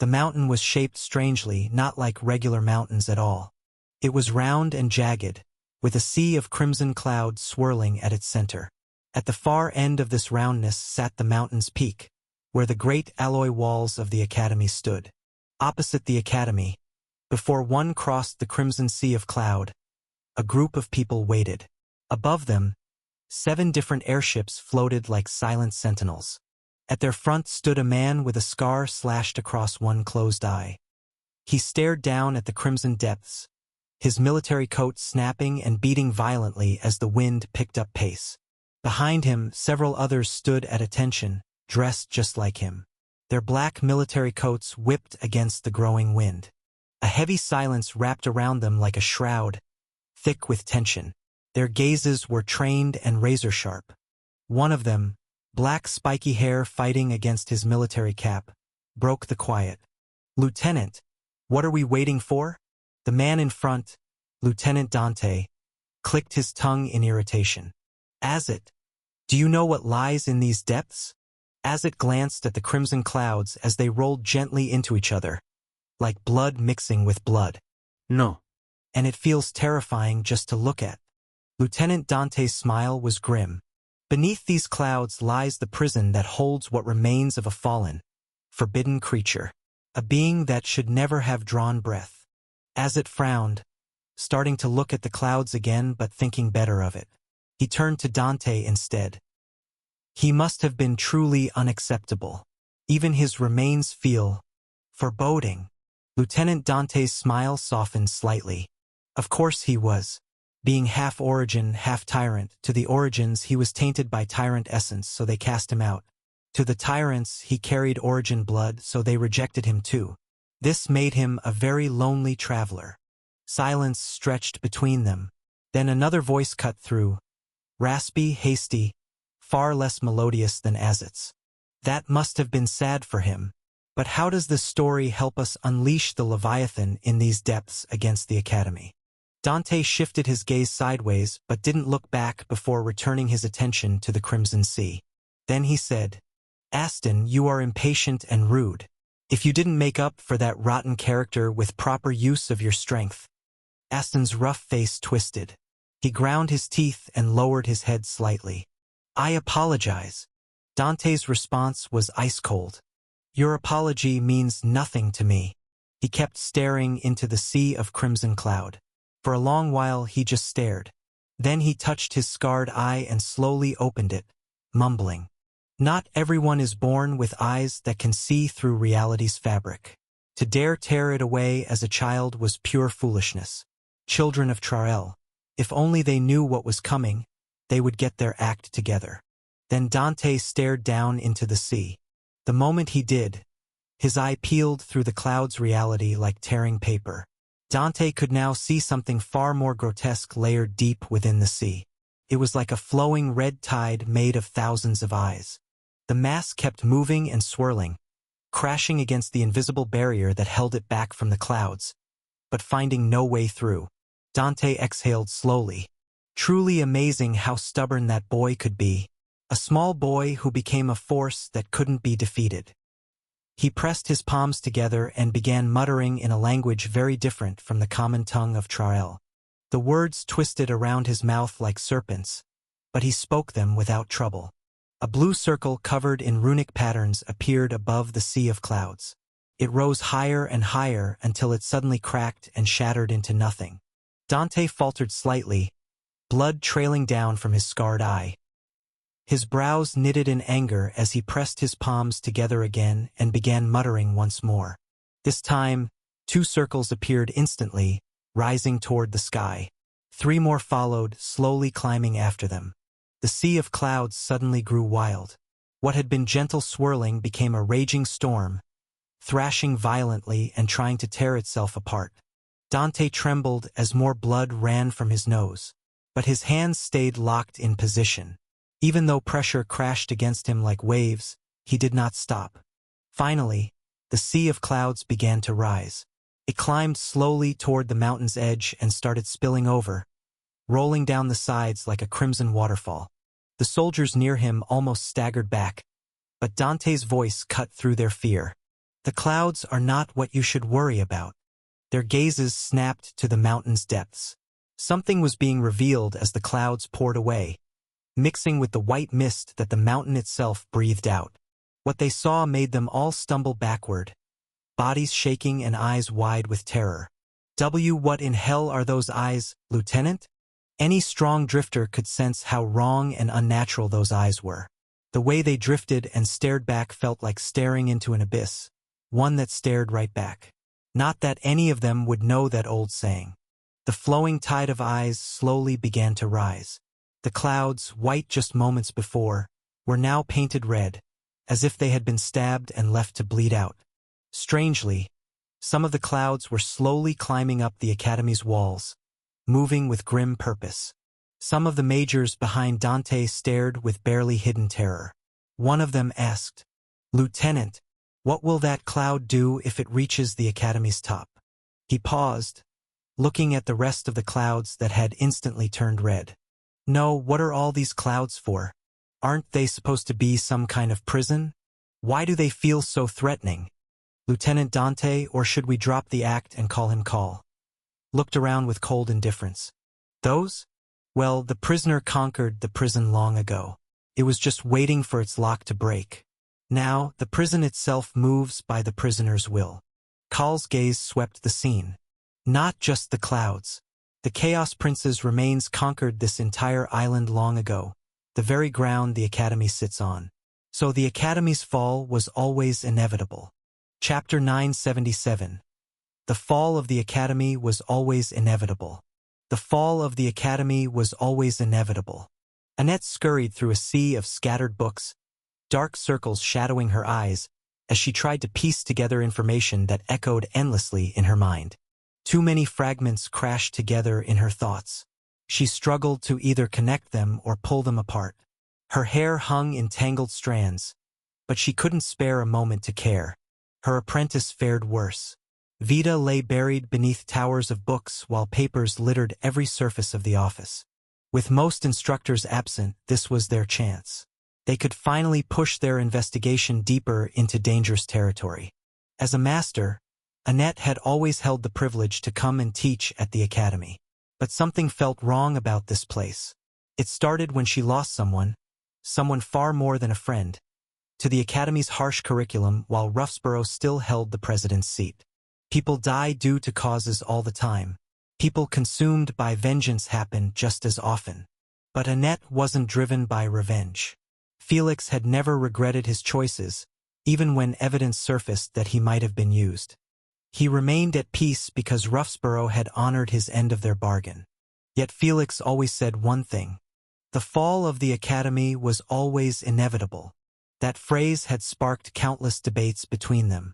The mountain was shaped strangely, not like regular mountains at all. It was round and jagged, with a sea of crimson cloud swirling at its center. At the far end of this roundness sat the mountain's peak, where the great alloy walls of the academy stood. Opposite the academy, before one crossed the crimson sea of cloud, a group of people waited. Above them, 7 different airships floated like silent sentinels. At their front stood a man with a scar slashed across one closed eye. He stared down at the crimson depths, his military coat snapping and beating violently as the wind picked up pace. Behind him, several others stood at attention, dressed just like him. Their black military coats whipped against the growing wind. A heavy silence wrapped around them like a shroud, thick with tension. Their gazes were trained and razor-sharp. One of them, black spiky hair fighting against his military cap, broke the quiet. "Lieutenant, what are we waiting for?" The man in front, Lieutenant Dante, clicked his tongue in irritation. "Azit, do you know what lies in these depths?" Azit glanced at the crimson clouds as they rolled gently into each other, like blood mixing with blood. No. "And it feels terrifying just to look at." Lieutenant Dante's smile was grim. "Beneath these clouds lies the prison that holds what remains of a fallen, forbidden creature, a being that should never have drawn breath." Azit frowned, starting to look at the clouds again but thinking better of it. He turned to Dante instead. "He must have been truly unacceptable. Even his remains feel foreboding." Lieutenant Dante's smile softened slightly. Of course he was. Being half Origin, half Tyrant, to the Origins he was tainted by Tyrant essence, so they cast him out. To the Tyrants he carried Origin blood, so they rejected him too. This made him a very lonely traveler. Silence stretched between them. Then another voice cut through, raspy, hasty, far less melodious than Azit's. "That must have been sad for him. But how does this story help us unleash the Leviathan in these depths against the Academy?" Dante shifted his gaze sideways but didn't look back before returning his attention to the Crimson Sea. Then he said, "Aston, you are impatient and rude. If you didn't make up for that rotten character with proper use of your strength." Aston's rough face twisted. He ground his teeth and lowered his head slightly. "I apologize." Dante's response was ice-cold. "Your apology means nothing to me." He kept staring into the sea of crimson cloud. For a long while he just stared. Then he touched his scarred eye and slowly opened it, mumbling, "Not everyone is born with eyes that can see through reality's fabric. To dare tear it away as a child was pure foolishness. Children of Trael, if only they knew what was coming, they would get their act together." Then Dante stared down into the sea. The moment he did, his eye peeled through the cloud's reality like tearing paper. Dante could now see something far more grotesque layered deep within the sea. It was like a flowing red tide made of thousands of eyes. The mass kept moving and swirling, crashing against the invisible barrier that held it back from the clouds, but finding no way through. Dante exhaled slowly. Truly amazing how stubborn that boy could be. A small boy who became a force that couldn't be defeated. He pressed his palms together and began muttering in a language very different from the common tongue of Trael. The words twisted around his mouth like serpents, but he spoke them without trouble. A blue circle covered in runic patterns appeared above the sea of clouds. It rose higher and higher until it suddenly cracked and shattered into nothing. Dante faltered slightly, blood trailing down from his scarred eye. His brows knitted in anger as he pressed his palms together again and began muttering once more. This time, 2 circles appeared instantly, rising toward the sky. 3 more followed, slowly climbing after them. The sea of clouds suddenly grew wild. What had been gentle swirling became a raging storm, thrashing violently and trying to tear itself apart. Dante trembled as more blood ran from his nose, but his hands stayed locked in position. Even though pressure crashed against him like waves, he did not stop. Finally, the sea of clouds began to rise. It climbed slowly toward the mountain's edge and started spilling over, rolling down the sides like a crimson waterfall. The soldiers near him almost staggered back, but Dante's voice cut through their fear. The clouds are not what you should worry about. Their gazes snapped to the mountain's depths. Something was being revealed as the clouds poured away, mixing with the white mist that the mountain itself breathed out. What they saw made them all stumble backward, bodies shaking and eyes wide with terror. What in hell are those eyes, Lieutenant? Any strong drifter could sense how wrong and unnatural those eyes were. The way they drifted and stared back felt like staring into an abyss, one that stared right back. Not that any of them would know that old saying. The flowing tide of eyes slowly began to rise. The clouds, white just moments before, were now painted red, as if they had been stabbed and left to bleed out. Strangely, some of the clouds were slowly climbing up the Academy's walls, moving with grim purpose. Some of the majors behind Dante stared with barely hidden terror. One of them asked, "Lieutenant, what will that cloud do if it reaches the Academy's top?" He paused, looking at the rest of the clouds that had instantly turned red. "No, what are all these clouds for? Aren't they supposed to be some kind of prison? Why do they feel so threatening? Lieutenant Dante, or should we drop the act and call him Call?" Looked around with cold indifference. "Those? Well, the prisoner conquered the prison long ago. It was just waiting for its lock to break. Now, the prison itself moves by the prisoner's will." Call's gaze swept the scene. Not just the clouds. The Chaos Prince's remains conquered this entire island long ago, the very ground the Academy sits on. So the Academy's fall was always inevitable. Chapter 977. The fall of the Academy was always inevitable. The fall of the Academy was always inevitable. Annette scurried through a sea of scattered books, dark circles shadowing her eyes, as she tried to piece together information that echoed endlessly in her mind. Too many fragments crashed together in her thoughts. She struggled to either connect them or pull them apart. Her hair hung in tangled strands, but she couldn't spare a moment to care. Her apprentice fared worse. Vida lay buried beneath towers of books while papers littered every surface of the office. With most instructors absent, this was their chance. They could finally push their investigation deeper into dangerous territory. As a master, Annette had always held the privilege to come and teach at the Academy. But something felt wrong about this place. It started when she lost someone far more than a friend, to the Academy's harsh curriculum while Ruffsborough still held the president's seat. People die due to causes all the time. People consumed by vengeance happen just as often. But Annette wasn't driven by revenge. Felix had never regretted his choices, even when evidence surfaced that he might have been used. He remained at peace because Ruffsborough had honored his end of their bargain. Yet Felix always said one thing. The fall of the Academy was always inevitable. That phrase had sparked countless debates between them.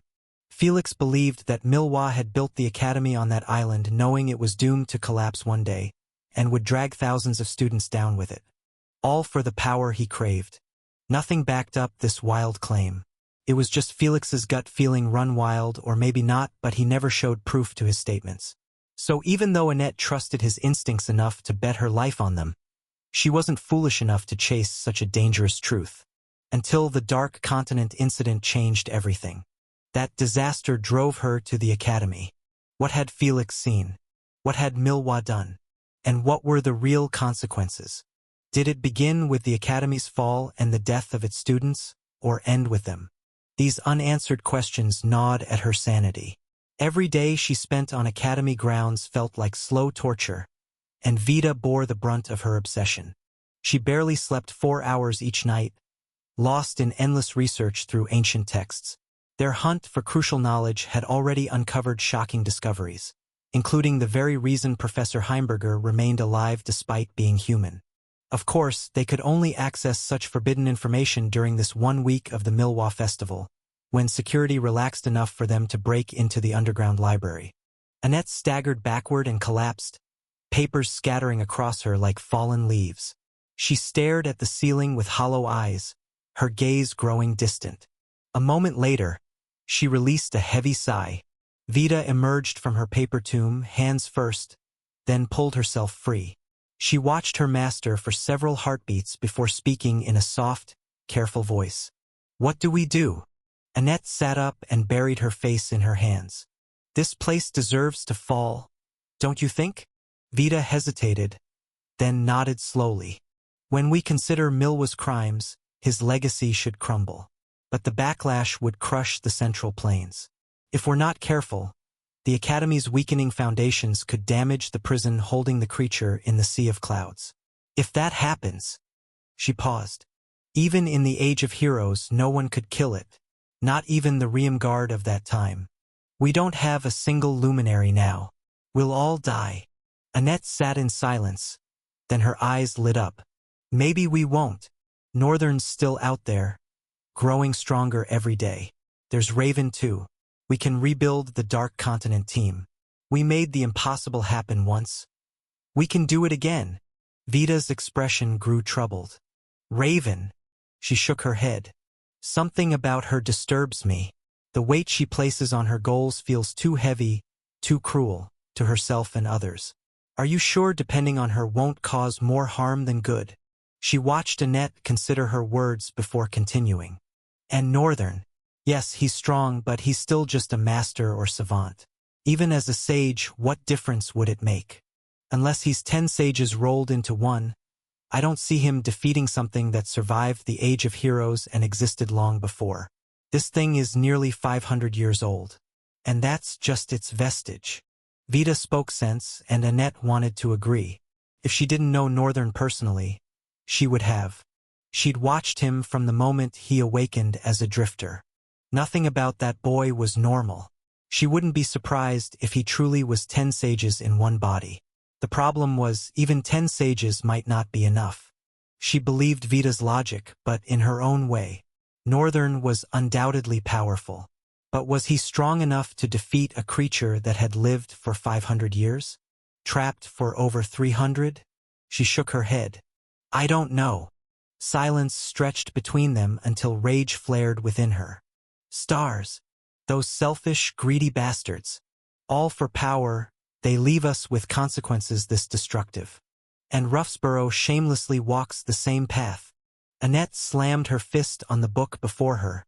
Felix believed that Milwa had built the Academy on that island knowing it was doomed to collapse one day, and would drag thousands of students down with it. All for the power he craved. Nothing backed up this wild claim. It was just Felix's gut feeling run wild, or maybe not, but he never showed proof to his statements. So even though Annette trusted his instincts enough to bet her life on them, she wasn't foolish enough to chase such a dangerous truth. Until the Dark Continent incident changed everything. That disaster drove her to the Academy. What had Felix seen? What had Milwa done? And what were the real consequences? Did it begin with the Academy's fall and the death of its students, or end with them? These unanswered questions gnawed at her sanity. Every day she spent on Academy grounds felt like slow torture, and Vida bore the brunt of her obsession. She barely slept 4 hours each night, lost in endless research through ancient texts. Their hunt for crucial knowledge had already uncovered shocking discoveries, including the very reason Professor Heimberger remained alive despite being human. Of course, they could only access such forbidden information during this 1 week of the Milwa Festival, when security relaxed enough for them to break into the underground library. Annette staggered backward and collapsed, papers scattering across her like fallen leaves. She stared at the ceiling with hollow eyes, her gaze growing distant. A moment later, she released a heavy sigh. Vida emerged from her paper tomb, hands first, then pulled herself free. She watched her master for several heartbeats before speaking in a soft, careful voice. "What do we do?" Annette sat up and buried her face in her hands. This place deserves to fall, don't you think? Vita hesitated, then nodded slowly. When we consider Milwa's crimes, his legacy should crumble. But the backlash would crush the Central Plains. If we're not careful, the Academy's weakening foundations could damage the prison holding the creature in the sea of clouds. If that happens, she paused. Even in the Age of Heroes, no one could kill it, not even the Realm Guard of that time. We don't have a single luminary now. We'll all die. Annette sat in silence, then her eyes lit up. Maybe we won't. Northern's still out there, growing stronger every day. There's Raven too. We can rebuild the Dark Continent team. We made the impossible happen once. We can do it again. Vita's expression grew troubled. Raven. She shook her head. Something about her disturbs me. The weight she places on her goals feels too heavy, too cruel, to herself and others. Are you sure depending on her won't cause more harm than good? She watched Annette consider her words before continuing. And Northern. Yes, he's strong, but he's still just a master or savant. Even as a sage, what difference would it make? Unless he's 10 sages rolled into one, I don't see him defeating something that survived the Age of Heroes and existed long before. This thing is nearly 500 years old. And that's just its vestige. Vita spoke sense, and Annette wanted to agree. If she didn't know Northern personally, she would have. She'd watched him from the moment he awakened as a drifter. Nothing about that boy was normal. She wouldn't be surprised if he truly was 10 sages in one body. The problem was, even 10 sages might not be enough. She believed Vita's logic, but in her own way. Northern was undoubtedly powerful. But was he strong enough to defeat a creature that had lived for 500 years? Trapped for over 300? She shook her head. I don't know. Silence stretched between them until rage flared within her. Stars. Those selfish, greedy bastards. All for power, they leave us with consequences this destructive. And Ruffsborough shamelessly walks the same path. Annette slammed her fist on the book before her,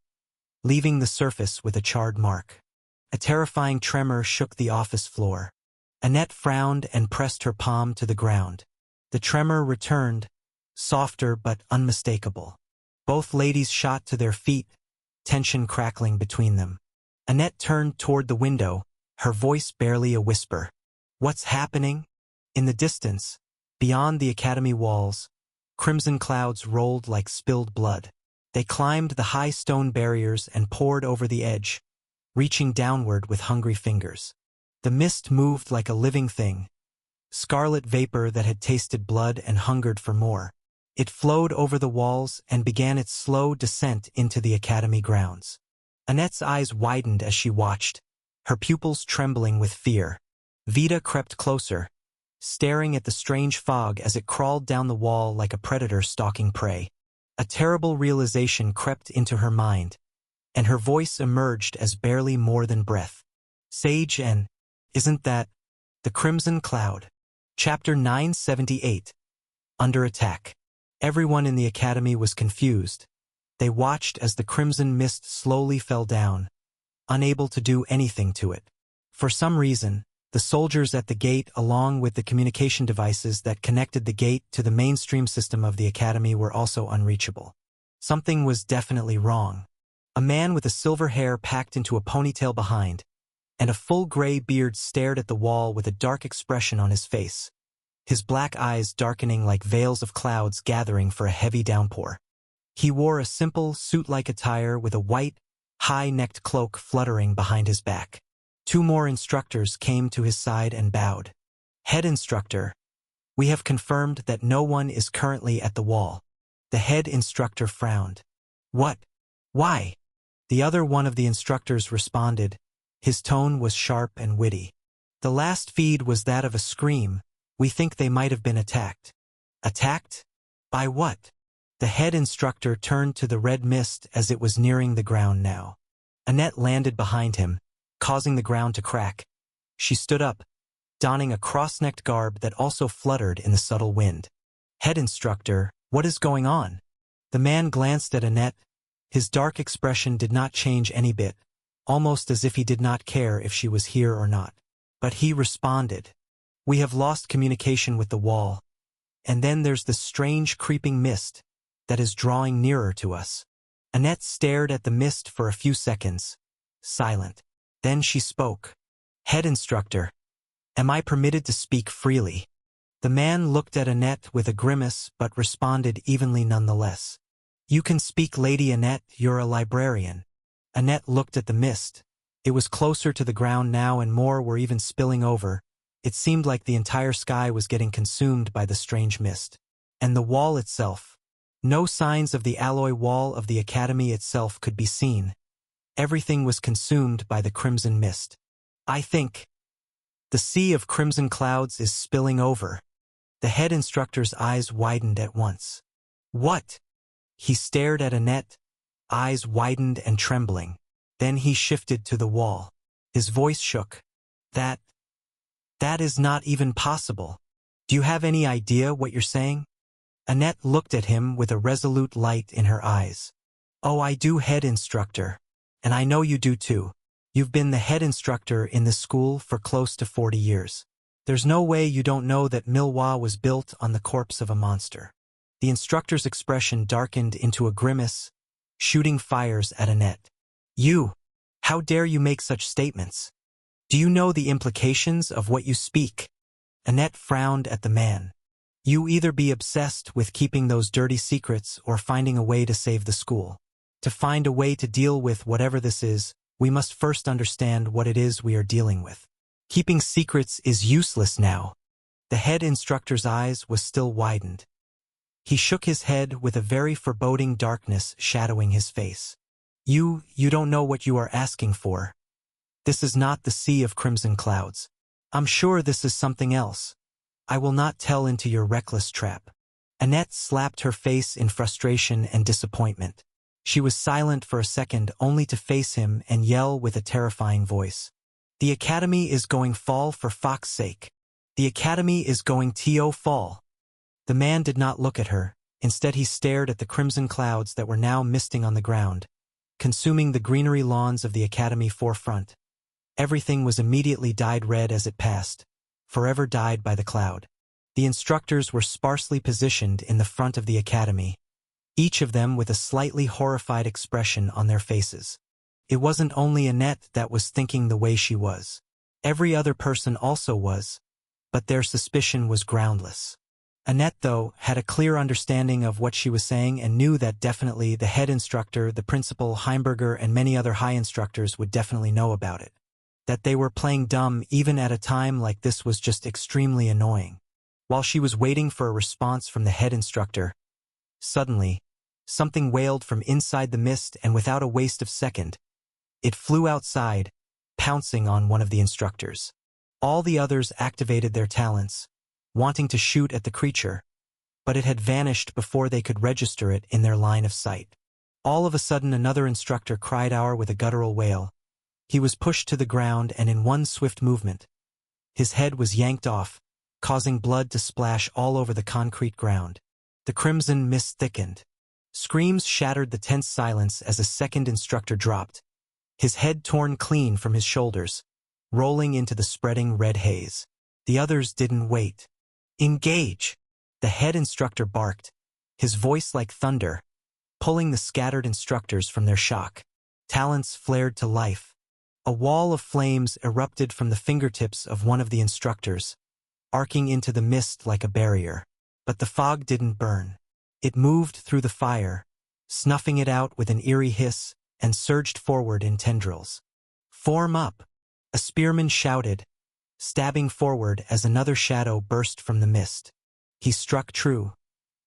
leaving the surface with a charred mark. A terrifying tremor shook the office floor. Annette frowned and pressed her palm to the ground. The tremor returned, softer but unmistakable. Both ladies shot to their feet, tension crackling between them. Annette turned toward the window, her voice barely a whisper. What's happening? In the distance, beyond the academy walls, crimson clouds rolled like spilled blood. They climbed the high stone barriers and poured over the edge, reaching downward with hungry fingers. The mist moved like a living thing, scarlet vapor that had tasted blood and hungered for more. It flowed over the walls and began its slow descent into the academy grounds. Annette's eyes widened as she watched, her pupils trembling with fear. Vita crept closer, staring at the strange fog as it crawled down the wall like a predator stalking prey. A terrible realization crept into her mind, and her voice emerged as barely more than breath. Sage and, isn't that, the Crimson Cloud? Chapter 978. Under Attack. Everyone in the academy was confused. They watched as the crimson mist slowly fell down, unable to do anything to it. For some reason, the soldiers at the gate along with the communication devices that connected the gate to the mainstream system of the academy were also unreachable. Something was definitely wrong. A man with a silver hair packed into a ponytail behind, and a full gray beard stared at the wall with a dark expression on his face, his black eyes darkening like veils of clouds gathering for a heavy downpour. He wore a simple, suit-like attire with a white, high-necked cloak fluttering behind his back. 2 more instructors came to his side and bowed. Head instructor, we have confirmed that no one is currently at the wall. The head instructor frowned. What? Why? The other one of the instructors responded. His tone was sharp and witty. The last feed was that of a scream. We think they might have been attacked. Attacked? By what? The head instructor turned to the red mist as it was nearing the ground now. Annette landed behind him, causing the ground to crack. She stood up, donning a cross-necked garb that also fluttered in the subtle wind. Head instructor, what is going on? The man glanced at Annette, His dark expression did not change any bit, almost as if he did not care if she was here or not. But he responded. We have lost communication with the wall. And then there's the strange creeping mist that is drawing nearer to us. Annette stared at the mist for a few seconds, silent. Then she spoke. Head instructor, am I permitted to speak freely? The man looked at Annette with a grimace but responded evenly nonetheless. You can speak, Lady Annette, you're a librarian. Annette looked at the mist. It was closer to the ground now and more were even spilling over. It seemed like the entire sky was getting consumed by the strange mist. And the wall itself. No signs of the alloy wall of the academy itself could be seen. Everything was consumed by the crimson mist. I think the sea of crimson clouds is spilling over. The head instructor's eyes widened at once. What? He stared at Annette, eyes widened and trembling. Then he shifted to the wall. His voice shook. That is not even possible. Do you have any idea what you're saying? Annette looked at him with a resolute light in her eyes. Oh, I do, head instructor. And I know you do too. You've been the head instructor in this school for close to 40 years. There's no way you don't know that Milwa was built on the corpse of a monster. The instructor's expression darkened into a grimace, shooting fires at Annette. You! How dare you make such statements? Do you know the implications of what you speak? Annette frowned at the man. You either be obsessed with keeping those dirty secrets or finding a way to save the school. To find a way to deal with whatever this is, we must first understand what it is we are dealing with. Keeping secrets is useless now. The head instructor's eyes was still widened. He shook his head with a very foreboding darkness shadowing his face. You don't know what you are asking for. This is not the sea of crimson clouds. I'm sure this is something else. I will not tell into your reckless trap. Annette slapped her face in frustration and disappointment. She was silent for a second only to face him and yell with a terrifying voice. The academy is going fall for fuck's sake. The academy is going to fall. The man did not look at her. Instead he stared at the crimson clouds that were now misting on the ground, consuming the greenery lawns of the academy forefront. Everything was immediately dyed red as it passed, forever dyed by the cloud. The instructors were sparsely positioned in the front of the academy, each of them with a slightly horrified expression on their faces. It wasn't only Annette that was thinking the way she was. Every other person also was, but their suspicion was groundless. Annette, though, had a clear understanding of what she was saying and knew that definitely the head instructor, the principal, Heimberger, and many other high instructors would definitely know about it. That they were playing dumb even at a time like this was just extremely annoying. While she was waiting for a response from the head instructor, suddenly, something wailed from inside the mist and without a waste of second, it flew outside, pouncing on one of the instructors. All the others activated their talents, wanting to shoot at the creature, but it had vanished before they could register it in their line of sight. All of a sudden another instructor cried out with a guttural wail. He was pushed to the ground and in one swift movement, his head was yanked off, causing blood to splash all over the concrete ground. The crimson mist thickened. Screams shattered the tense silence as a second instructor dropped, his head torn clean from his shoulders, rolling into the spreading red haze. The others didn't wait. Engage! The head instructor barked, his voice like thunder, pulling the scattered instructors from their shock. Talons flared to life. A wall of flames erupted from the fingertips of one of the instructors, arcing into the mist like a barrier. But the fog didn't burn. It moved through the fire, snuffing it out with an eerie hiss, and surged forward in tendrils. Form up! A spearman shouted, stabbing forward as another shadow burst from the mist. He struck true,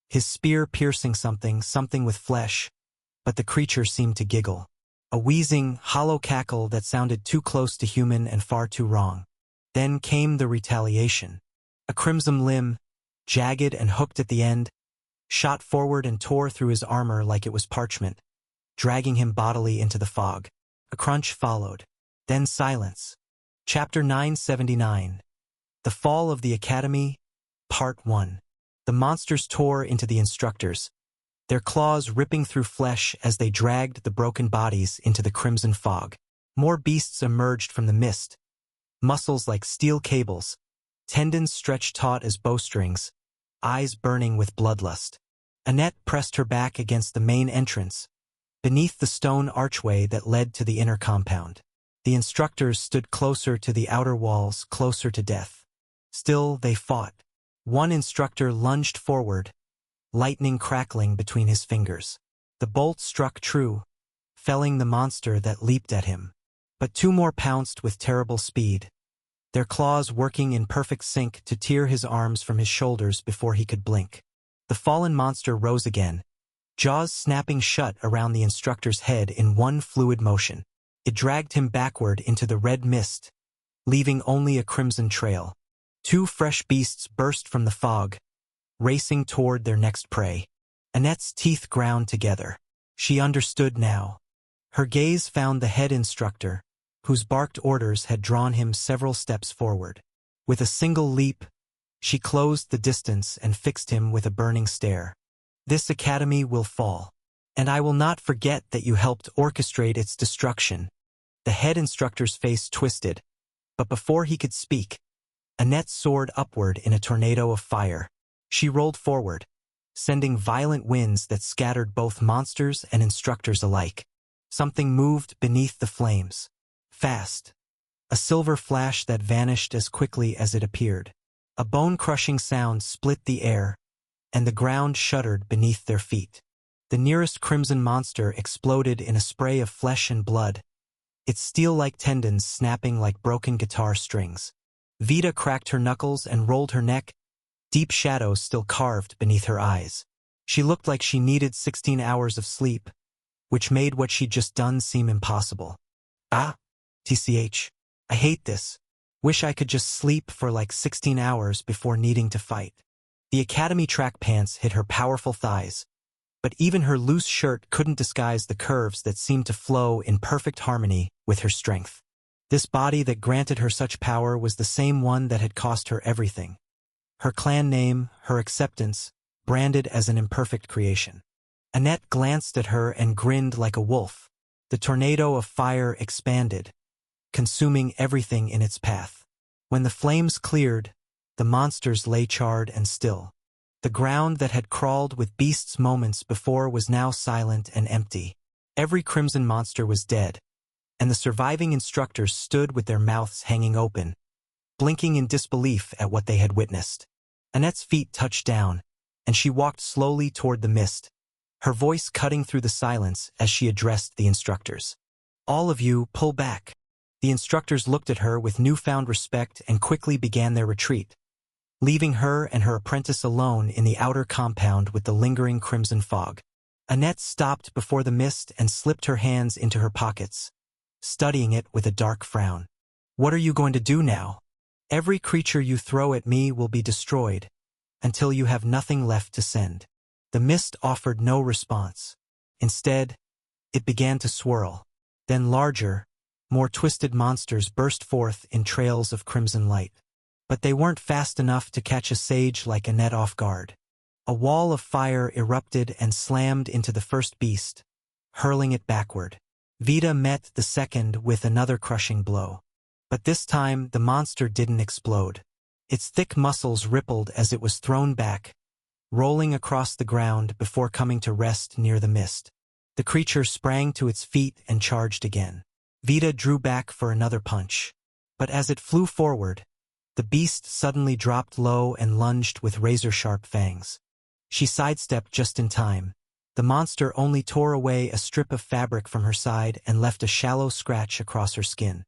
his spear piercing something with flesh, but the creature seemed to giggle. A wheezing, hollow cackle that sounded too close to human and far too wrong. Then came the retaliation. A crimson limb, jagged and hooked at the end, shot forward and tore through his armor like it was parchment, dragging him bodily into the fog. A crunch followed. Then silence. Chapter 979. The Fall of the Academy, Part 1. The monsters tore into the instructors, their claws ripping through flesh as they dragged the broken bodies into the crimson fog. More beasts emerged from the mist, muscles like steel cables, tendons stretched taut as bowstrings, eyes burning with bloodlust. Annette pressed her back against the main entrance, beneath the stone archway that led to the inner compound. The instructors stood closer to the outer walls, closer to death. Still, they fought. One instructor lunged forward, lightning crackling between his fingers. The bolt struck true, felling the monster that leaped at him. But two more pounced with terrible speed, their claws working in perfect sync to tear his arms from his shoulders before he could blink. The fallen monster rose again, jaws snapping shut around the instructor's head in one fluid motion. It dragged him backward into the red mist, leaving only a crimson trail. Two fresh beasts burst from the fog, racing toward their next prey. Annette's teeth ground together. She understood now. Her gaze found the head instructor, whose barked orders had drawn him several steps forward. With a single leap, she closed the distance and fixed him with a burning stare. This academy will fall, and I will not forget that you helped orchestrate its destruction. The head instructor's face twisted, but before he could speak, Annette soared upward in a tornado of fire. She rolled forward, sending violent winds that scattered both monsters and instructors alike. Something moved beneath the flames. Fast. A silver flash that vanished as quickly as it appeared. A bone-crushing sound split the air, and the ground shuddered beneath their feet. The nearest crimson monster exploded in a spray of flesh and blood, its steel-like tendons snapping like broken guitar strings. Vita cracked her knuckles and rolled her neck, deep shadows still carved beneath her eyes. She looked like she needed 16 hours of sleep, which made what she'd just done seem impossible. TCH. I hate this. Wish I could just sleep for like 16 hours before needing to fight. The academy track pants hit her powerful thighs, but even her loose shirt couldn't disguise the curves that seemed to flow in perfect harmony with her strength. This body that granted her such power was the same one that had cost her everything. Her clan name, her acceptance, branded as an imperfect creation. Annette glanced at her and grinned like a wolf. The tornado of fire expanded, consuming everything in its path. When the flames cleared, the monsters lay charred and still. The ground that had crawled with beasts moments before was now silent and empty. Every crimson monster was dead, and the surviving instructors stood with their mouths hanging open, blinking in disbelief at what they had witnessed. Annette's feet touched down, and she walked slowly toward the mist, her voice cutting through the silence as she addressed the instructors. All of you, pull back. The instructors looked at her with newfound respect and quickly began their retreat, leaving her and her apprentice alone in the outer compound with the lingering crimson fog. Annette stopped before the mist and slipped her hands into her pockets, studying it with a dark frown. What are you going to do now? Every creature you throw at me will be destroyed, until you have nothing left to send. The mist offered no response. Instead, it began to swirl. Then larger, more twisted monsters burst forth in trails of crimson light. But they weren't fast enough to catch a sage like Annette off guard. A wall of fire erupted and slammed into the first beast, hurling it backward. Vita met the second with another crushing blow. But this time, the monster didn't explode. Its thick muscles rippled as it was thrown back, rolling across the ground before coming to rest near the mist. The creature sprang to its feet and charged again. Vita drew back for another punch. But as it flew forward, the beast suddenly dropped low and lunged with razor-sharp fangs. She sidestepped just in time. The monster only tore away a strip of fabric from her side and left a shallow scratch across her skin.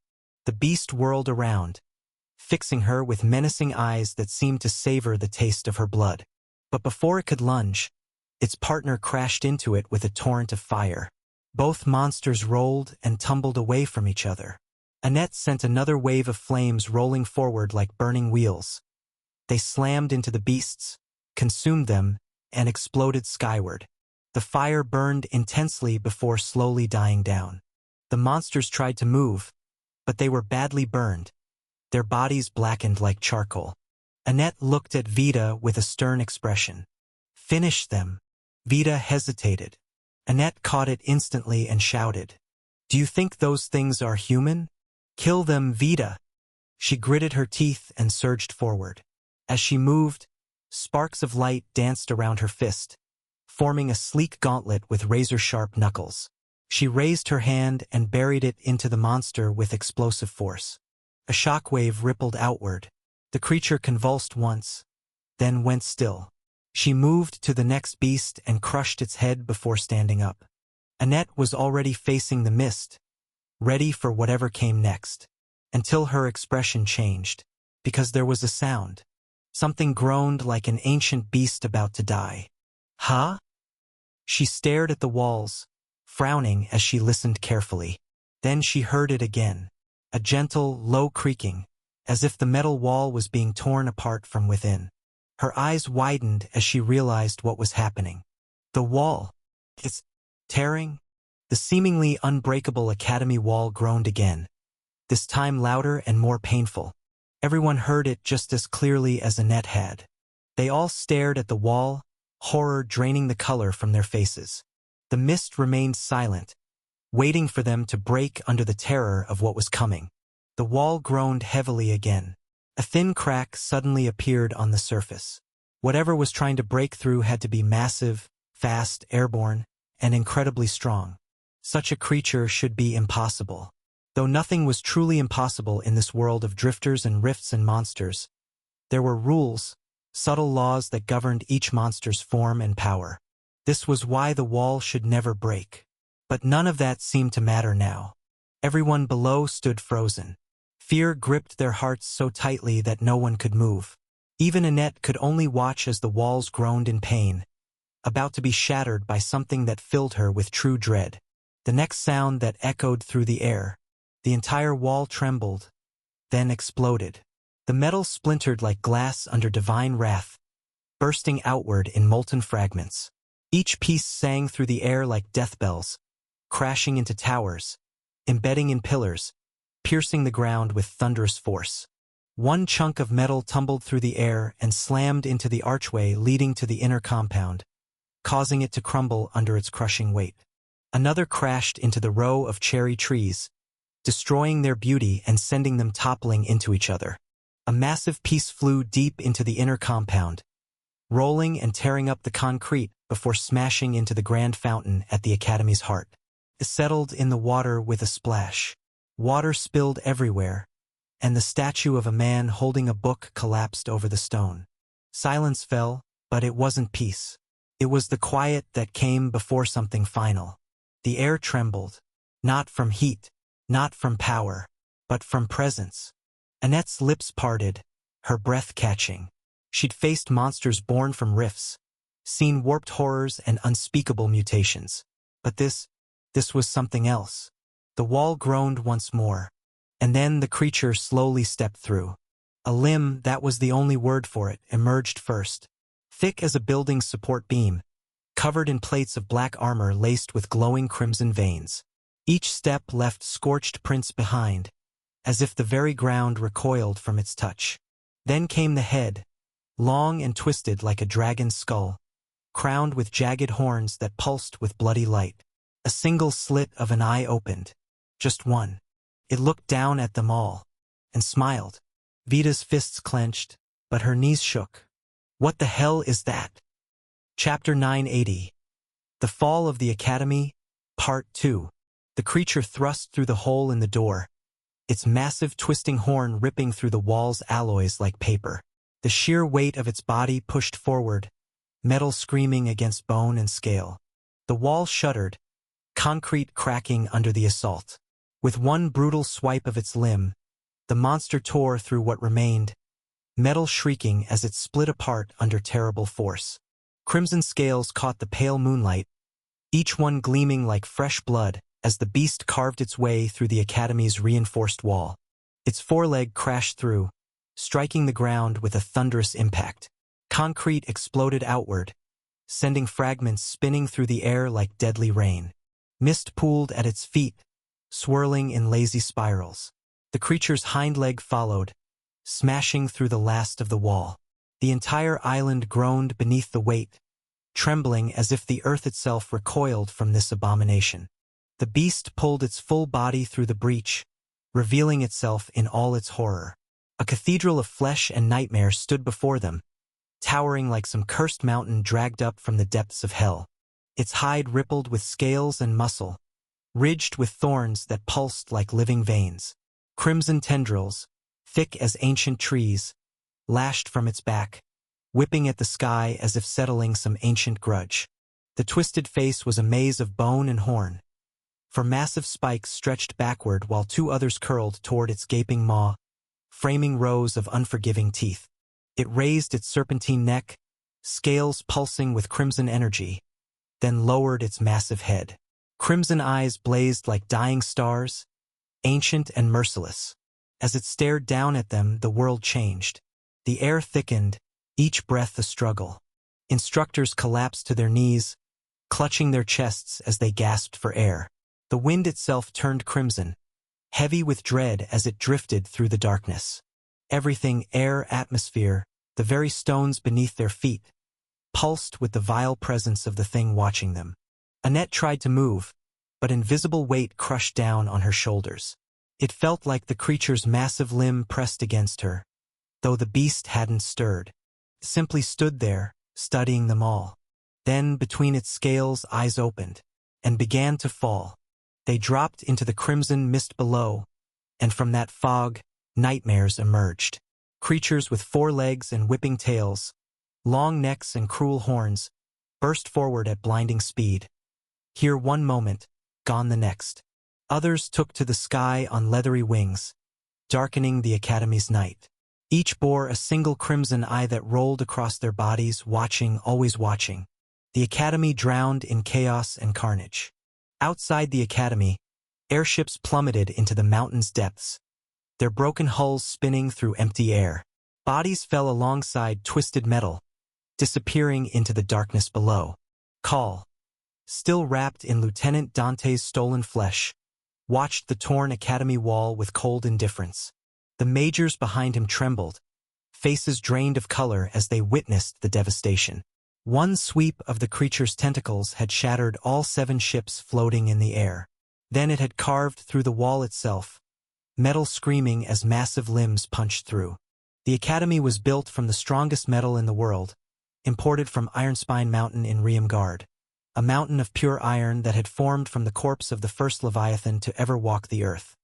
The beast whirled around, fixing her with menacing eyes that seemed to savor the taste of her blood. But before it could lunge, its partner crashed into it with a torrent of fire. Both monsters rolled and tumbled away from each other. Annette sent another wave of flames rolling forward like burning wheels. They slammed into the beasts, consumed them, and exploded skyward. The fire burned intensely before slowly dying down. The monsters tried to move, but they were badly burned, their bodies blackened like charcoal. Annette looked at Vita with a stern expression. Finish them. Vida hesitated. Annette caught it instantly and shouted, "Do you think those things are human? Kill them, Vida!" She gritted her teeth and surged forward. As she moved, sparks of light danced around her fist, forming a sleek gauntlet with razor-sharp knuckles. She raised her hand and buried it into the monster with explosive force. A shockwave rippled outward. The creature convulsed once, then went still. She moved to the next beast and crushed its head before standing up. Annette was already facing the mist, ready for whatever came next, until her expression changed, because there was a sound. Something groaned like an ancient beast about to die. Huh? She stared at the walls, frowning as she listened carefully. Then she heard it again, a gentle, low creaking, as if the metal wall was being torn apart from within. Her eyes widened as she realized what was happening. The wall. It's tearing. The seemingly unbreakable academy wall groaned again, this time louder and more painful. Everyone heard it just as clearly as Annette had. They all stared at the wall, horror draining the color from their faces. The mist remained silent, waiting for them to break under the terror of what was coming. The wall groaned heavily again. A thin crack suddenly appeared on the surface. Whatever was trying to break through had to be massive, fast, airborne, and incredibly strong. Such a creature should be impossible. Though nothing was truly impossible in this world of drifters and rifts and monsters, there were rules, subtle laws that governed each monster's form and power. This was why the wall should never break. But none of that seemed to matter now. Everyone below stood frozen. Fear gripped their hearts so tightly that no one could move. Even Annette could only watch as the walls groaned in pain, about to be shattered by something that filled her with true dread. The next sound that echoed through the air. The entire wall trembled, then exploded. The metal splintered like glass under divine wrath, bursting outward in molten fragments. Each piece sang through the air like death bells, crashing into towers, embedding in pillars, piercing the ground with thunderous force. One chunk of metal tumbled through the air and slammed into the archway leading to the inner compound, causing it to crumble under its crushing weight. Another crashed into the row of cherry trees, destroying their beauty and sending them toppling into each other. A massive piece flew deep into the inner compound, rolling and tearing up the concrete before smashing into the grand fountain at the academy's heart. It settled in the water with a splash. Water spilled everywhere, and the statue of a man holding a book collapsed over the stone. Silence fell, but it wasn't peace. It was the quiet that came before something final. The air trembled, not from heat, not from power, but from presence. Annette's lips parted, her breath catching. She'd faced monsters born from rifts, seen warped horrors and unspeakable mutations. But this was something else. The wall groaned once more, and then the creature slowly stepped through. A limb, that was the only word for it, emerged first. Thick as a building's support beam, covered in plates of black armor laced with glowing crimson veins. Each step left scorched prints behind, as if the very ground recoiled from its touch. Then came the head, long and twisted like a dragon's skull, crowned with jagged horns that pulsed with bloody light. A single slit of an eye opened. Just one. It looked down at them all, and smiled. Vida's fists clenched, but her knees shook. What the hell is that? Chapter 980. The Fall of the Academy, Part 2. The creature thrust through the hole in the door, its massive twisting horn ripping through the wall's alloys like paper. The sheer weight of its body pushed forward, metal screaming against bone and scale. The wall shuddered, concrete cracking under the assault. With one brutal swipe of its limb, the monster tore through what remained, metal shrieking as it split apart under terrible force. Crimson scales caught the pale moonlight, each one gleaming like fresh blood as the beast carved its way through the academy's reinforced wall. Its foreleg crashed through, striking the ground with a thunderous impact. Concrete exploded outward, sending fragments spinning through the air like deadly rain. Mist pooled at its feet, swirling in lazy spirals. The creature's hind leg followed, smashing through the last of the wall. The entire island groaned beneath the weight, trembling as if the earth itself recoiled from this abomination. The beast pulled its full body through the breach, revealing itself in all its horror. A cathedral of flesh and nightmare stood before them, towering like some cursed mountain dragged up from the depths of hell. Its hide rippled with scales and muscle, ridged with thorns that pulsed like living veins. Crimson tendrils, thick as ancient trees, lashed from its back, whipping at the sky as if settling some ancient grudge. The twisted face was a maze of bone and horn, for massive spikes stretched backward while two others curled toward its gaping maw, framing rows of unforgiving teeth. It raised its serpentine neck, scales pulsing with crimson energy, then lowered its massive head. Crimson eyes blazed like dying stars, ancient and merciless. As it stared down at them, the world changed. The air thickened, each breath a struggle. Instructors collapsed to their knees, clutching their chests as they gasped for air. The wind itself turned crimson, heavy with dread as it drifted through the darkness. Everything, air, atmosphere, the very stones beneath their feet, pulsed with the vile presence of the thing watching them. Annette tried to move, but invisible weight crushed down on her shoulders. It felt like the creature's massive limb pressed against her, though the beast hadn't stirred. It simply stood there, studying them all. Then, between its scales, eyes opened, and began to fall. They dropped into the crimson mist below, and from that fog, nightmares emerged. Creatures with 4 legs and whipping tails, long necks and cruel horns, burst forward at blinding speed. Here one moment, gone the next. Others took to the sky on leathery wings, darkening the Academy's night. Each bore a single crimson eye that rolled across their bodies, watching, always watching. The Academy drowned in chaos and carnage. Outside the Academy, airships plummeted into the mountain's depths, their broken hulls spinning through empty air. Bodies fell alongside twisted metal, disappearing into the darkness below. Call, still wrapped in Lieutenant Dante's stolen flesh, watched the torn Academy wall with cold indifference. The majors behind him trembled, faces drained of color as they witnessed the devastation. One sweep of the creature's tentacles had shattered all 7 ships floating in the air. Then it had carved through the wall itself, metal screaming as massive limbs punched through. The Academy was built from the strongest metal in the world, imported from Ironspine Mountain in Riemgard, a mountain of pure iron that had formed from the corpse of the first Leviathan to ever walk the earth.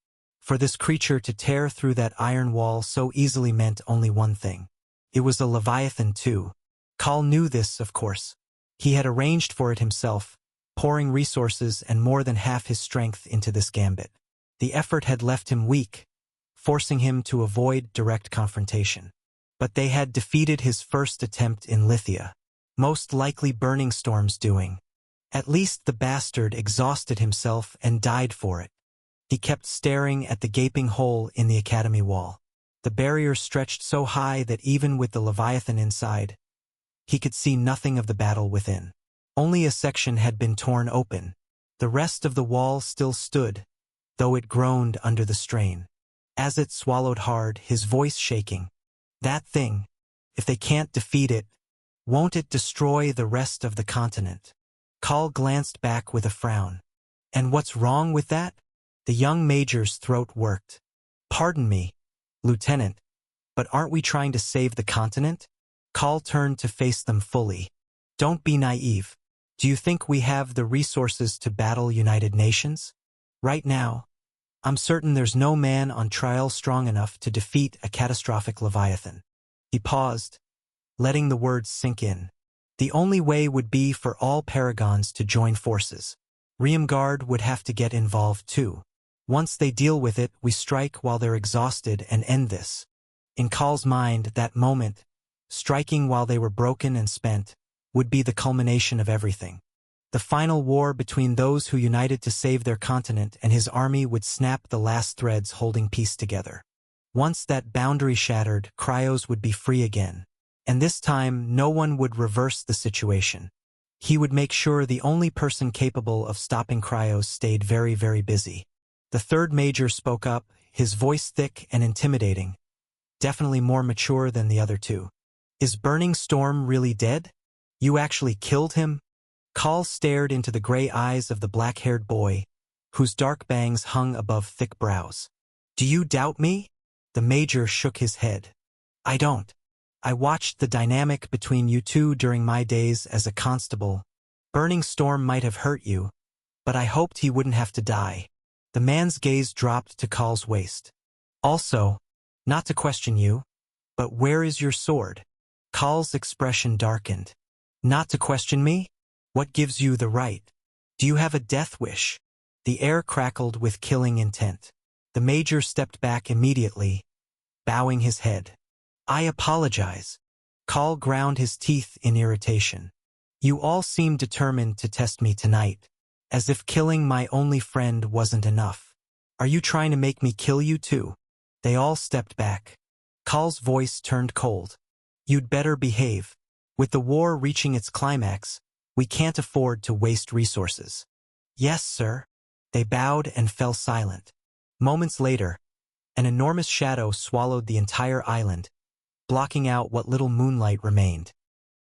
For this creature to tear through that iron wall so easily meant only one thing. It was a Leviathan too. Call knew this, of course. He had arranged for it himself, pouring resources and more than half his strength into this gambit. The effort had left him weak, forcing him to avoid direct confrontation. But they had defeated his first attempt in Lithia. Most likely Burning Storm's doing. At least the bastard exhausted himself and died for it. He kept staring at the gaping hole in the Academy wall. The barrier stretched so high that even with the Leviathan inside, he could see nothing of the battle within. Only a section had been torn open. The rest of the wall still stood, though it groaned under the strain. As it swallowed hard, his voice shaking. That thing, if they can't defeat it, won't it destroy the rest of the continent? Call glanced back with a frown. And what's wrong with that? The young major's throat worked. Pardon me, Lieutenant, but aren't we trying to save the continent? Call turned to face them fully. Don't be naive. Do you think we have the resources to battle United Nations? Right now, I'm certain there's no man on trial strong enough to defeat a catastrophic Leviathan. He paused, letting the words sink in. The only way would be for all Paragons to join forces. Riemgard would have to get involved too. Once they deal with it, we strike while they're exhausted and end this. In Call's mind, that moment, striking while they were broken and spent, would be the culmination of everything. The final war between those who united to save their continent and his army would snap the last threads holding peace together. Once that boundary shattered, Cryos would be free again. And this time, no one would reverse the situation. He would make sure the only person capable of stopping Cryos stayed very, very busy. The third major spoke up, his voice thick and intimidating, definitely more mature than the other two. Is Burning Storm really dead? You actually killed him? Carl stared into the gray eyes of the black-haired boy, whose dark bangs hung above thick brows. Do you doubt me? The major shook his head. I don't. I watched the dynamic between you two during my days as a constable. Burning Storm might have hurt you, but I hoped he wouldn't have to die. The man's gaze dropped to Carl's waist. Also, not to question you, but where is your sword? Carl's expression darkened. Not to question me? What gives you the right? Do you have a death wish? The air crackled with killing intent. The major stepped back immediately, bowing his head. I apologize. Carl ground his teeth in irritation. You all seem determined to test me tonight, as if killing my only friend wasn't enough. Are you trying to make me kill you too? They all stepped back. Carl's voice turned cold. You'd better behave. With the war reaching its climax, we can't afford to waste resources. Yes, sir. They bowed and fell silent. Moments later, an enormous shadow swallowed the entire island, blocking out what little moonlight remained.